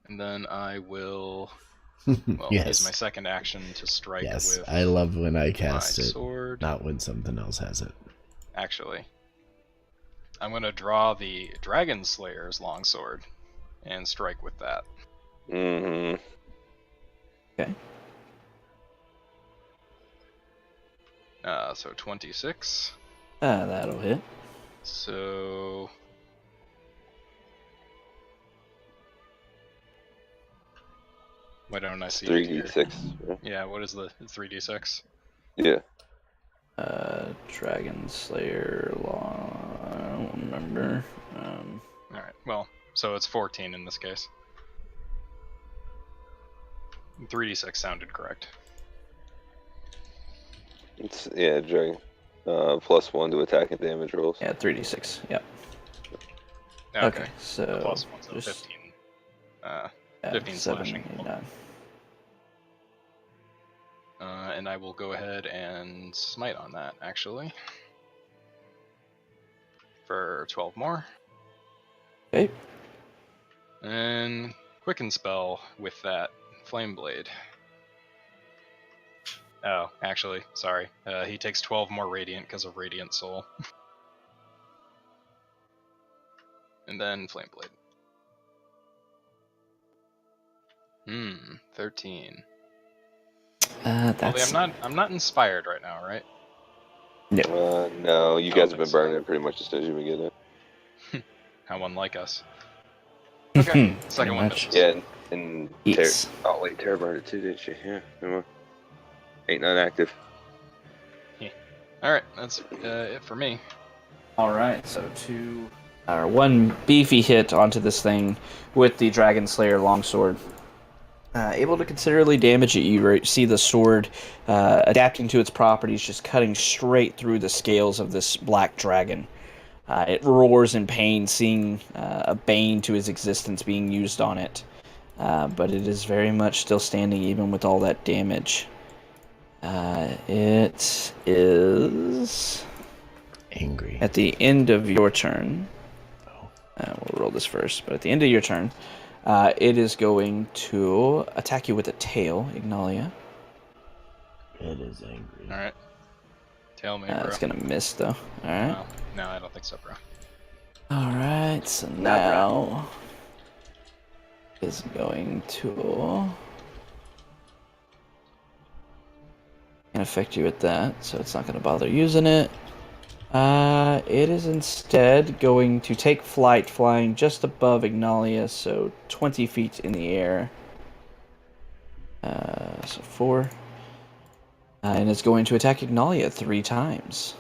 S4: And then I will use
S1: Yes.
S4: my second action to strike
S1: Yes.
S4: with
S1: I love when I
S4: my
S1: cast it,
S4: sword.
S1: not when something else has it.
S4: Actually, I'm going to draw the Dragon Slayer's longsword and strike with that.
S3: Mm-hmm.
S2: Okay.
S4: So 26.
S2: That'll hit.
S4: So why don't I see it here?
S3: 3d6.
S4: Yeah, what is the 3d6?
S3: Yeah.
S2: Dragon Slayer Law. I don't remember.
S4: Alright, well, so it's 14 in this case. 3d6 sounded correct.
S3: It's dragon. +1 to attack and damage rolls.
S2: Yeah, 3d6. Yep.
S4: Okay,
S2: Okay, so
S4: the plus 1, so
S2: just-
S4: 15. 15
S2: 7,
S4: slashing.
S2: 8, 9.
S4: And I will go ahead and smite on that, actually. For 12 more.
S2: Okay.
S4: And Quicken Spell with that Flame Blade. Oh, actually, sorry. He takes 12 more Radiant because of Radiant Soul. And then Flame Blade. 13.
S2: That's
S4: I'm not inspired right now, right?
S3: No, you
S4: I
S3: guys
S4: don't
S3: have been
S4: think so.
S3: burning it pretty much as soon as you get it.
S4: How unlike us. Okay, second one
S2: much.
S4: misses.
S3: Yeah, and
S2: Yes.
S3: oh wait, Terra burned it too, didn't she? Yeah, come on. Ain't none active.
S4: Alright, that's it for me.
S2: All right, so one beefy hit onto this thing with the Dragon Slayer longsword. Able to considerably damage it. You see the sword adapting to its properties, just cutting straight through the scales of this black dragon. It roars in pain, seeing a bane to his existence being used on it. But it is very much still standing even with all that damage. It is
S1: Angry.
S2: at the end of your turn. We'll roll this first, but at the end of your turn, it is going to attack you with a tail, Ignalia.
S1: It is angry.
S4: Alright. Tell me, bro.
S2: It's gonna miss though. All right.
S4: No, I don't think so, bro.
S2: All right. So now is going to affect you with that, so it's not gonna bother using it. It is instead going to take flight, flying just above Ignalia, so 20 feet in the air. So 4. And it's going to attack Ignalia 3 times.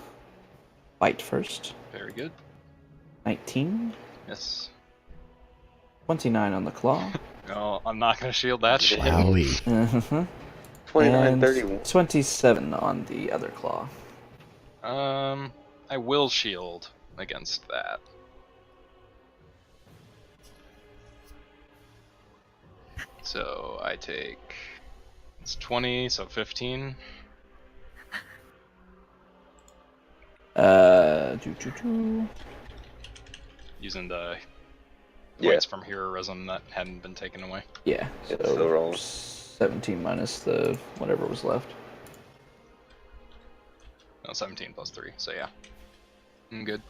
S2: Bite first.
S4: Very good.
S2: 19.
S4: Yes.
S2: 29 on the claw.
S4: No, I'm not gonna shield that shit.
S1: Wowie.
S2: Uh-huh.
S3: 29,
S2: And
S3: 31.
S2: 27 on the other claw.
S4: I will shield against that. So I take, it's 20, so 15. Using the points from heroism that hadn't been taken away.
S2: Yeah,
S3: It's still rolling.
S2: 17 minus the whatever was left.
S4: No, 17 plus 3, so yeah. I'm good.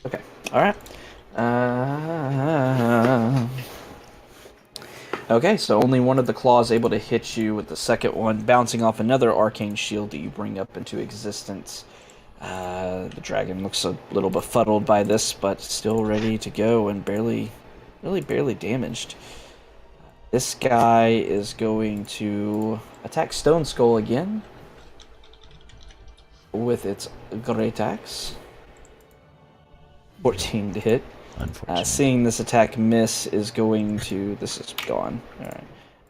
S2: Okay, alright. Okay, so only one of the claws able to hit you, with the second one bouncing off another arcane shield that you bring up into existence. The dragon looks a little befuddled by this, but still ready to go and barely damaged. This guy is going to attack Stone Skull again with its great axe. 14 to hit.
S1: Unfortunately.
S2: Seeing this attack miss is going to... This is gone.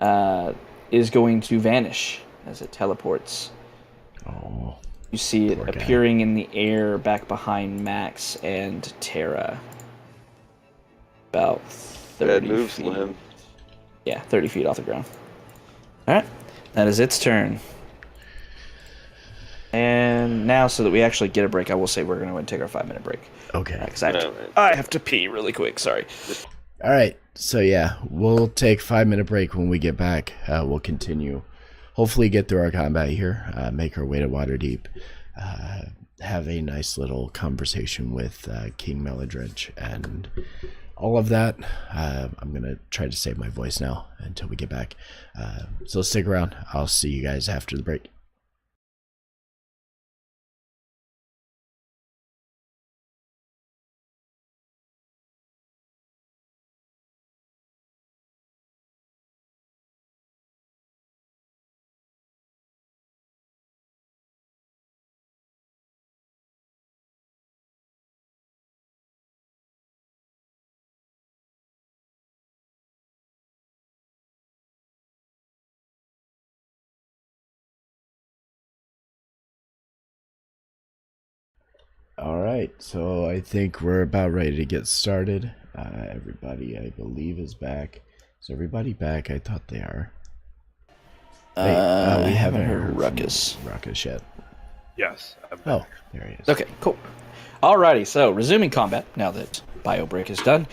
S2: Alright. Is going to vanish as it teleports.
S1: Oh.
S2: You see it
S1: Poor guy.
S2: appearing in the air back behind Max and Terra. About 30
S3: Bad moves,
S2: feet.
S3: Lim.
S2: Yeah, 30 feet off the ground. Alright. That is its turn. And now, so that we actually get a break, I will say we're going to go and take our 5-minute break.
S1: Okay.
S2: Because I have to pee really quick, sorry.
S1: All right. So yeah, we'll take 5-minute break. When we get back, we'll continue. Hopefully get through our combat here, make our way to Waterdeep, have a nice little conversation with King Melandrach and all of that. I'm going to try to save my voice now until we get back. So stick around. I'll see you guys after the break. All right, so I think we're about ready to get started. Everybody, I believe, is back. Is everybody back? I thought they are. Wait, we haven't heard
S2: Ruckus.
S1: from Ruckus yet.
S6: Yes.
S1: Oh, there he is.
S2: Okay, cool. Alrighty, so resuming combat now that BioBreak is done.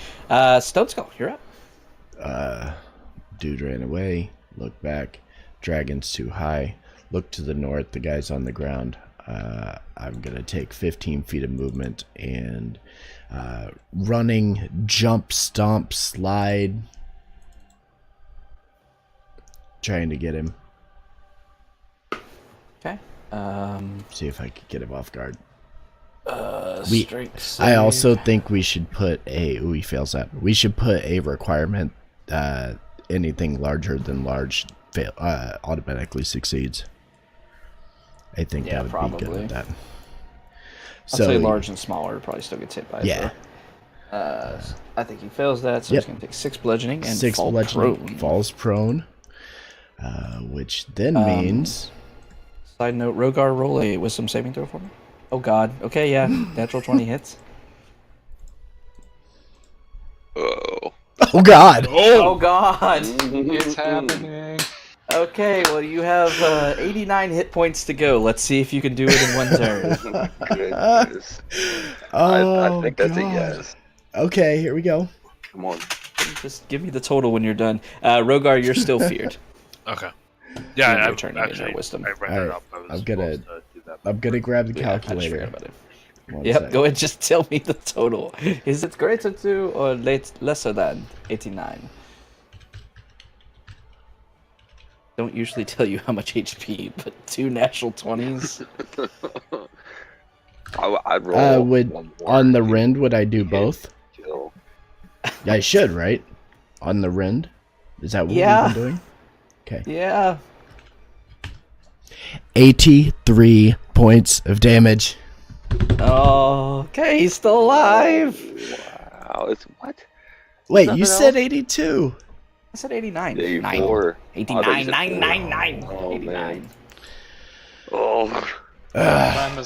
S2: Stone Skull, you're up.
S1: Dude ran away. Look back. Dragon's too high. Look to the north. The guy's on the ground. I'm going to take 15 feet of movement and running, jump, stomp, slide. Trying to get him.
S2: Okay.
S1: See if I could get him off guard.
S2: Strength
S1: I also
S2: save.
S1: think we should put a... Ooh, he fails that. We should put a requirement. Anything larger than large automatically succeeds. I think that would be good with that.
S2: I'll say large and smaller probably still gets hit by it.
S1: Yeah.
S2: I think he fails that, so he's going to take 6 bludgeoning and
S1: 6
S2: fall
S1: bludgeoning,
S2: prone.
S1: falls prone. Which then means...
S2: Side note, Rogar, roll a wisdom saving throw for me. Oh god. Okay, yeah. Natural 20 hits.
S3: Oh.
S1: Oh god!
S2: Oh god!
S4: It's happening.
S2: Okay, well you have 89 hit points to go. Let's see if you can do it in one turn.
S3: Goodness. I think that's a yes.
S1: Okay, here we go.
S3: Come on.
S2: Just give me the total when you're done. Rogar, you're still feared.
S6: Okay. Yeah,
S2: Your
S6: I
S2: turn to get
S6: actually
S2: your wisdom.
S6: I read it up. I was
S1: I'm gonna-
S6: supposed to do that.
S1: I'm gonna grab the
S2: Yeah, I just forgot
S1: calculator.
S2: about it.
S1: One
S2: Yep,
S1: sec.
S2: go ahead, just tell me the total. Is it greater to or lesser than 89? Don't usually tell you how much HP, but 2 natural 20s.
S3: I'd roll
S1: Would
S3: one more.
S1: on the rend would I do
S3: hit.
S1: both?
S3: Kill.
S1: Yeah, I should, right? On the rend? Is that what
S2: Yeah.
S1: we've been doing? Okay.
S2: Yeah.
S1: 83 points of damage.
S2: Oh, okay, he's still alive.
S3: Wow, it's what?
S1: Wait,
S3: Nothing
S1: you said
S3: else?
S1: 82.
S2: I said 89.
S3: 84.
S2: 89,
S3: Oh,
S2: 999.
S3: oh,
S2: 89.
S3: man. Oh.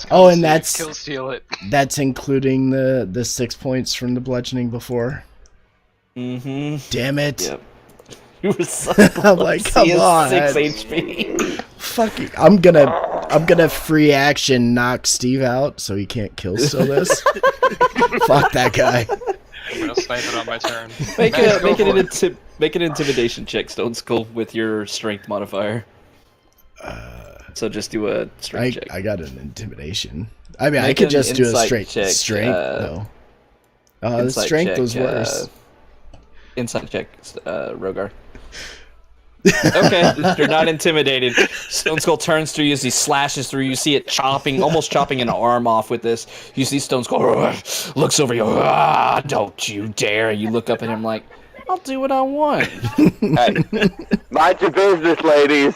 S1: Oh, and that's
S4: kill steal it.
S1: that's including the 6 points from the bludgeoning before.
S2: Mm-hmm.
S1: Damn it!
S2: Yep. You were so
S1: I'm like,
S2: close.
S1: come
S2: He has
S1: on.
S2: 6 HP.
S1: Fuck it. I'm gonna free action knock Steve out so he can't kill still this. Fuck that guy.
S4: I'm gonna snipe it on my turn.
S2: Make
S4: Max, go for it.
S2: make an intimidation check, Stone Skull, with your strength modifier. So just do a strength check.
S1: I got an intimidation. I mean, I
S2: Make
S1: could
S2: an
S1: just do a
S2: insight
S1: straight
S2: check,
S1: strength though. The
S2: Insight
S1: strength
S2: check,
S1: was worse.
S2: Insight check, Rogar. Okay, you're not intimidated. Stone Skull turns through you as he slashes through. You see it almost chopping an arm off with this. You see Stone Skull looks over you. Don't you dare! You look up at him like, I'll do what I want.
S3: Hey, mind your business, ladies.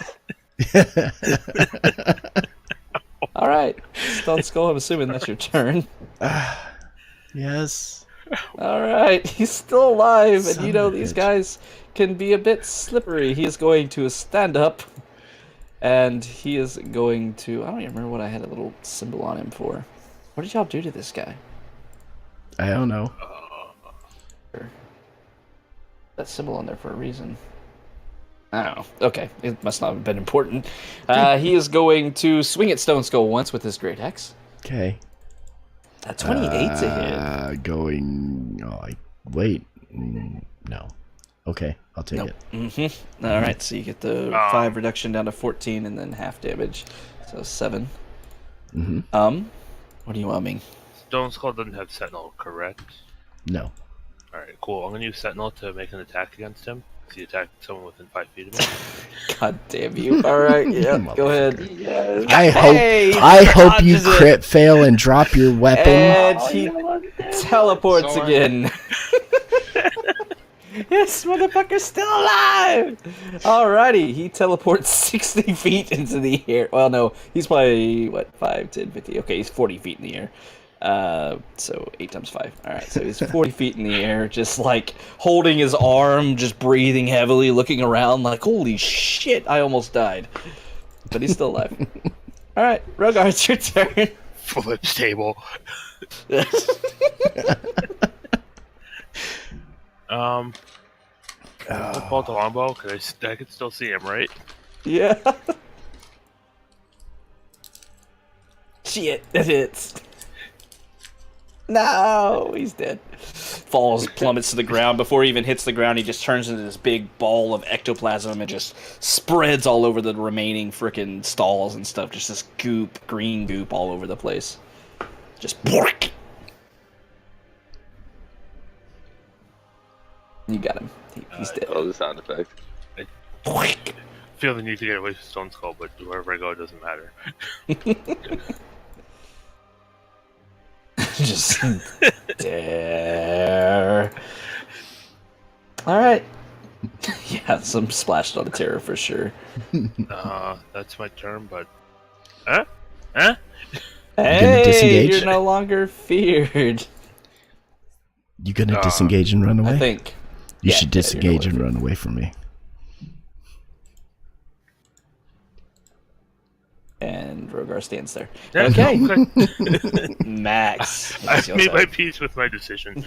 S2: All right, Stone Skull. I'm assuming that's your turn.
S1: Yes.
S2: All right, he's still alive, and
S1: Son
S2: you know
S1: of a
S2: these
S1: bitch.
S2: guys can be a bit slippery. He is going to stand up, and he is going to... I don't even remember what I had a little symbol on him for. What did y'all do to this guy?
S1: I don't know.
S2: That symbol on there for a reason. I don't know. Okay, it must not have been important. He is going to swing at Stone Skull once with his Great Axe.
S1: Okay.
S2: 28's a hit.
S1: Going. Oh, wait. No. Okay, I'll take
S2: Nope.
S1: it.
S2: Mm-hmm. All right, so you get the 5 reduction down to 14, and then half damage, so 7.
S1: Mm-hmm.
S2: What are you umming?
S6: Stone Skull doesn't have Sentinel, correct?
S1: No.
S6: Alright, cool. I'm gonna use Sentinel to make an attack against him. He attacked someone within 5 feet of me.
S2: God damn you! All right, yeah, go ahead.
S3: Yes.
S1: I hope you crit fail and drop your weapon.
S2: And he teleports
S4: Sword.
S2: again. Yes, motherfucker's still alive! Alrighty, he teleports 60 feet into the air. Well, no, he's probably, 5, 10, 50. Okay, he's 40 feet in the air. So 8 times 5. Alright, so he's 40 feet in the air, just like holding his arm, just breathing heavily, looking around like, holy shit, I almost died. But he's still alive. Alright, Rogar, it's your turn.
S6: flips table. I pulled the longbow because I can still see him, right?
S2: Yeah. Shit, that hits. No, he's dead. Falls, plummets to the ground. Before he even hits the ground, he just turns into this big ball of ectoplasm and just spreads all over the remaining frickin' stalls and stuff. Just this goop, green goop all over the place. Just bork. You got him. He's dead.
S3: Oh, the sound effect.
S6: Feel the need to get away from Stone Skull, but wherever I go, it doesn't matter.
S2: Just there. All right. Yeah, some splashed on terror for sure.
S6: That's my turn, but
S2: Hey,
S1: disengage?
S2: you're no longer feared.
S1: You gonna disengage and run away?
S2: I think.
S1: You
S2: yeah,
S1: should disengage and run away from me.
S2: And Rogar stands there.
S6: Yeah,
S2: Okay.
S6: okay.
S2: Max.
S6: I've made my peace with my decision.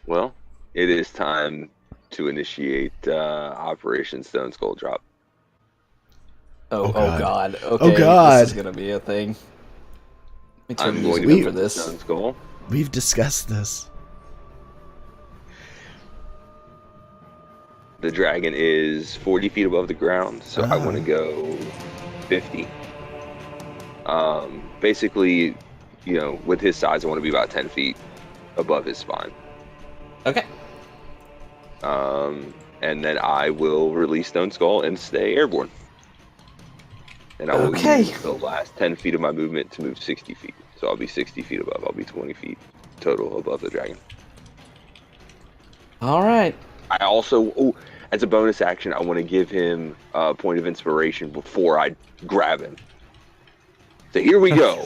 S3: Well, it is time to initiate Operation Stone Skull Drop.
S2: Oh God. Okay,
S1: Oh, God.
S2: This is gonna be a thing. Let me turn
S3: I'm
S2: the
S3: going
S2: music
S3: to
S2: up for this.
S3: Stone Skull.
S1: We've discussed this.
S3: The dragon is 40 feet above the ground, so I want to go 50. Basically, you know, with his size, I want to be about 10 feet above his spine.
S2: Okay.
S3: And then I will release Stone Skull and stay airborne. And I will use the last 10 feet of my movement to move 60 feet. So I'll be 60 feet above. I'll be 20 feet total above the dragon.
S2: All right.
S3: I also, as a bonus action, I want to give him a point of inspiration before I grab him. So here we go.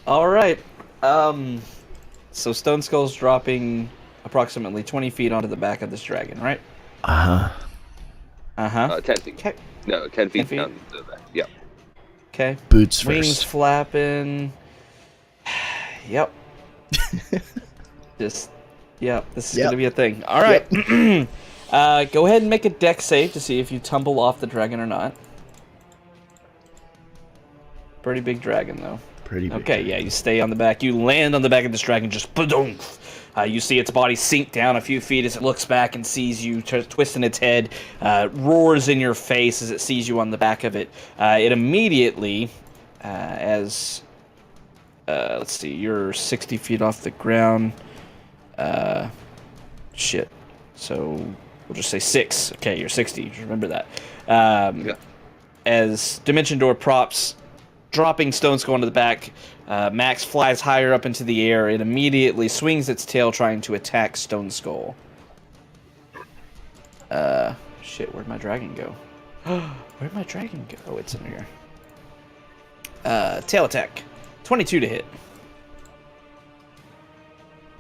S2: All right. So Stone Skull's dropping approximately 20 feet onto the back of this dragon, right?
S1: Uh-huh.
S3: 10 feet.
S2: Okay.
S3: No, 10 feet,
S2: 10 feet?
S3: down to the back. Yeah.
S2: Okay.
S1: Boots
S2: Wings
S1: first.
S2: flapping. Yep. This is
S1: Yep.
S2: going to be a thing. All right. Go ahead and make a dex save to see if you tumble off the dragon or not. Pretty big dragon, though.
S1: Pretty big.
S2: Okay, yeah, you stay on the back. You land on the back of this dragon, just ba-doomf. You see its body sink down a few feet as it looks back and sees you, twisting its head, roars in your face as it sees you on the back of it. It immediately, let's see, you're 60 feet off the ground. Shit. So we'll just say 6. Okay, you're 60. Just remember that. As Dimension Door props, dropping Stone Skull into the back, Max flies higher up into the air. It immediately swings its tail, trying to attack Stone Skull. Shit, where'd my dragon go? Where'd my dragon go? Oh, it's in here. Tail attack. 22 to hit.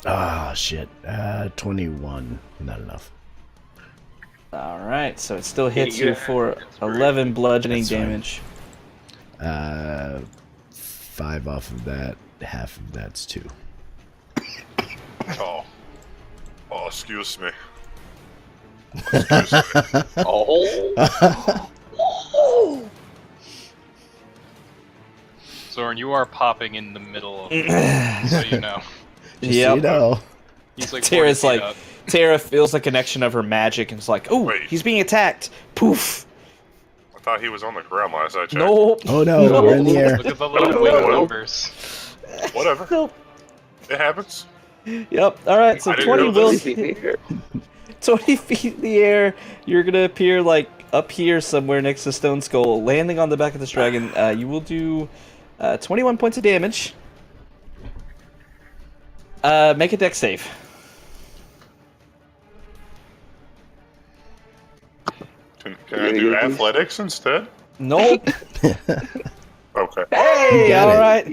S1: Ah, shit. 21. Not enough.
S2: Alright, so it still hits you for 11 bludgeoning damage.
S1: 5 off of that. Half of that's 2.
S5: Oh, excuse me.
S4: Zoran, you are popping in the middle of it, so you know.
S1: Just so you know.
S4: He's like
S2: Tara's
S4: 40 feet
S2: like,
S4: up.
S2: Tara feels the connection of her magic and is like, oh,
S5: Wait.
S2: he's being attacked. Poof.
S5: I thought he was on the ground last I checked.
S2: Nope.
S1: Oh no, we're in the air.
S4: Look at the little wing numbers.
S5: Whatever.
S2: Nope.
S5: It happens.
S2: Yep. All right. So
S5: I didn't
S2: 20
S5: know
S2: will
S5: this.
S2: 20 feet in the air. You're gonna appear like up here somewhere next to Stone Skull, landing on the back of this dragon. You will do 21 points of damage. Make a dex save.
S5: Can I do athletics instead?
S2: Nope.
S5: Okay.
S2: Hey,
S1: got
S2: all
S1: it.
S2: right.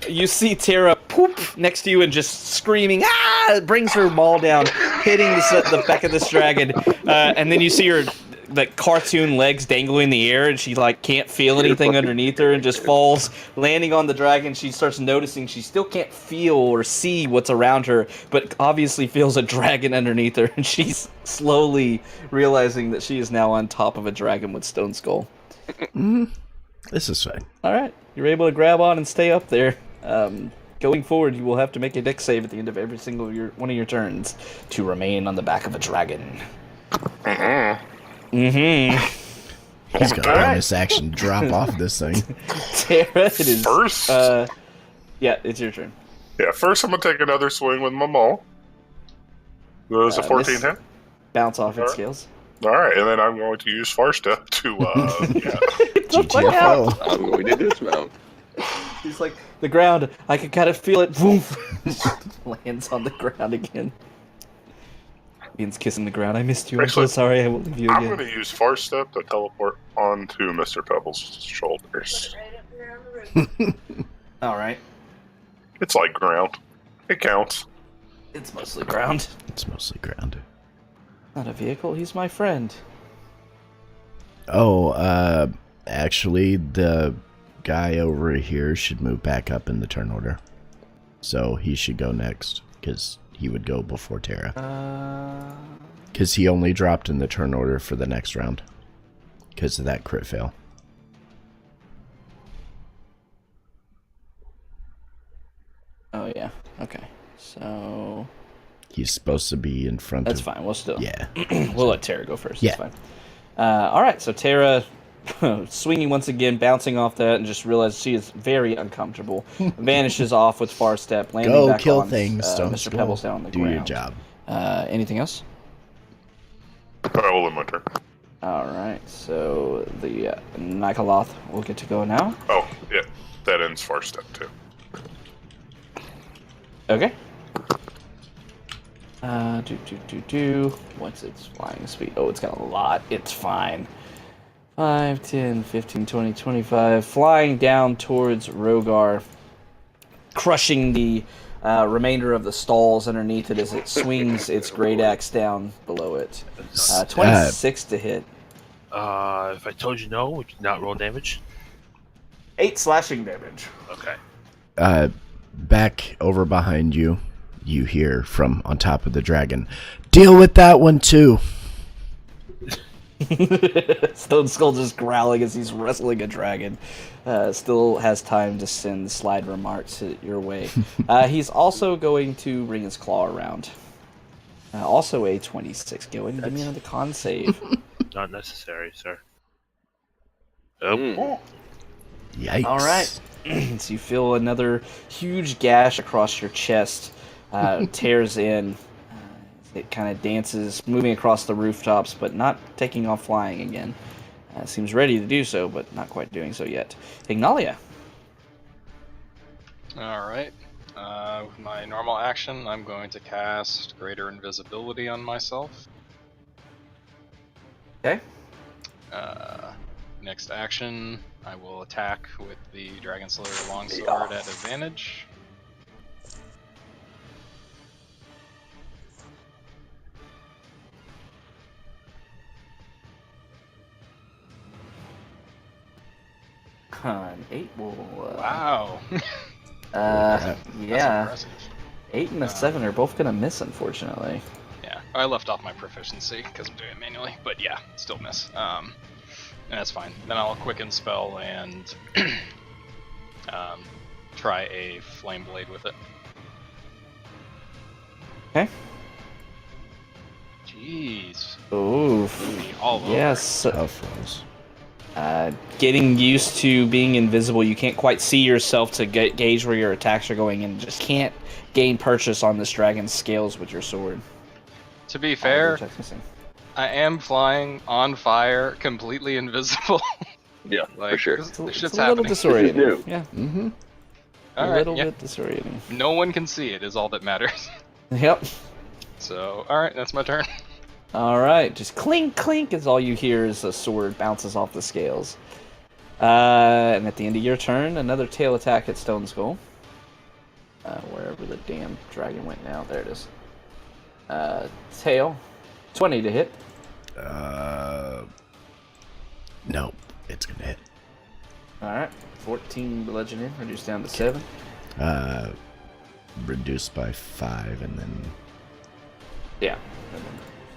S2: You see Tara poop next to you and just screaming, ah! It brings her maul down, hitting the back of this dragon. And then you see her like cartoon legs dangling in the air, and she like can't feel anything underneath her, and just falls, landing on the dragon. She starts noticing she still can't feel or see what's around her, but obviously feels a dragon underneath her, and she's slowly realizing that she is now on top of a dragon with stone skull.
S1: This is fine.
S2: All right, you're able to grab on and stay up there. Going forward, you will have to make a dex save at the end of every single one of your turns to remain on the back of a dragon.
S1: He's got bonus action drop off this thing.
S2: Tara, it is
S5: First?
S2: Yeah, it's your turn.
S5: Yeah, first I'm going to take another swing with my maul. Does a 14
S2: miss.
S5: hit?
S2: Bounce off its scales.
S5: Alright, and then I'm going to use Far Step to,
S1: GTFO.
S3: I'm going to dismount.
S2: He's like, the ground, I can kind of feel it. Boom! Lands on the ground again. Ian's kissing the ground. I missed you. I'm so
S5: Actually,
S2: sorry. I won't leave you
S5: I'm
S2: again.
S5: going to use Far Step to teleport onto Mr. Pebble's shoulders.
S2: All right.
S5: It's like ground. It counts.
S2: It's mostly ground.
S1: It's mostly ground.
S2: Not a vehicle. He's my friend.
S1: Oh, actually, the guy over here should move back up in the turn order. So he should go next, because he would go before Tara. Because he only dropped in the turn order for the next round. Because of that crit fail.
S2: Oh, yeah. Okay. So...
S1: He's supposed to be in front
S2: That's
S1: of...
S2: fine. We'll still...
S1: Yeah.
S2: We'll let Tara go first.
S1: Yeah.
S2: That's fine. All right. So Tara... swinging once again, bouncing off that, and just realized she is very uncomfortable. Vanishes off with Far Step, landing
S1: Go
S2: back
S1: kill
S2: on
S1: things. Don't
S2: Mr. Pebbles down on the
S1: do
S2: ground.
S1: your job.
S2: Anything else?
S5: I will end my turn.
S2: All right, so the Nikoloth will get to go now.
S5: Oh, yeah. That ends Far Step, too.
S2: Okay. What's its flying speed? Oh, it's got a lot. It's fine. 5, 10, 15, 20, 25. Flying down towards Rogar, crushing the remainder of the stalls underneath it as it swings its great axe down below it. 26 to hit.
S6: If I told you no, would you not roll damage?
S2: 8 slashing damage.
S6: Okay.
S1: Back over behind you, you hear from on top of the dragon, deal with that one too.
S2: Stone Skull just growling as he's wrestling a dragon. Still has time to send slide remarks your way. He's also going to bring his claw around. Also a 26. Go ahead and give me another con save.
S6: Not necessary, sir.
S1: Yikes.
S2: All right. So you feel another huge gash across your chest. Tears in. It kind of dances, moving across the rooftops, but not taking off flying again. Seems ready to do so, but not quite doing so yet. Ignalia.
S4: Alright. With my normal action, I'm going to cast Greater Invisibility on myself.
S2: Okay.
S4: Next action, I will attack with the Dragon Slayer Longsword at advantage.
S2: Con 8 will...
S4: Wow.
S2: yeah.
S4: That's impressive.
S2: 8 and a 7 are both going to miss, unfortunately.
S4: Yeah, I left off my proficiency because I'm doing it manually, but yeah, still miss. And that's fine. Then I'll quicken spell and try a flame blade with it.
S2: Okay.
S4: Jeez.
S2: Oof.
S4: All over.
S2: Yes.
S1: Tough rolls.
S2: Getting used to being invisible, you can't quite see yourself to gauge where your attacks are going, and just can't gain purchase on this dragon's scales with your sword.
S4: To be fair,
S2: Missing.
S4: I am flying on fire, completely invisible.
S3: Yeah,
S4: Like,
S3: for sure.
S4: this
S2: It's a
S4: shit's
S2: little
S4: happening.
S2: disorienting.
S3: new.
S2: Yeah,
S1: Mm-hmm.
S2: a
S4: Alright,
S2: little
S4: yeah.
S2: bit disorienting.
S4: No one can see it is all that matters.
S2: Yep.
S4: So, alright, that's my turn.
S2: All right, just clink, clink is all you hear as a sword bounces off the scales. And at the end of your turn, another tail attack at Stone Skull. Wherever the damn dragon went now. There it is. Tail. 20 to hit.
S1: Nope. It's gonna hit.
S2: Alright. 14 bludgeoning, reduced down to 7.
S1: Reduced by 5 and then...
S2: Yeah. And then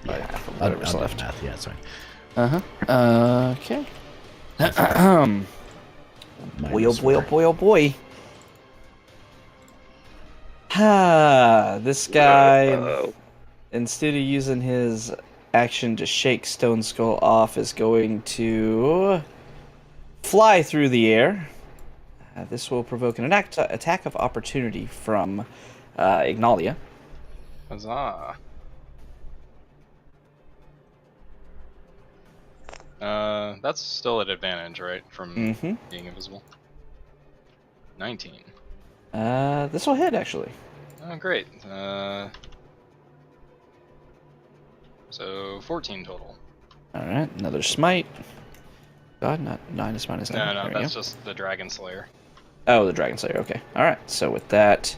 S2: by half of whatever's
S1: I'll do
S2: left.
S1: math. Yeah, it's fine.
S2: Okay. Boy, oh
S1: Minus
S2: boy, oh
S1: 4.
S2: boy, oh boy. This guy,
S3: Uh-oh.
S2: instead of using his action to shake Stone Skull off, is going to fly through the air. This will provoke an attack of opportunity from Ignalia.
S4: Huzzah. That's still at advantage, right? From being invisible. 19.
S2: This will hit, actually.
S4: Oh, great. So 14 total.
S2: Alright, another smite. God, not minus
S4: No,
S2: nine.
S4: that's just the Dragon Slayer.
S2: Oh, the Dragon Slayer, okay. Alright, so with that,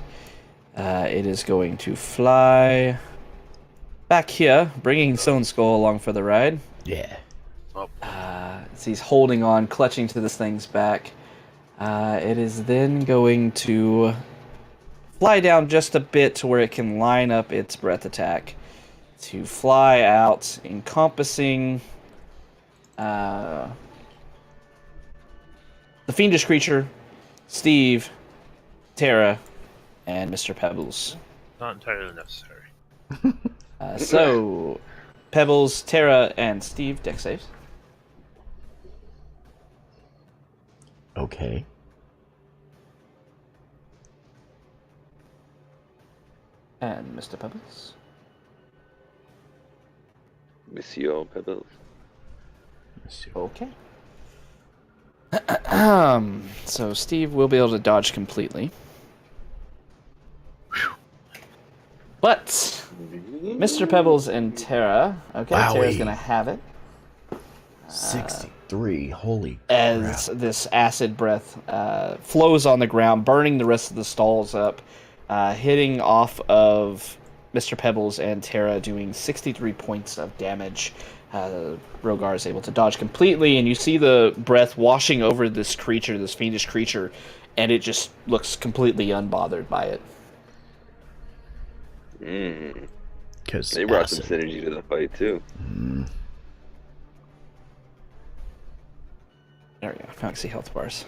S2: it is going to fly back here, bringing Stone Skull along for the ride.
S1: Yeah.
S2: As he's holding on, clutching to this thing's back. It is then going to fly down just a bit to where it can line up its breath attack to fly out, encompassing the fiendish creature, Steve, Tara, and Mr. Pebbles.
S6: Not entirely necessary.
S2: So, Pebbles, Tara, and Steve, deck saves.
S1: Okay.
S2: And Mr. Pebbles.
S3: Monsieur Pebbles.
S2: Okay. So Steve will be able to dodge completely. But Mr. Pebbles and Tara, okay,
S1: Wowee.
S2: Tara's gonna have it
S1: 63. Holy
S2: as
S1: crap.
S2: this acid breath flows on the ground, burning the rest of the stalls up, hitting off of Mr. Pebbles and Tara, doing 63 points of damage. Rogar is able to dodge completely, and you see the breath washing over this creature, this fiendish creature, and it just looks completely unbothered by it.
S1: Because
S3: They brought some synergy to the fight, too.
S2: There we go. Now I can see health bars.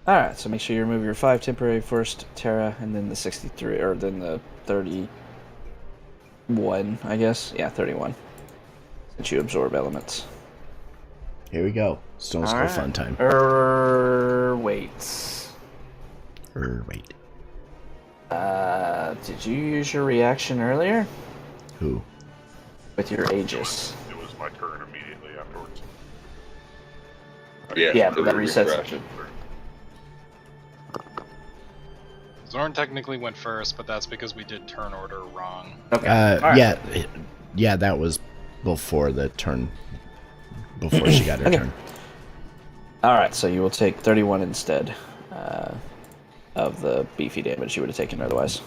S2: Alright, so make sure you remove your 5 temporary first, Tara, and then the 63, or then the 31, I guess. Yeah, 31. Since you absorb elements.
S1: Here we go. Stone Skull fun time.
S2: Wait.
S1: Wait.
S2: Did you use your reaction earlier?
S1: Who?
S2: With your Aegis.
S5: It was my turn immediately afterwards.
S2: Yeah,
S3: so
S2: that
S3: we
S2: resets
S3: refresh.
S2: it.
S4: Zorn technically went first, but that's because we did turn order wrong.
S2: Okay. Alright.
S1: Yeah, that was before the turn. Before she got her
S2: Okay.
S1: turn.
S2: Alright, so you will take 31 instead of the beefy damage you would have taken otherwise.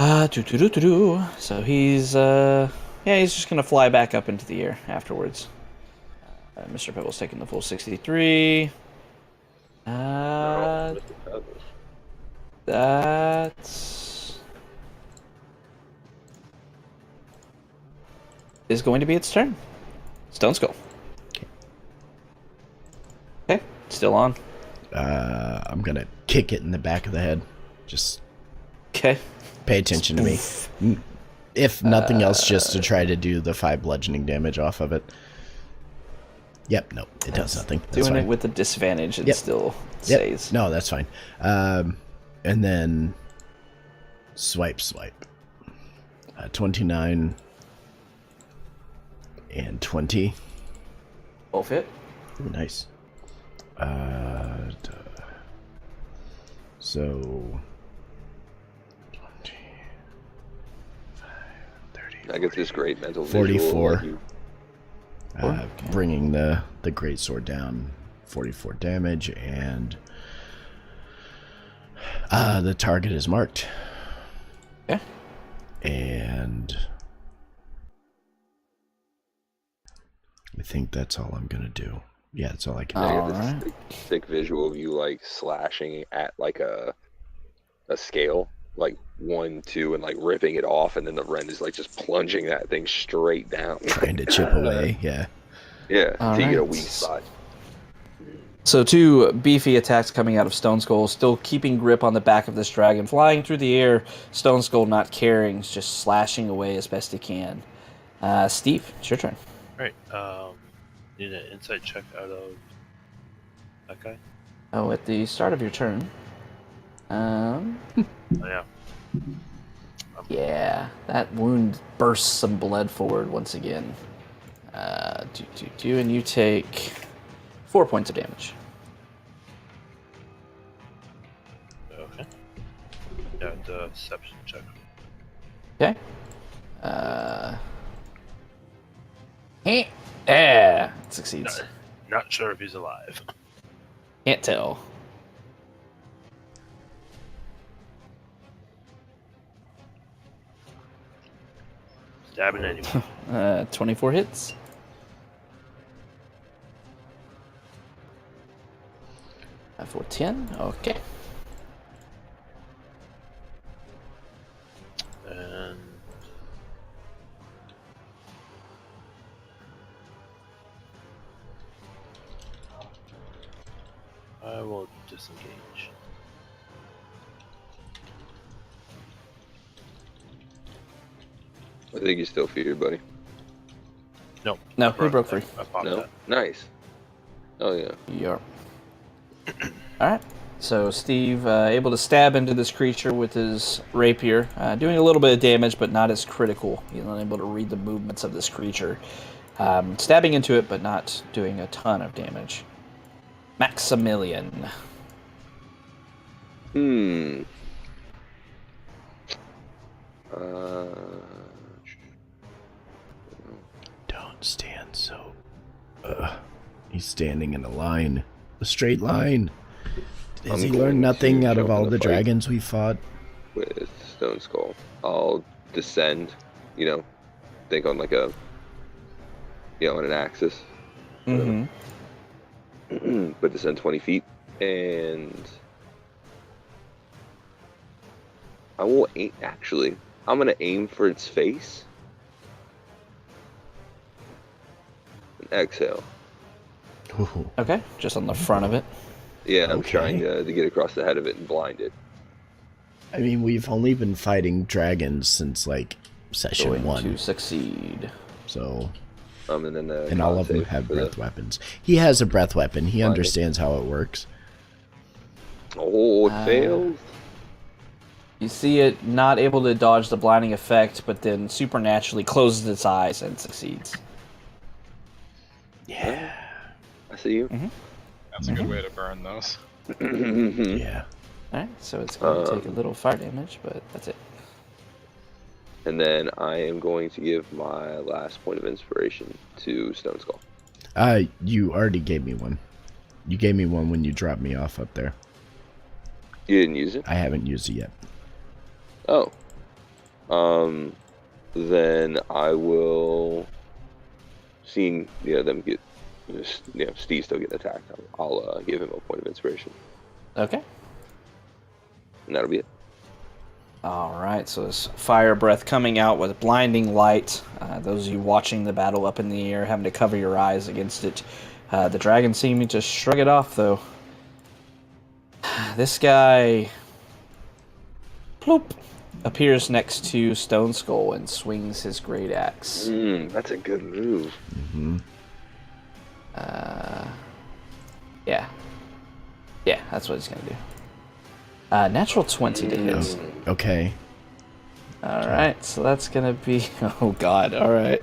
S2: So he's he's just gonna fly back up into the air afterwards. Mr. Pebble's taking the full 63. That's is going to be its turn. Stone Skull. Okay, still on.
S1: I'm gonna kick it in the back of the head. Just
S2: Okay.
S1: pay attention to me. If nothing else, just to try to do the 5 bludgeoning damage off of it. Yep, no, it does nothing. That's
S2: Doing
S1: fine.
S2: it with a disadvantage, it
S1: Yep.
S2: still
S1: Yep.
S2: stays.
S1: No, that's fine. And then swipe. 29 and 20.
S2: Both hit.
S1: Ooh, nice. So 25, 30,
S3: I get this great mental
S1: 44.
S3: visual of you.
S2: Okay.
S1: Bringing the great sword down, 44 damage, and the target is marked.
S2: Yeah.
S1: And I think that's all I'm gonna do. Yeah, that's all I can
S3: I
S1: do.
S3: got
S2: All
S3: this
S2: right.
S3: sick visual of you like slashing at like a scale, like 1, 2, and like ripping it off, and then the Ren is like just plunging that thing straight down.
S1: Trying to chip away. Yeah.
S3: Yeah,
S2: All
S3: until you get a
S2: right.
S3: weak spot.
S2: So 2 beefy attacks coming out of Stone Skull, still keeping grip on the back of this dragon, flying through the air. Stone Skull not caring, just slashing away as best he can. Steve, it's your turn.
S6: Alright, need an insight check out of that guy.
S2: Oh, at the start of your turn.
S6: Oh, yeah.
S2: Yeah, that wound bursts some blood forward once again. And you take 4 points of damage.
S6: Okay. Yeah, deception check.
S2: Okay. Yeah, succeeds.
S6: Not sure if he's alive.
S2: Can't tell.
S6: Stabbing anyway.
S2: 24 hits. For 10. Okay.
S6: And I will disengage.
S3: I think you're still feared, buddy.
S6: No,
S2: No,
S6: I
S2: he
S6: brought
S2: broke
S6: that.
S2: free.
S6: I popped
S3: No,
S6: that.
S3: nice. Oh yeah.
S2: Yep. Alright. So Steve able to stab into this creature with his rapier, doing a little bit of damage, but not as critical. He's not able to read the movements of this creature. Stabbing into it, but not doing a ton of damage. Maximilian.
S1: Don't stand so. He's standing in a line. A straight line. Has he
S3: I'm
S1: learned
S3: going
S1: nothing
S3: to
S1: out of
S3: jump in
S1: all
S3: the
S1: the
S3: fight.
S1: dragons we fought?
S3: With Stone Skull, I'll descend. You know, think on like a, on an axis.
S2: Mm-hmm.
S3: But descend 20 feet, and I will aim. Actually, I'm gonna aim for its face. And exhale.
S1: Ooh.
S2: Okay, just on the front of it.
S3: Yeah, I'm
S1: Okay.
S3: trying to get across the head of it and blind it.
S1: I mean, we've only been fighting dragons since, like, session
S2: Going
S1: 1.
S2: to succeed.
S1: So,
S3: And then
S1: and all of them
S3: save
S1: have
S3: for
S1: breath weapons. He has a breath weapon. He
S3: Blinding.
S1: understands how it works.
S3: Oh, it fails.
S2: You see it not able to dodge the blinding effect, but then supernaturally closes its eyes and succeeds.
S1: Yeah.
S3: I see you.
S4: That's a good way to burn those.
S1: Yeah.
S2: Alright, so it's going to take a little fire damage, but that's it.
S3: And then I am going to give my last point of inspiration to Stone Skull.
S1: You already gave me one. You gave me one when you dropped me off up there.
S3: You didn't use it?
S1: I haven't used it yet.
S3: Oh. Then I will, seeing them get, Steve still getting attacked, I'll give him a point of inspiration,
S2: Okay.
S3: and that'll be it.
S2: Alright, so this fire breath coming out with blinding light. Those of you watching the battle up in the air having to cover your eyes against it. The dragon seeming to shrug it off, though. This guy, ploop, appears next to Stone Skull and swings his great axe.
S3: That's a good move.
S1: Mm-hmm.
S2: Yeah. Yeah, that's what he's going to do. Natural 20 to hit.
S1: Okay.
S2: Alright, so that's going to be... Oh, God, alright.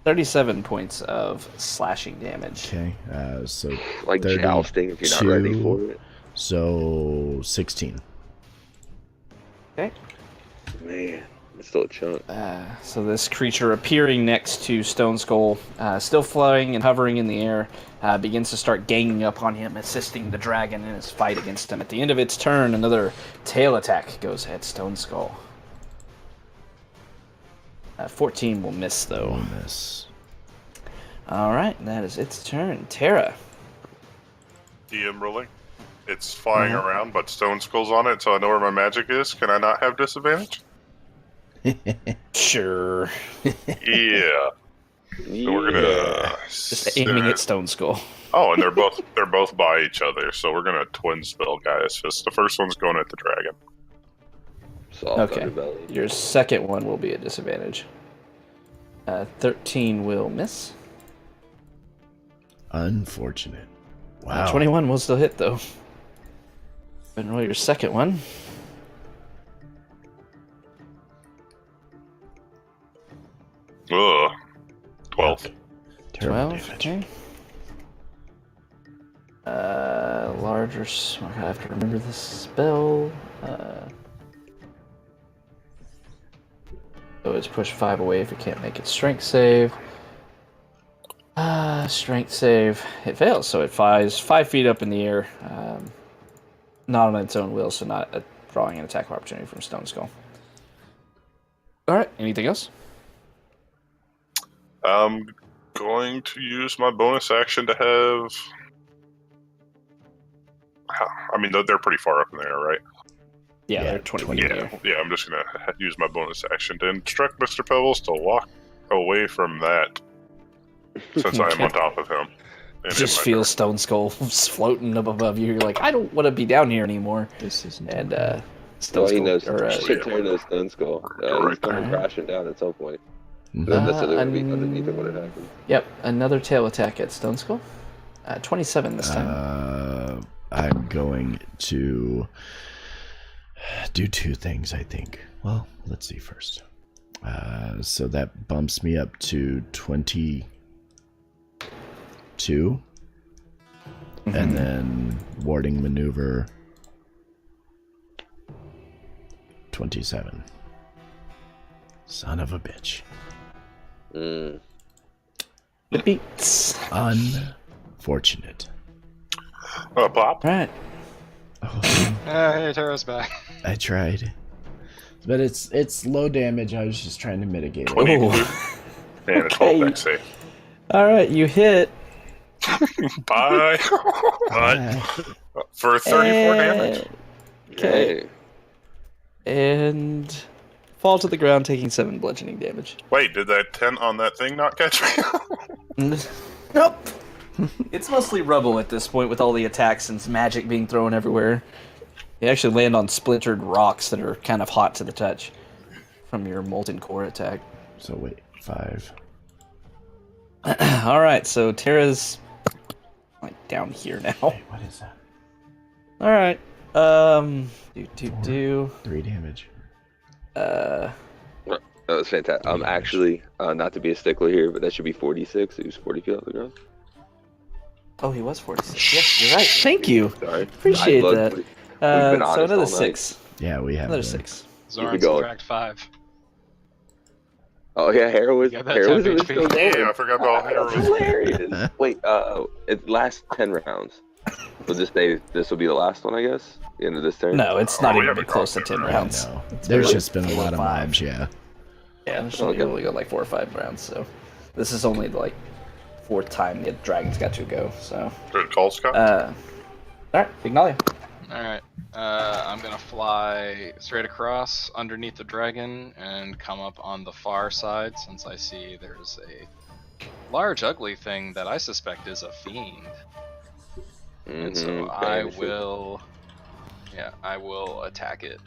S2: 37 points of slashing damage.
S1: Okay. So
S3: Like
S1: 32,
S3: jousting if you're not ready for it.
S1: So 16.
S2: Okay.
S3: Man, it's still a chunk.
S2: So this creature appearing next to Stone Skull, still flying and hovering in the air, begins to start ganging up on him, assisting the dragon in his fight against him. At the end of its turn, another tail attack goes at Stone Skull. 14 will miss, though.
S1: Will miss.
S2: All right, that is its turn. Terra.
S5: DM rolling. It's flying around, but stone skull's on it, so I know where my magic is. Can I not have disadvantage?
S2: Sure.
S5: Yeah. So we're gonna
S2: Just aiming at Stone Skull.
S5: Oh, and they're both by each other, so we're gonna twin spell Gaia's Fist. The first one's going at the dragon.
S3: Soft
S2: Okay.
S3: underbelly.
S2: Your second one will be a disadvantage. 13 will miss.
S1: Unfortunate. Wow.
S2: 21 will still hit, though. And roll your second one.
S5: Ugh. 12.
S1: Terrible
S2: 12,
S1: damage.
S2: okay. Larger. I have to remember this spell. So it's push 5 away if it can't make its strength save. Strength save. It fails, so it flies 5 feet up in the air. Not on its own will, so not drawing an attack opportunity from Stone Skull. Alright, anything else?
S5: I'm going to use my bonus action to have... I mean, they're pretty far up in the air, right?
S2: Yeah,
S1: Yeah,
S2: they're 20 feet in the air.
S5: Yeah, I'm just going to use my bonus action to instruct Mr. Pebbles to walk away from that, since I am on top of him. And
S2: Just
S5: in my
S2: feel Stone Skull floating up above you. You're like, I don't want to be down here anymore.
S1: This isn't.
S2: And
S3: Well,
S2: Stone
S3: he
S2: Skull,
S3: knows.
S2: or,
S3: Terra knows Stone Skull. He's coming crashing down at some point.
S1: Mhm.
S3: Doesn't necessarily want to be underneath it when it happens.
S2: yep, another tail attack at Stone Skull. 27 this time.
S1: I'm going to do 2 things, I think. Well, let's see first. So that bumps me up to 22. And then warding maneuver 27. Son of a bitch.
S3: Mm.
S2: It beats.
S1: Unfortunate.
S5: Pop.
S2: Right.
S1: Oh,
S4: Hey, Terra's back.
S1: I tried. But it's low damage. I was just trying to mitigate it.
S2: Oh.
S5: And it's all deck save.
S2: Alright, you hit.
S5: Bye. For 34 damage.
S2: Okay. And fall to the ground, taking 7 bludgeoning damage.
S5: Wait, did that 10 on that thing not catch me?
S2: Nope. It's mostly rubble at this point with all the attacks and magic being thrown everywhere. You actually land on splintered rocks that are kind of hot to the touch from your molten core attack.
S1: So wait, 5.
S2: Alright, so Terra's like down here now.
S1: Wait, what is that?
S2: Alright.
S1: 3 damage.
S3: That was fantastic. Actually, not to be a stickler here, but that should be 46. He was 40 feet off the ground.
S2: Oh, he was 46. Yes, you're right. Thank you.
S3: Sorry.
S2: Appreciate
S3: Look,
S2: that.
S3: we've been honest
S2: So another
S3: all night.
S2: 6.
S1: Yeah, we have
S2: Another
S1: been.
S2: 6.
S4: Zoran
S3: going.
S4: subtract 5.
S3: Oh yeah, Hera was
S4: Yeah, that
S3: Hera was
S4: 10
S3: still
S4: HP.
S3: going.
S5: Yeah, I forgot about
S3: That's
S5: Hera.
S3: hilarious. Wait, it lasts 10 rounds. So this will be the last one, I guess. The end of this turn.
S2: No, it's not
S5: we
S2: even
S5: haven't
S2: been close to
S5: gone
S2: 10
S5: through
S1: I
S2: rounds.
S1: know.
S2: It's
S1: There's
S2: been
S1: just been a
S2: 4 or
S1: lot of
S2: 5.
S1: mobs, yeah.
S2: Yeah, there's only got like 4 or 5 rounds, so this is only like 4th time the dragon's got to go. So,
S5: Good call, Scott.
S2: all right, Ignalia.
S4: Alright, I'm gonna fly straight across underneath the dragon and come up on the far side since I see there's a large ugly thing that I suspect is a fiend. And so I will attack it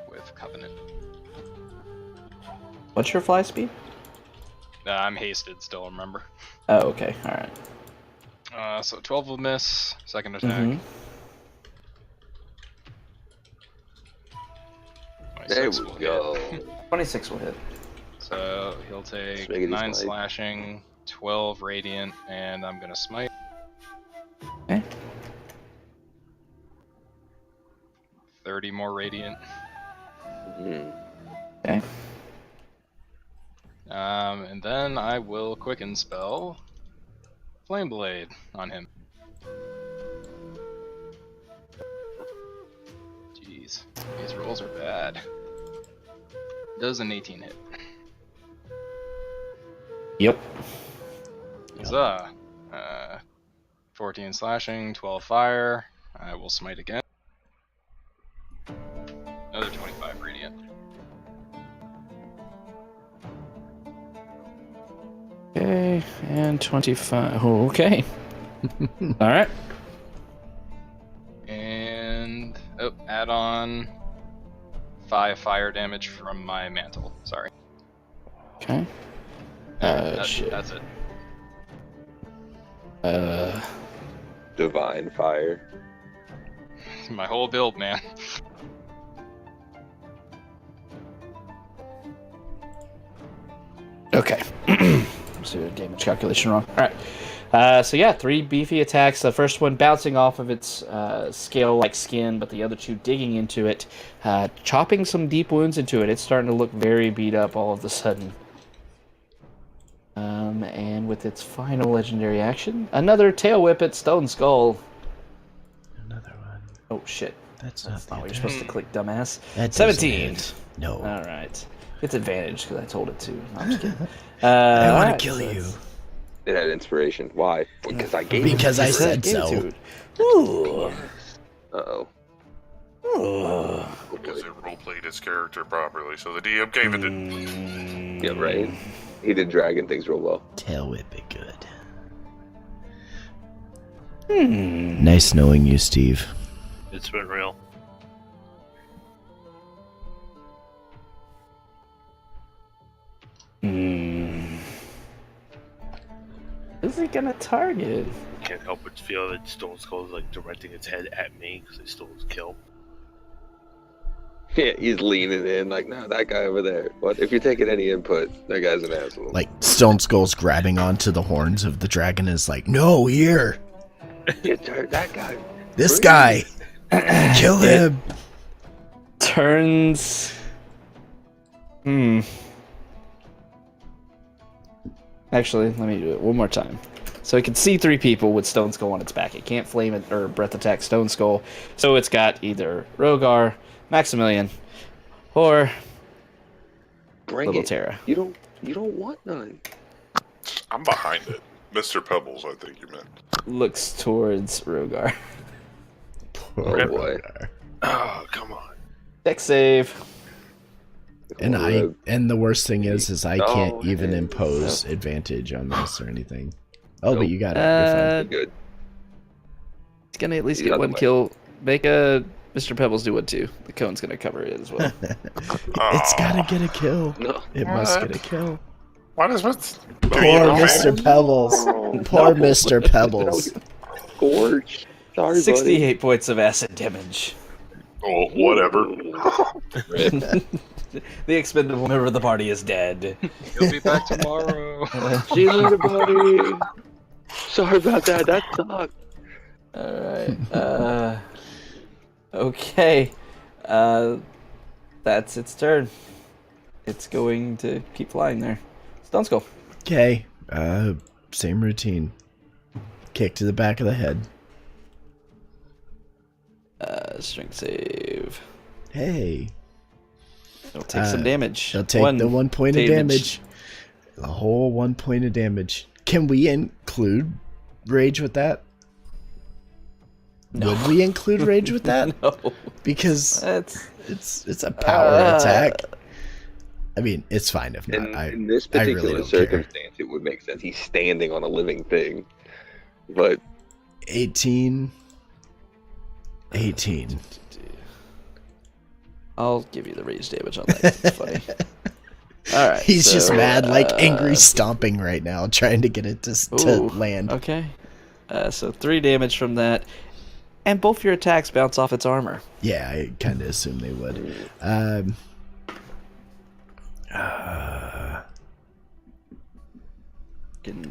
S4: with Covenant.
S2: What's your fly speed?
S4: I'm hasted still, remember?
S2: Oh, okay, all right.
S4: So 12 will miss, second attack.
S2: Mhm.
S3: There
S4: 26
S3: we
S4: will
S3: go.
S4: hit.
S2: 26 will hit.
S4: So he'll take
S3: Swiggity
S4: 9
S3: smite.
S4: slashing, 12 radiant, and I'm gonna smite.
S2: Okay.
S4: 30 more radiant.
S2: Okay.
S4: And then I will quicken spell Flame Blade on him. Jeez, these rolls are bad. Does an 18 hit?
S2: Yep.
S4: Huzzah. 14 slashing, 12 fire. I will smite again. Another 25 radiant.
S2: Okay, and 25. Oh, okay. All right.
S4: And add on 5 fire damage from my mantle. Sorry.
S2: Okay. Shit.
S4: That's it.
S3: Divine fire.
S4: My whole build, man.
S2: Okay. So damage calculation wrong. All right. So yeah, 3 beefy attacks. The first one bouncing off of its scale-like skin, but the other 2 digging into it, chopping some deep wounds into it. It's starting to look very beat up all of a sudden. And with its final legendary action, another tail whip at Stone Skull.
S1: Another one.
S2: Oh shit.
S1: That's
S2: That's
S1: not
S2: not what you're
S1: the
S2: supposed to click, dumbass.
S1: That doesn't
S2: 17.
S1: hit. No.
S2: All right. It's advantage because I told it to. No, I'm just kidding.
S1: I want
S2: alright,
S1: to kill
S2: so
S1: you.
S2: it's-
S3: It had inspiration. Why? Because I gave it.
S1: Because I said
S2: Give it
S1: so.
S2: to it. Ooh.
S3: Uh-oh.
S2: Ooh.
S5: Because it roleplayed its character properly, so the DM gave it to...
S3: Yeah, right. He did dragon things real well.
S1: Tail whip it good.
S2: Hmm.
S1: Nice knowing you, Steve.
S6: It's been real.
S2: Hmm. Is it gonna target?
S6: Can't help but feel that Stone Skull is like directing its head at me because I stole his kill.
S3: Yeah, he's leaning in like, no, that guy over there. What? If you're taking any input, that guy's an asshole.
S1: Like, Stone Skull's grabbing onto the horns of the dragon is like, no, here.
S3: That guy.
S1: This guy. Kill him.
S2: Turns. Actually, let me do it one more time. So it can see 3 people with Stone Skull on its back. It can't flame it or breath attack Stone Skull. So it's got either Rogar, Maximilian, or
S3: Bring
S2: Little
S3: it.
S2: Terra.
S3: You don't want none.
S5: I'm behind it. Mr. Pebbles, I think you meant.
S2: Looks towards Rogar.
S3: Oh boy.
S6: Oh, come on.
S2: Dex save.
S1: And the worst thing is I can't
S3: Oh,
S1: even
S3: hey.
S1: impose advantage on this or anything. Oh, but
S3: Nope.
S1: you got it. You're
S3: Good.
S2: It's gonna at least
S3: He's
S2: get
S3: out the
S2: 1
S3: way.
S2: kill. Make a Mr. Pebbles do one too. The cone's gonna cover it as well.
S1: fine. It's gotta get a kill.
S3: No.
S1: It must
S5: What?
S1: get a kill.
S5: Why does Mr.
S1: Poor
S5: Oh,
S1: Mr. Pebbles. Poor Mr. Pebbles.
S3: Gorge. Sorry,
S2: 68 points of acid damage.
S5: Oh, whatever.
S2: The expendable member of the party is dead.
S4: He'll be back tomorrow.
S3: buddy. See you later, buddy. Sorry about that. That sucked.
S2: Alright. Okay. That's its turn. It's going to keep flying there. Stone Skull.
S1: Okay. Same routine. Kick to the back of the head.
S2: Strength save.
S1: Hey.
S2: It'll take some damage.
S1: He'll take the 1 point of damage. The whole 1 point of damage. Can we include rage with that?
S2: No.
S1: Would we include rage with that?
S2: No.
S1: Because
S2: That's
S1: it's a power attack. I mean, it's fine if not.
S3: In this
S1: I really
S3: particular
S1: don't care.
S3: circumstance, it would make sense. He's standing on a living thing. But
S1: 18.
S2: I'll give you the raised damage on that. It's funny. All right.
S1: He's just
S2: so,
S1: mad, like angry stomping right now, trying to get it to
S2: Ooh,
S1: land.
S2: Okay. So 3 damage from that, and both your attacks bounce off its armor.
S1: Yeah, I kind of assumed they would.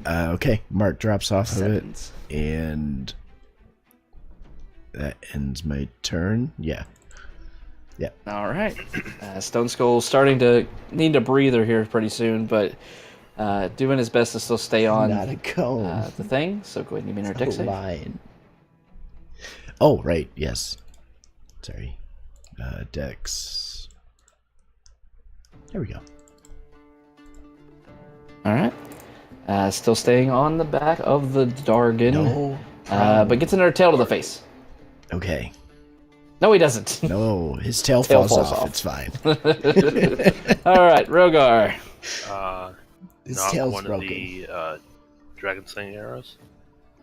S1: Okay, Mark drops off of it,
S2: Sevens.
S1: and that ends my turn. Yeah.
S2: All right. Stone Skull's starting to need a breather here pretty soon, but doing his best to still stay on
S1: Not a cone.
S2: the thing. So go ahead and give me another deck
S1: A
S2: save.
S1: line. Oh, right. Yes. Sorry. Dex. There we go.
S2: All right. Still staying on the back of the Dargon.
S1: No.
S2: But gets another tail to the face.
S1: Okay.
S2: No, he doesn't.
S1: No, his tail,
S2: Tail
S1: falls
S2: falls
S1: off.
S2: off.
S1: It's fine.
S2: All right, Rogar.
S1: His
S6: Knock
S1: tail's
S6: one
S1: broken.
S6: of the dragon slaying arrows.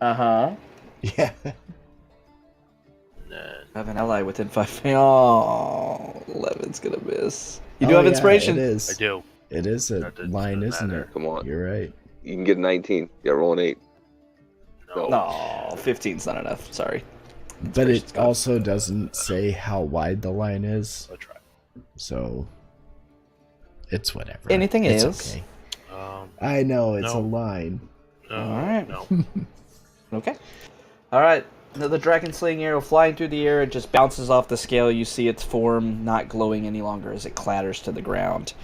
S2: Uh-huh.
S1: Yeah.
S6: And then
S2: Have an ally within 5. Oh, 11's gonna miss. You do have
S1: yeah,
S2: inspiration?
S1: It is.
S6: I do.
S1: It is a
S6: That doesn't
S1: line, isn't
S6: matter.
S1: it?
S3: Come on.
S1: You're right.
S3: You can get a 19. You got roll an 8.
S6: No.
S2: No, 15's not enough. Sorry.
S1: But
S2: Inspiration's
S1: it
S2: gone.
S1: also doesn't say how wide the line is,
S6: I'll try.
S1: so it's whatever.
S2: Anything
S1: it's
S2: else?
S1: okay.
S6: Um,
S1: I know it's a
S6: No.
S1: line.
S6: no,
S2: Alright.
S6: No.
S2: Okay. All right. Another dragon slaying arrow flying through the air. It just bounces off the scale. You see its form not glowing any longer as it clatters to the ground.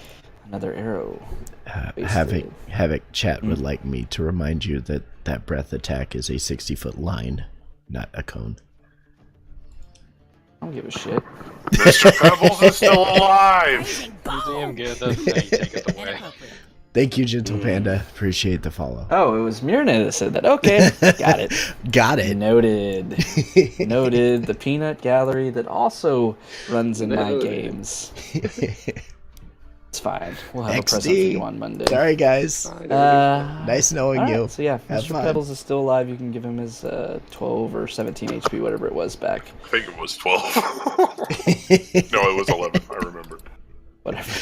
S2: Another arrow.
S1: Havoc chat
S2: Hmm.
S1: would like me to remind you that that breath attack is a 60-foot line, not a cone.
S2: I don't give a shit.
S5: Mr. Pebbles is still alive!
S4: Museum get the thing, take it away.
S1: Thank you, Gentle Panda. Appreciate the follow.
S2: Oh, it was Mirna that said that. Okay. Got it.
S1: Got it.
S2: Noted. Noted. The peanut gallery that also runs in my
S3: Noted.
S2: games. It's fine. We'll have a present for
S1: XD.
S2: you on Monday.
S1: Sorry, guys. Nice knowing
S2: Alright,
S1: you.
S2: So yeah,
S1: Have
S2: Mr.
S1: fun.
S2: Pebbles is still alive. You can give him his 12 or 17 HP, whatever it was back.
S5: I think it was 12. No, it was 11. I remember.
S2: Whatever.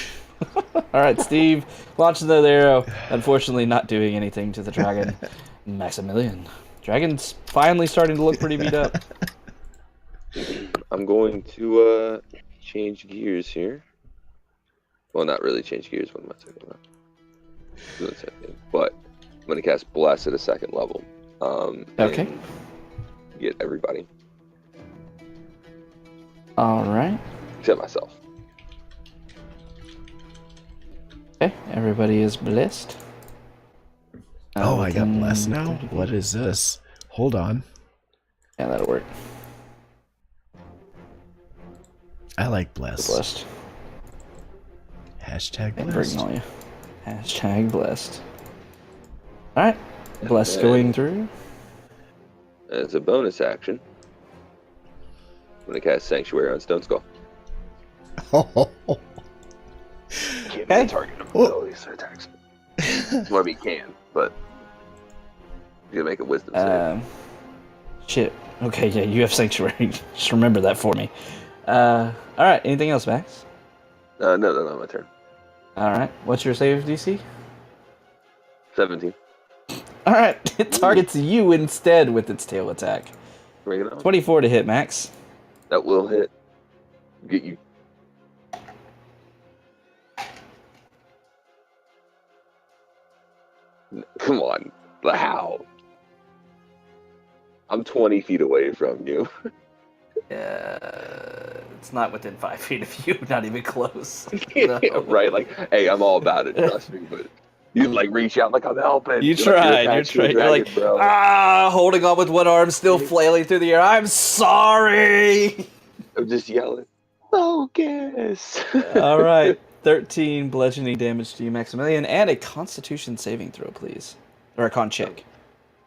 S2: Alright, Steve. Launch another arrow. Unfortunately, not doing anything to the dragon. Maximilian. Dragon's finally starting to look pretty beat up.
S3: I'm going to change gears here. Well, not really change gears. What am I talking about? Doing the same thing. But I'm going to cast Bless at a 2nd level.
S2: Okay.
S3: And get everybody
S2: Alright.
S3: except myself.
S2: Okay, everybody is blessed.
S1: Oh, I got
S2: within
S1: blessed now?
S2: 30
S1: What is this? Hold on.
S2: Yeah, that'll work.
S1: I like blessed.
S2: Blessed.
S1: Hashtag
S2: And
S1: blessed.
S2: bring all you. Hashtag blessed. Alright. Blessed going through.
S3: As a bonus action, I'm going to cast Sanctuary on Stone Skull. Can't
S2: Okay.
S3: target abilities or attacks. Well, I mean, can, but you gotta make a wisdom save.
S2: Shit. Okay, yeah, you have Sanctuary. Just remember that for me. Alright, anything else, Max?
S3: No, my turn.
S2: Alright, what's your save DC?
S3: 17.
S2: Alright, it targets you instead with its tail attack.
S3: Bring it on.
S2: 24 to hit, Max.
S3: That will hit. Get you. Come on. How? I'm 20 feet away from you.
S2: It's not within 5 feet of you, not even close. No.
S3: Right? Like, hey, I'm all about it, trust me, but you like reach out like I'm helping.
S2: You
S3: You're like,
S2: tried,
S3: attached to the
S2: You're like,
S3: dragon, bro.
S2: holding on with one arm, still flailing through the air. I'm sorry!
S3: I'm just yelling. Focus.
S2: All right, 13 bludgeoning damage to you, Maximilian, and a Constitution saving throw, please, or a con check.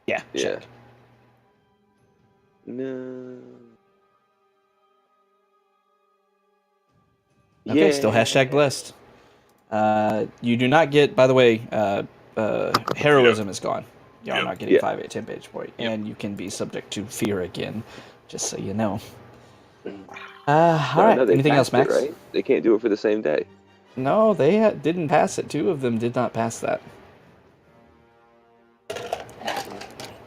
S2: Yeah, check.
S3: No.
S2: Okay, still hashtag blessed. You do not get, by the way, heroism is gone. You're
S5: Yep.
S2: not getting
S3: Yeah.
S2: 5 10 page point, and you can be subject to fear again, just so you know. All right.
S3: No, they
S2: Anything else,
S3: passed it,
S2: Max?
S3: right? They can't do it for the same day.
S2: No, they didn't pass it. 2 of them did not pass that.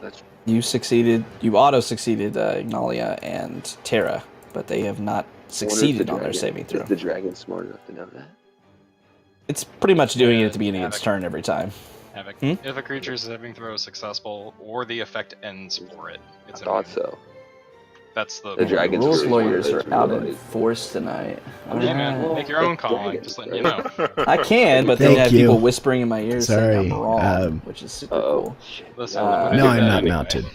S3: That's
S2: You succeeded. You auto-succeeded Ignalia and Terra, but they have not succeeded on their saving throw.
S3: Is the dragon smart enough to know that?
S2: It's pretty much doing it at the
S4: Yeah,
S2: beginning of its
S4: Havoc.
S2: turn every time.
S4: Havoc.
S2: Hmm?
S4: If a creature's saving throw is successful or the effect ends for it,
S3: I
S4: it's
S3: thought
S4: immune.
S3: so.
S4: That's the
S3: The dragon's
S2: Rules
S3: really
S2: lawyers
S3: smart,
S2: are out in
S3: right?
S2: force tonight.
S4: Yeah, man,
S2: Alright.
S4: make your own
S3: the
S4: call. I'm
S3: dragon,
S4: just letting you know.
S2: I can, but then
S1: Thank
S2: I have
S1: you.
S2: people whispering in my ears saying I'm
S1: Sorry,
S2: wrong, which is super cool.
S3: Shit.
S4: Listen,
S2: No,
S4: I'm gonna
S1: No,
S4: do
S1: I'm
S4: that
S1: not
S4: anyway.
S1: mounted.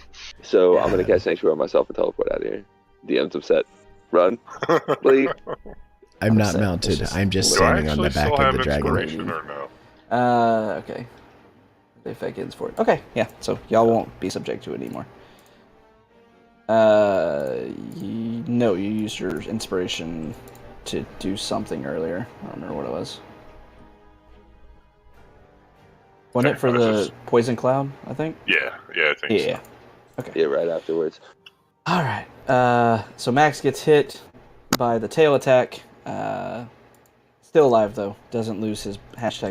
S3: So I'm gonna cast Sanctuary on myself and teleport out of here. DM's upset. Run. Leave.
S1: I'm not
S2: Upset.
S1: mounted.
S2: It's
S1: I'm just
S5: Do I
S1: standing on the
S5: actually
S1: back
S5: still
S1: of
S5: have
S1: the dragon.
S5: inspiration or no?
S2: Okay. The effect ends for it. Okay, yeah. So y'all won't be subject to it anymore. No, you used your inspiration to do something earlier. I don't remember what it was. Wasn't it for the poison cloud, I think?
S5: Yeah, I think so.
S2: Yeah. Okay.
S3: Yeah, right afterwards.
S2: All right. So Max gets hit by the tail attack. Still alive, though. Doesn't lose his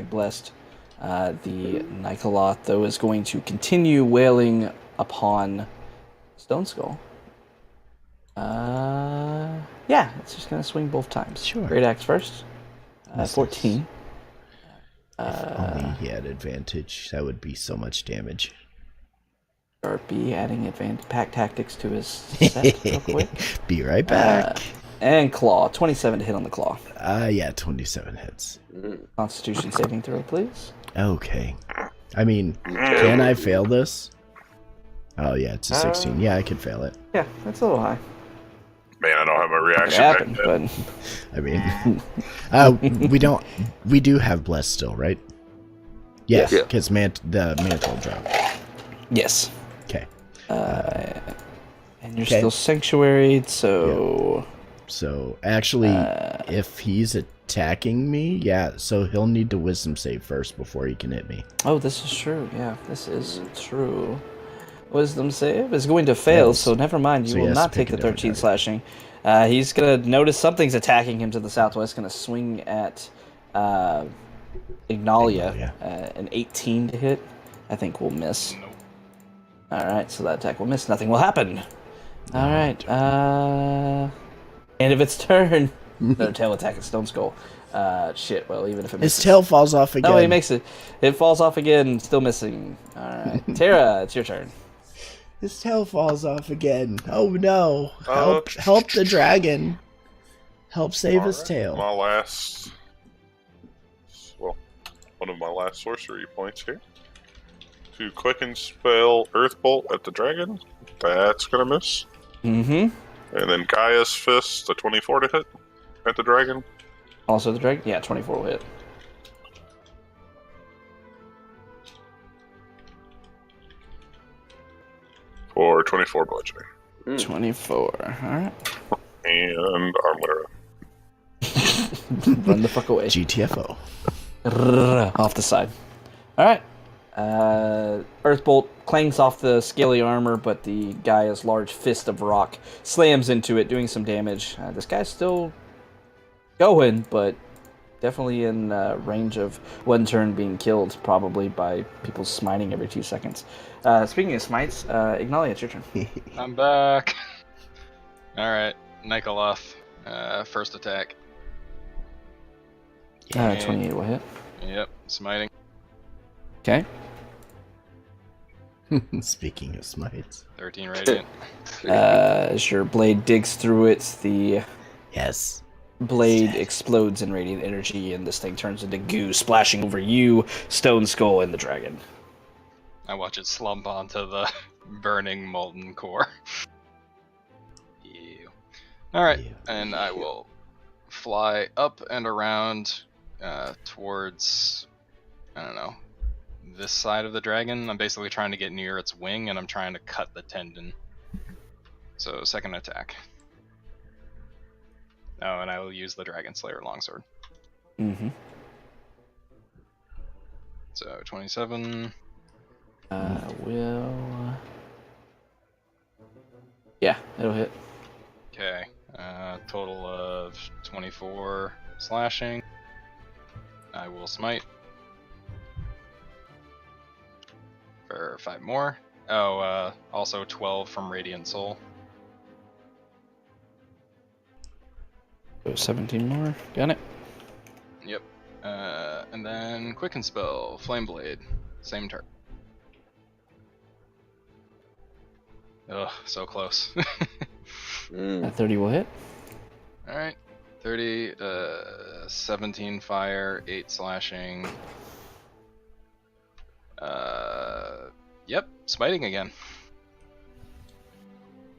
S2: #blessed. The Nikoloth, though, is going to continue wailing upon Stone Skull. Yeah, it's just going to swing both times.
S1: Sure.
S2: Great axe first. 14.
S1: If only he had advantage, that would be so much damage.
S2: Sharpie adding pack tactics to his set real quick.
S1: Be right back.
S2: And claw. 27 to hit on the claw.
S1: Yeah, 27 hits.
S2: Constitution saving throw, please.
S1: Okay. I mean, can I fail this? Oh, yeah, it's a 16. Yeah, I can fail it.
S2: Yeah, that's a little high.
S5: Man, I don't have a
S2: It
S5: reaction
S2: happened,
S5: back then.
S2: but
S1: I mean, we do have bless still, right? Yes,
S3: Yeah.
S1: because the mantle dropped.
S2: yes.
S1: Okay.
S2: And you're
S1: Okay.
S2: still sanctuaried, so
S1: So, actually, if he's attacking me, yeah, so he'll need to wisdom save first before he can hit me.
S2: oh, this is true. Yeah, this is true. Wisdom save is going to fail,
S1: Fails.
S2: so never mind. You
S1: So he
S2: will
S1: has to
S2: not take
S1: pick
S2: the
S1: a
S2: 13
S1: different
S2: slashing. He's gonna notice something's attacking him to the southwest. Gonna swing at Ignalia.
S1: Ignalia.
S2: An 18 to hit. I think we'll miss. All right, so that attack will miss. Nothing will happen. All right. End of its turn. Another tail attack at Stone Skull. Shit. Well, even if it misses.
S1: His tail falls off again.
S2: No, he makes it. It falls off again. Still missing. All right, Tara, it's your turn.
S1: His tail falls off again. Oh no! Help the dragon! Help save his
S5: Alright,
S1: tail.
S5: One of my last sorcery points here. To quicken spell Earth Bolt at the dragon. That's gonna miss.
S2: Mm-hmm.
S5: And then Gaia's Fist, the 24 to hit at the dragon.
S2: Also the dragon? Yeah, 24 will hit.
S5: For 24 bludgeoning.
S2: 24. Alright.
S5: And I'm gonna
S2: Run the fuck away.
S1: GTFO.
S2: Off the side. Alright. Earthbolt clangs off the scaly armor, but the guy's large fist of rock slams into it, doing some damage. This guy's still going, but definitely in range of one turn being killed, probably by people smiting every 2 seconds. Speaking of smites, Ignalia, it's your turn.
S4: I'm back. Alright, Nikoloth. First attack.
S2: 28 will hit.
S4: Yep, smiting.
S2: Okay.
S1: Speaking of smites.
S4: 13 radiant.
S2: As your blade digs through it, the
S1: Yes.
S2: blade explodes in radiant energy, and this thing turns into goo, splashing over you, Stone Skull, and the dragon.
S4: I watch it slump onto the burning molten core. Ew. Alright,
S1: Ew.
S4: and I will fly up and around towards, I don't know, this side of the dragon. I'm basically trying to get near its wing, and I'm trying to cut the tendon. So, second attack. Oh, and I will use the Dragon Slayer longsword.
S2: Mm-hmm.
S4: So, 27.
S2: Yeah, it'll hit.
S4: Okay. Total of 24 slashing. I will smite. For 5 more. Oh, also 12 from Radiant Soul.
S2: 17 more. Got it.
S4: Yep. And then Quicken Spell, Flame Blade. Same turn. Ugh, so close.
S2: 30 will hit.
S4: Alright. 30, 17 fire, 8 slashing. Yep, smiting again.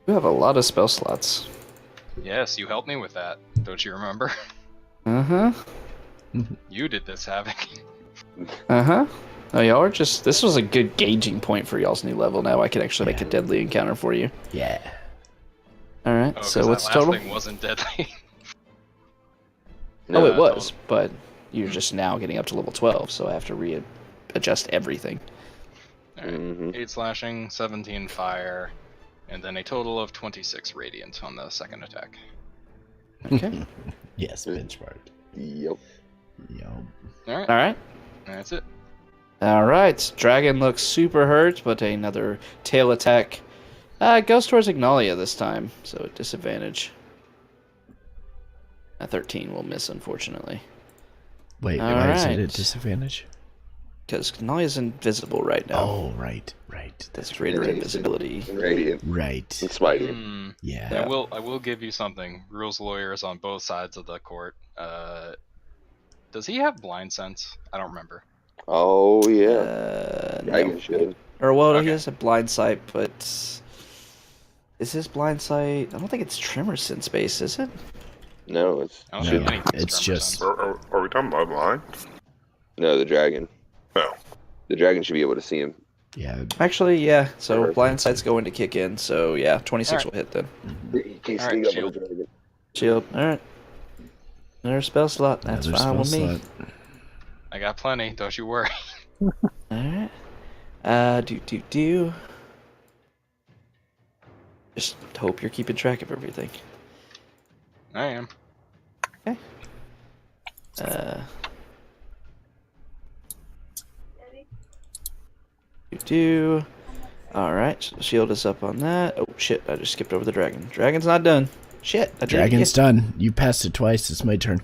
S2: You have a lot of spell slots.
S4: Yes, you helped me with that. Don't you remember?
S2: Uh-huh.
S4: You did this, Havoc.
S2: Uh-huh. Oh, y'all are just... This was a good gauging point for y'all's new level. Now I can actually make a deadly encounter for you.
S1: Yeah.
S2: Alright,
S4: Oh,
S2: so
S4: 'cause
S2: what's
S4: that
S2: the
S4: last
S2: total?
S4: thing wasn't deadly.
S2: Oh, it
S4: total.
S2: was, but you're just now getting up to level 12, so I have to readjust everything.
S4: Alright.
S3: Mhm.
S4: 8 slashing, 17 fire, and then a total of 26 radiant on the second attack.
S2: Okay.
S1: Yes, benchmark.
S3: Yep.
S1: Yep.
S4: Alright,
S2: Alright.
S4: that's it.
S2: Alright. Dragon looks super hurt, but another tail attack goes towards Ignalia this time, so at disadvantage. A 13 will miss, unfortunately.
S1: Wait,
S2: All
S1: why is it
S2: right.
S1: at disadvantage?
S2: Because Ignalia's invisible right now.
S1: Oh, right.
S2: That's greater invisibility.
S3: Radiant.
S1: Right.
S3: And smiting.
S4: Hmm.
S1: Yeah.
S4: I will give you something. Rules lawyers on both sides of the court. Does he have blind sense? I don't remember.
S3: Oh, yeah.
S2: No.
S3: Dragon should.
S2: Or, well, he
S4: Okay.
S2: has a blind sight, but... Is his blind sight... I don't think it's tremor sense based, is it?
S3: No, it's
S4: I don't
S1: No,
S4: think anything's
S1: it's
S4: tremor
S1: just-
S4: sense.
S5: Are we talking about line?
S3: no, the dragon.
S5: No.
S3: The dragon should be able to see him.
S1: Yeah.
S2: Actually, yeah. So
S3: Alright.
S2: blind sight's going to kick in, so yeah, 26 will hit then.
S3: You can't
S4: Alright,
S3: sneak up on
S4: shield.
S3: the dragon.
S2: Shield. Alright. Another spell slot. That's
S1: Another
S2: fine with
S1: spell
S2: me.
S1: slot.
S4: I got plenty. Don't you worry.
S2: Alright. Do. Just hope you're keeping track of everything.
S4: I am.
S2: Do. Alright, so the shield is up on that. Oh shit, I just skipped over the dragon. Dragon's not done. Shit, I did it
S1: Dragon's
S2: again.
S1: done. You passed it twice. It's my turn.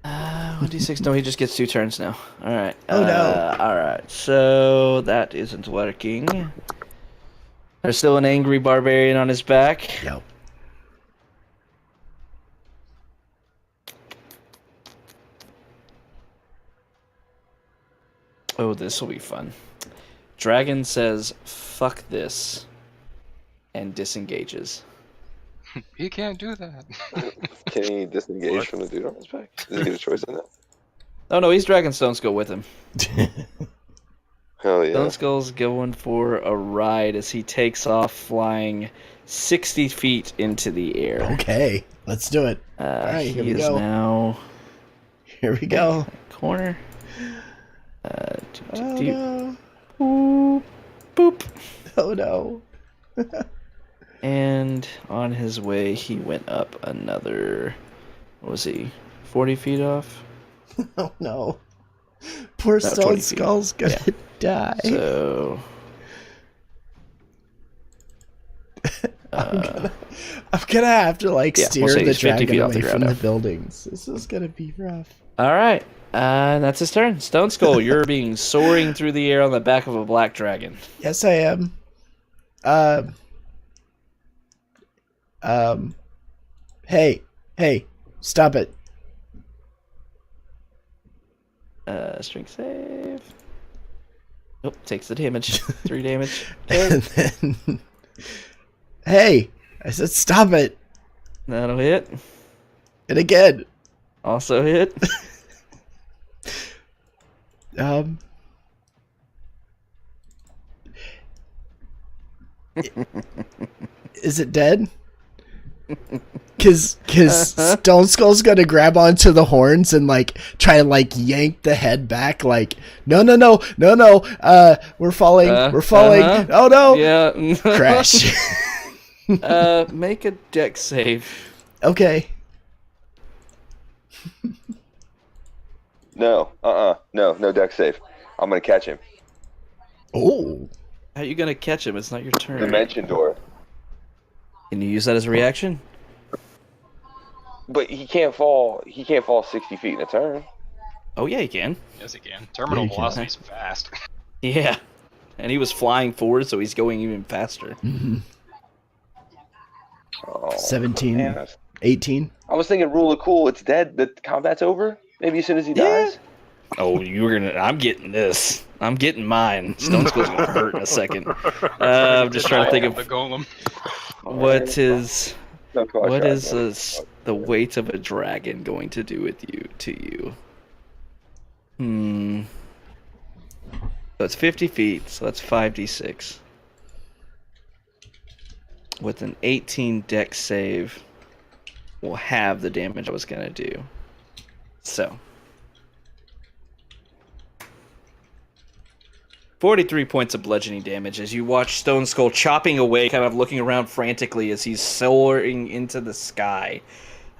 S2: 1d6. No, he just gets 2 turns now. Alright.
S1: Oh, no.
S2: Alright, so that isn't working. There's still an angry barbarian on his back.
S1: Yep.
S2: Oh, this will be fun. Dragon says, fuck this, and disengages.
S4: He can't do that.
S3: Can he disengage from the dude on his back? Does he get a choice in that?
S2: Oh no, he's dragging Stone Skull with him.
S3: Hell yeah.
S2: Stone Skull's going for a ride as he takes off flying 60 feet into the air.
S1: Okay. Let's do it. Alright,
S2: he
S1: here we
S2: is
S1: go.
S2: now
S1: Here we go.
S2: corner.
S1: Oh no.
S2: Boop, boop.
S1: Oh no.
S2: And on his way, he went up another, what was he, 40 feet off?
S1: Oh no. Poor
S2: No, 20
S1: Stone
S2: feet.
S1: Skull's gonna die.
S2: So,
S1: I'm gonna have to like
S2: yeah,
S1: steer
S2: we'll say
S1: the
S2: he's 50 feet
S1: dragon
S2: off the
S1: away from
S2: ground
S1: the
S2: now.
S1: buildings. This is gonna be rough.
S2: all right. That's his turn. Stone Skull, you're being soaring through the air on the back of a black dragon.
S1: Yes, I am. Hey, stop it.
S2: Strength save. Nope, takes the damage. 3 damage.
S1: And then, hey, I said stop it.
S2: That'll hit.
S1: And again,
S2: Also hit.
S1: Is it dead? Cause Stone Skull's gonna grab onto the horns and like try to like yank the head back. Like no, we're falling, Oh no,
S2: Yeah.
S1: crash.
S2: Make a deck save.
S1: Okay,
S3: No, no deck save. I'm gonna catch him.
S1: oh,
S2: How are you gonna catch him? It's not your turn.
S3: Dimension door.
S2: Can you use that as a reaction?
S3: But he can't fall. He can't fall 60 feet in a turn.
S2: Oh yeah, you can.
S4: Yes, he can. Terminal
S1: Yeah, he can.
S4: velocity's fast.
S2: Yeah. And he was flying forward, so he's going even faster.
S3: Oh,
S1: 17,
S3: man.
S1: 18.
S3: I was thinking rule of cool. It's dead. The combat's over. Maybe as soon as he
S2: Yeah.
S3: dies.
S2: Oh, you were gonna. I'm getting this. I'm getting mine. Stone Skull's gonna hurt in a second. I'm just trying to think
S4: the
S2: of
S4: golem.
S2: what is
S3: No, go on,
S2: what
S3: try
S2: is
S3: it.
S2: the weight of a dragon going to do with you to you? So it's 50 feet, so that's 5d6. With an 18 dex save, we'll have the damage I was going to do. So. 43 points of bludgeoning damage as you watch Stone Skull chopping away, kind of looking around frantically as he's soaring into the sky.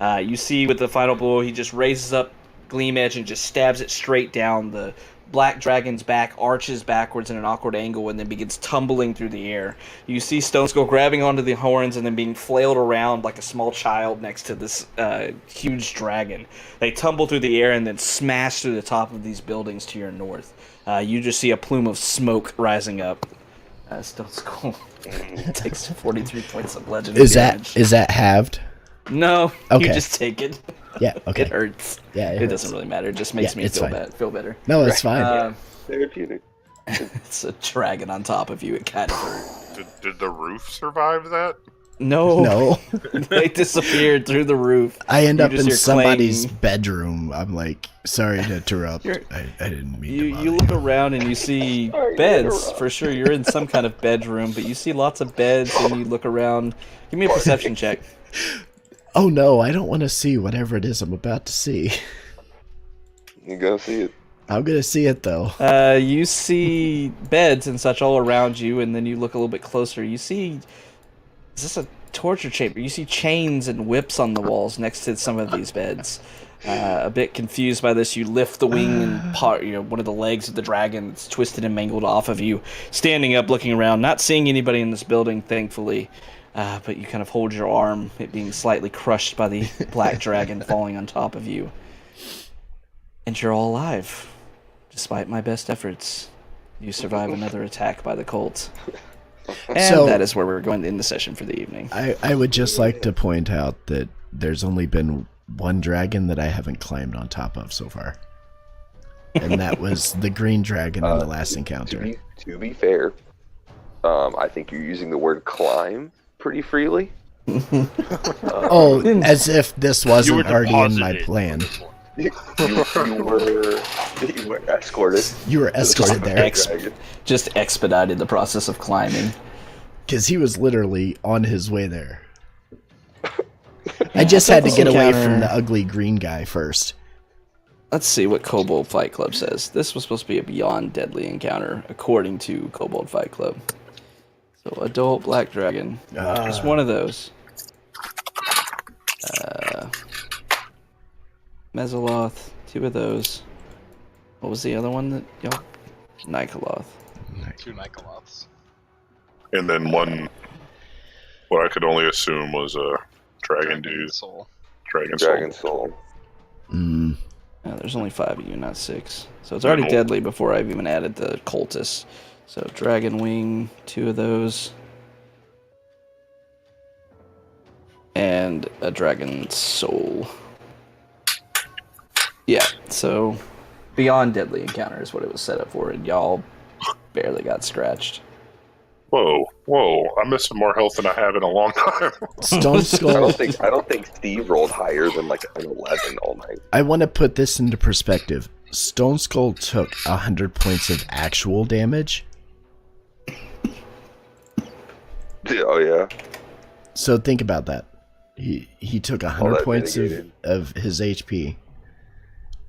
S2: You see with the final blow, he just raises up Gleam Edge and just stabs it straight down. The black dragon's back arches backwards in an awkward angle and then begins tumbling through the air. You see Stone Skull grabbing onto the horns and then being flailed around like a small child next to this huge dragon. They tumble through the air and then smash through the top of these buildings to your north. You just see a plume of smoke rising up. Stone Skull takes 43 points of bludgeoning damage.
S1: Is that halved?
S2: No,
S1: Okay.
S2: you just take it.
S1: Yeah, okay.
S2: It hurts.
S1: Yeah,
S2: It doesn't really matter. It just makes me feel better.
S1: No, it's fine.
S3: Therapeutic.
S2: It's a dragon on top of you. It kind of hurt.
S5: Did the roof survive that?
S2: No. They disappeared through the roof.
S1: I end
S2: You
S1: up
S2: just
S1: in
S2: hear
S1: somebody's
S2: clanging.
S1: bedroom. I'm like, sorry to interrupt. I didn't mean to
S2: You
S1: bother
S2: look around and you see
S3: Sorry to
S2: beds
S3: interrupt.
S2: for sure. You're in some kind of bedroom, but you see lots of beds and you look around. Give me a perception check.
S1: Oh no, I don't want to see whatever it is I'm about to see.
S3: You go see it.
S1: I'm gonna see it though.
S2: You see beds and such all around you, and then you look a little bit closer. You see, is this a torture chamber? You see chains and whips on the walls next to some of these beds. A bit confused by this, you lift the wing and one of the legs of the dragon that's twisted and mangled off of you. Standing up, looking around, not seeing anybody in this building, thankfully. But you kind of hold your arm, it being slightly crushed by the black dragon falling on top of you. And you're all alive. Despite my best efforts, you survive another attack by the cult. And
S1: So-
S2: that is where we're going to end the session for the evening.
S1: I would just like to point out that there's only been one dragon that I haven't climbed on top of so far. And that was the green dragon in the last encounter.
S3: To be fair, I think you're using the word climb pretty freely.
S1: Oh, as if this wasn't already in my
S6: deposited.
S1: plan.
S3: You were escorted.
S1: You were escorted there.
S3: Dragon.
S2: Just expedited the process of climbing.
S1: Because he was literally on his way there. I just had to get away from the ugly green guy first.
S2: Let's see what Kobold Fight Club says. This was supposed to be a beyond deadly encounter, according to Kobold Fight Club. So, adult black dragon. Just one of those. Mesoloth, two of those. What was the other one that y'all? Nikoloth.
S4: 2 Nikoloths.
S5: And then one, what I could only assume was a dragon dude.
S4: Soul.
S5: Dragon
S3: Dragon
S5: soul.
S3: soul.
S1: Mm.
S2: There's only 5 of you, not 6. So it's already deadly before I've even added the cultists. So dragon wing, 2 of those. And a dragon soul. Yeah, so beyond deadly encounter is what it was set up for, and y'all barely got scratched.
S5: Whoa. I'm missing more health than I have in a long time.
S1: Stone
S3: I
S1: Skull.
S3: don't think Steve rolled higher than like an 11 all night.
S1: I want to put this into perspective. Stone Skull took 100 points of actual damage.
S3: Oh yeah.
S1: So think about that. He took 100
S3: that
S1: points
S3: mitigated.
S1: of his HP.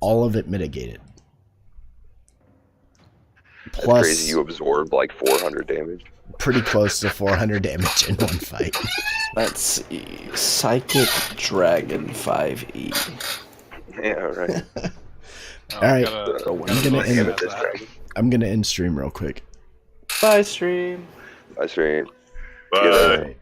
S1: All of it mitigated.
S3: That's
S1: Plus,
S3: crazy. You absorbed like 400 damage.
S1: pretty close to 400 damage in one fight.
S2: Let's see. Psychic Dragon 5e.
S3: Yeah, right.
S1: Alright. I'm gonna end stream real quick.
S2: Bye, stream.
S3: I stream.
S5: Bye.
S3: Yeah.
S1: Alright.